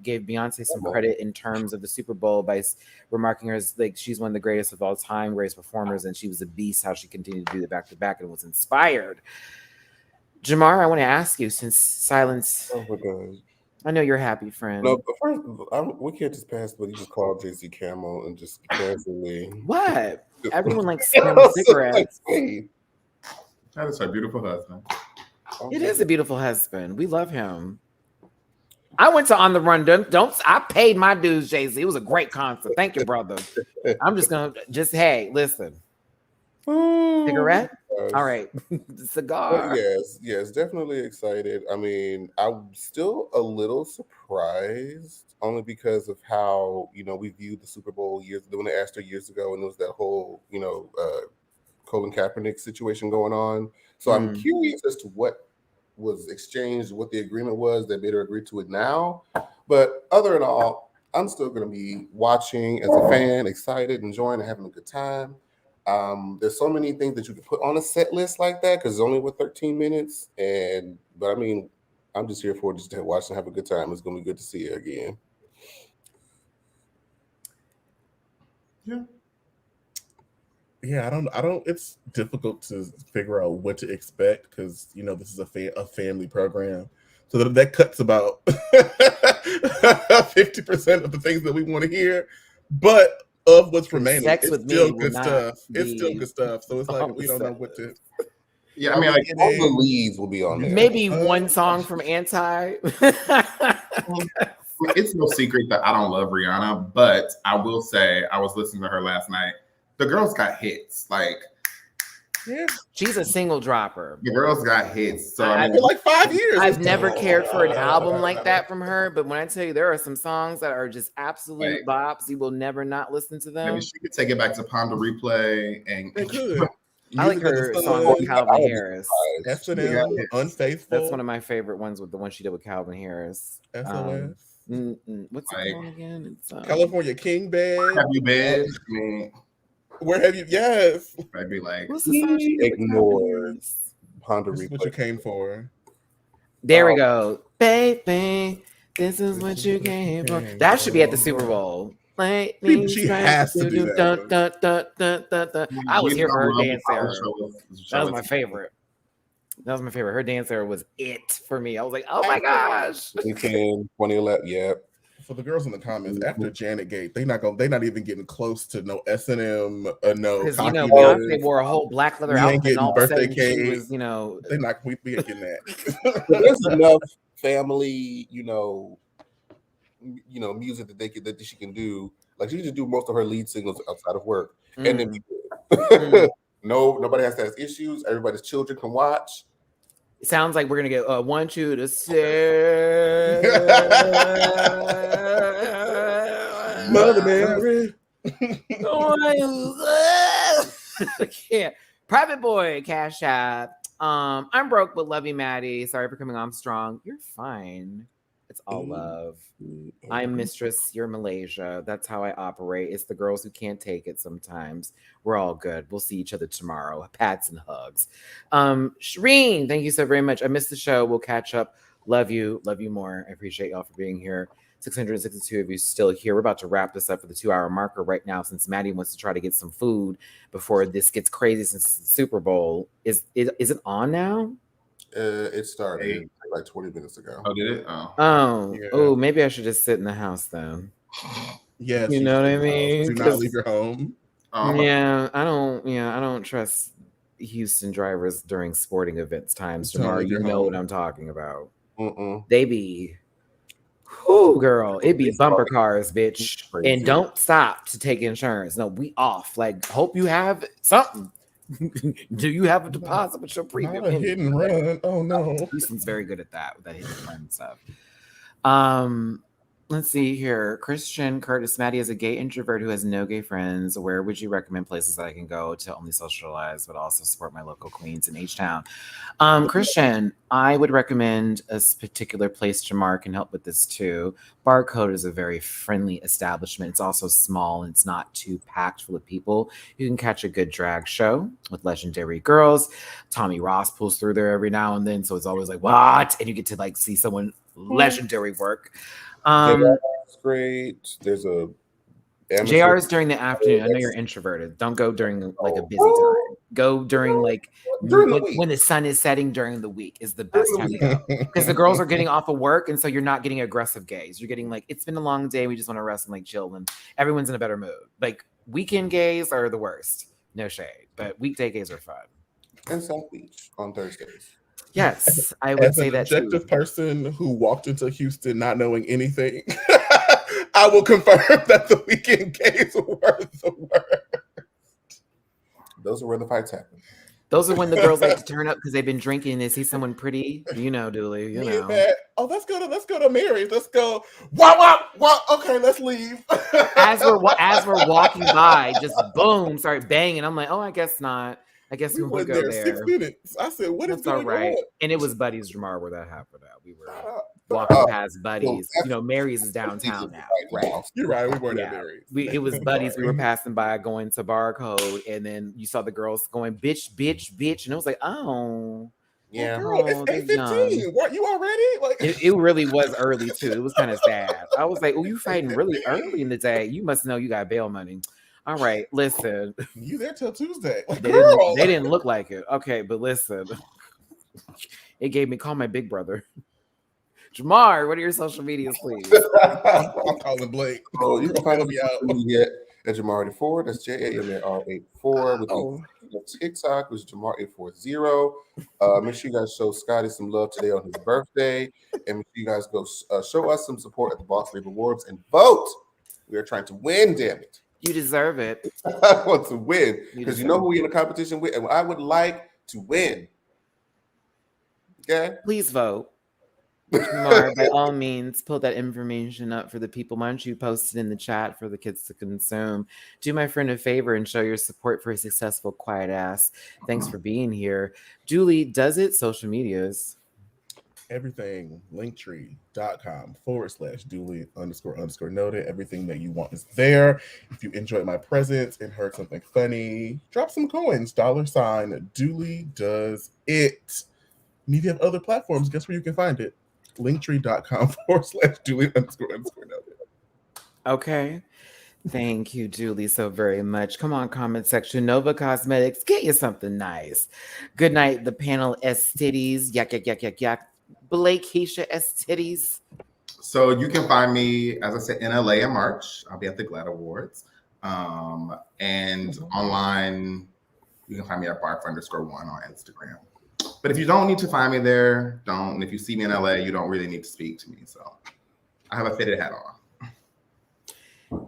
gave Beyonce some credit in terms of the Super Bowl by remarking her as like she's one of the greatest of all time, greatest performers, and she was a beast how she continued to do the back-to-back and was inspired. Jamar, I want to ask you, since silence. Oh my God. I know you're happy, friend. No, but first, we can't just pass, but you just called Jay-Z Camel and just casually. What? Everyone likes Camel cigarettes. That is her beautiful husband. It is a beautiful husband. We love him. I went to On the Run. I paid my dues, Jay-Z. It was a great concert. Thank you, brother. I'm just gonna hey, listen. Cigarette? All right. Cigar. Yes, definitely excited. I mean, I'm still a little surprised only because of how, we viewed the Super Bowl when they asked her years ago, and there was that whole, Colin Kaepernick situation going on. So I'm curious as to what was exchanged, what the agreement was that made her agree to it now. But other than all, I'm still going to be watching as a fan, excited, enjoying, and having a good time. There's so many things that you can put on a set list like that because it's only 13 minutes. But I mean, I'm just here for just to watch and have a good time. It's going to be good to see her again. Yeah, I don't. It's difficult to figure out what to expect because this is a family program, so that cuts about 50% of the things that we want to hear. But of what's remaining, it's still good stuff. It's still good stuff. So it's like we don't know what to. Yeah, I mean, like all the leads will be on there. Maybe one song from Anti. It's no secret that I don't love Rihanna, but I will say I was listening to her last night. The girl's got hits. Like, yeah, she's a single dropper. The girl's got hits. So for like 5 years. I've never cared for an album like that from her, but when I tell you there are some songs that are just absolute bops, you will never not listen to them. Maybe she could take it back to Ponder Replay and I like her song with Calvin Harris. S&M, Unfaithful. That's one of my favorite ones, with the one she did with Calvin Harris. SOS. What's it called again? It's California King Bed. Have you been? Where have you? Yes. I'd be like, ignore Ponder Replay. What you came for? There we go, baby. This is what you came for. That should be at the Super Bowl. She has to do that. I was here for her dance era. That was my favorite. Her dance era was it for me. I was like, oh my gosh. 2011, yeah. For the girls in the comments, after Janet Gate, they not even getting close to no S&M, no. Because Beyonce wore a whole black leather outfit, and all of a sudden cake. she was, they not we ain't getting that. There's enough family, music that she can do. Like she can just do most of her lead singles outside of work, and then be good. Nobody has to have issues. Everybody's children can watch. It sounds like we're gonna get want you to say Mother Mary. Yeah. Private Boy, Cash App. I'm broke but love you, Maddie. Sorry for coming on strong. You're fine. It's all love. I'm Mistress, you're Malaysia. That's how I operate. It's the girls who can't take it sometimes. We're all good. We'll see each other tomorrow. Pats and hugs. Shireen, thank you so very much. I missed the show. We'll catch up. Love you. Love you more. I appreciate y'all for being here. 662 of you still here. We're about to wrap this up for the 2-hour marker right now, since Maddie wants to try to get some food before this gets crazy since the Super Bowl. Is it on now? It started like 20 minutes ago. Oh, did it? Oh, maybe I should just sit in the house then. Yes, you know what I mean. Do not leave your home. I don't trust Houston drivers during sporting events times. Jamar, you know what I'm talking about. They be, girl, it be bumper cars, bitch, and don't stop to take insurance. No, we off. Like, hope you have something. Do you have a deposit with your premium? Not a hit and run. Oh no. Houston's very good at that, with that hit and run stuff. Let's see here. Christian Curtis Matty is a gay introvert who has no gay friends. Where would you recommend places I can go to only socialize, but also support my local queens in H-Town? Christian, I would recommend a particular place. Jamar can help with this too. Barcode is a very friendly establishment. It's also small and it's not too packed full of people. You can catch a good drag show with legendary girls. Tommy Ross pulls through there every now and then, so it's always like, what? And you get to like see someone legendary work. That's great. There's a JR is during the afternoon. I know you're introverted. Don't go during like a busy time. Go during like when the sun is setting during the week is the best time to go. Because the girls are getting off of work, and so you're not getting aggressive gays. You're getting like, it's been a long day. We just want to rest and like chill, and everyone's in a better mood. Like weekend gays are the worst. No shade, but weekday gays are fun. And South Beach on Thursdays. Yes, I would say that too. As an objective person who walked into Houston not knowing anything, I will confirm that the weekend gays were the worst. Those are where the fights happen. Those are when the girls like to turn up because they've been drinking. They see someone pretty, Dooley. You know. Oh, let's go to Mary's. Let's go. Wow. Okay, let's leave. as we're walking by, just boom, start banging. I'm like, oh, I guess not. I guess we won't go there. 6 minutes. I said, what is going on? And it was Buddy's Jamar where that happened at. We were walking past Buddy's. Mary's is downtown now. Right. You're right. We weren't at Mary's. It was Buddy's. We were passing by going to Barcode, and then you saw the girls going, bitch. And it was like, oh. Yeah. Girl, it's 8:15. Weren't you already? Like it really was early too. It was kind of sad. I was like, oh, you fighting really early in the day. You must know you got bail money. All right, listen. You there till Tuesday. Like, they didn't look like it. Okay, but listen. It gave me, call my big brother. Jamar, what are your social medias, please? I'm calling Blake. Oh, you can find me out at Jamar84. That's JAMAR84. With TikTok, which is Jamar840. Make sure you guys show Scotty some love today on his birthday. And make sure you guys go show us some support at the Boss Babe Awards and vote. We are trying to win, damn it. You deserve it. I want to win because you know who we're in a competition with, and I would like to win. Okay? Please vote. Jamar, by all means, pull that information up for the people. Why don't you post it in the chat for the kids to consume? Do my friend a favor and show your support for a successful quiet ass. Thanks for being here. Julie, does it? Social medias. Everything, linktree.com/Dooley__noted. Everything that you want is there. If you enjoyed my presence and heard something funny, drop some coins. $Dooley does it. And if you have other platforms, guess where you can find it? Linktree.com/Dooley__noted. Okay. Thank you, Julie, so very much. Come on, comment section. Nova Cosmetics, get you something nice. Good night, the panel S titties. Yak. Blakeisha S titties. So you can find me, as I said, in LA in March. I'll be at the GLAAD Awards. And online, you can find me at barf_1 on Instagram. But if you don't need to find me there, don't. And if you see me in LA, you don't really need to speak to me. So I have a fitted hat on.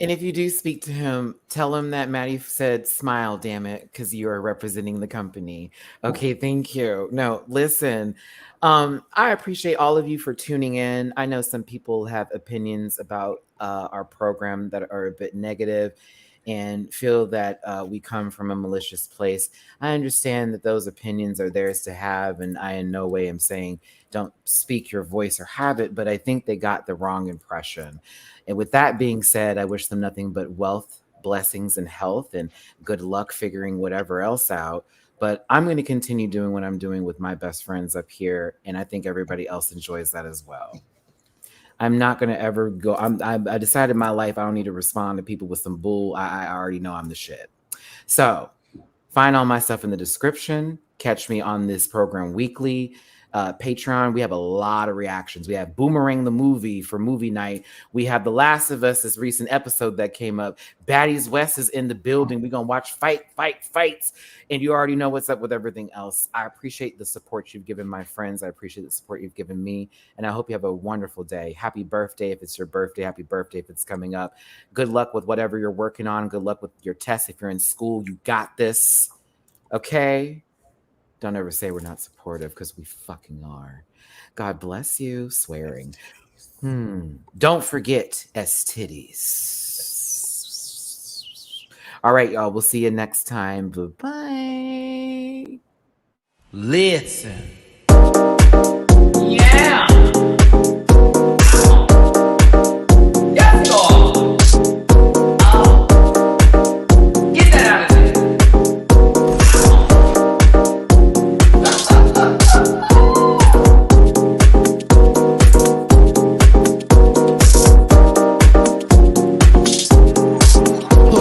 And if you do speak to him, tell him that Matty said, smile, damn it, because you are representing the company. Okay, thank you. No, listen, I appreciate all of you for tuning in. I know some people have opinions about our program that are a bit negative and feel that we come from a malicious place. I understand that those opinions are theirs to have, and I in no way am saying don't speak your voice or have it, but I think they got the wrong impression. And with that being said, I wish them nothing but wealth, blessings, and health, and good luck figuring whatever else out. But I'm going to continue doing what I'm doing with my best friends up here, and I think everybody else enjoys that as well. I'm not going to ever go. I decided in my life I don't need to respond to people with some bull. I already know I'm the shit. So find all my stuff in the description. Catch me on this program weekly. Patreon, we have a lot of reactions. We have Boomerang the movie for movie night. We have The Last of Us, this recent episode that came up. Baddies West is in the building. We're going to watch fights. And you already know what's up with everything else. I appreciate the support you've given my friends. I appreciate the support you've given me. And I hope you have a wonderful day. Happy birthday if it's your birthday. Happy birthday if it's coming up. Good luck with whatever you're working on. Good luck with your tests. If you're in school, you got this. Okay? Don't ever say we're not supportive because we fucking are. God bless you. Swearing. Don't forget S titties. All right, y'all. We'll see you next time. Bye-bye. Listen. Yeah.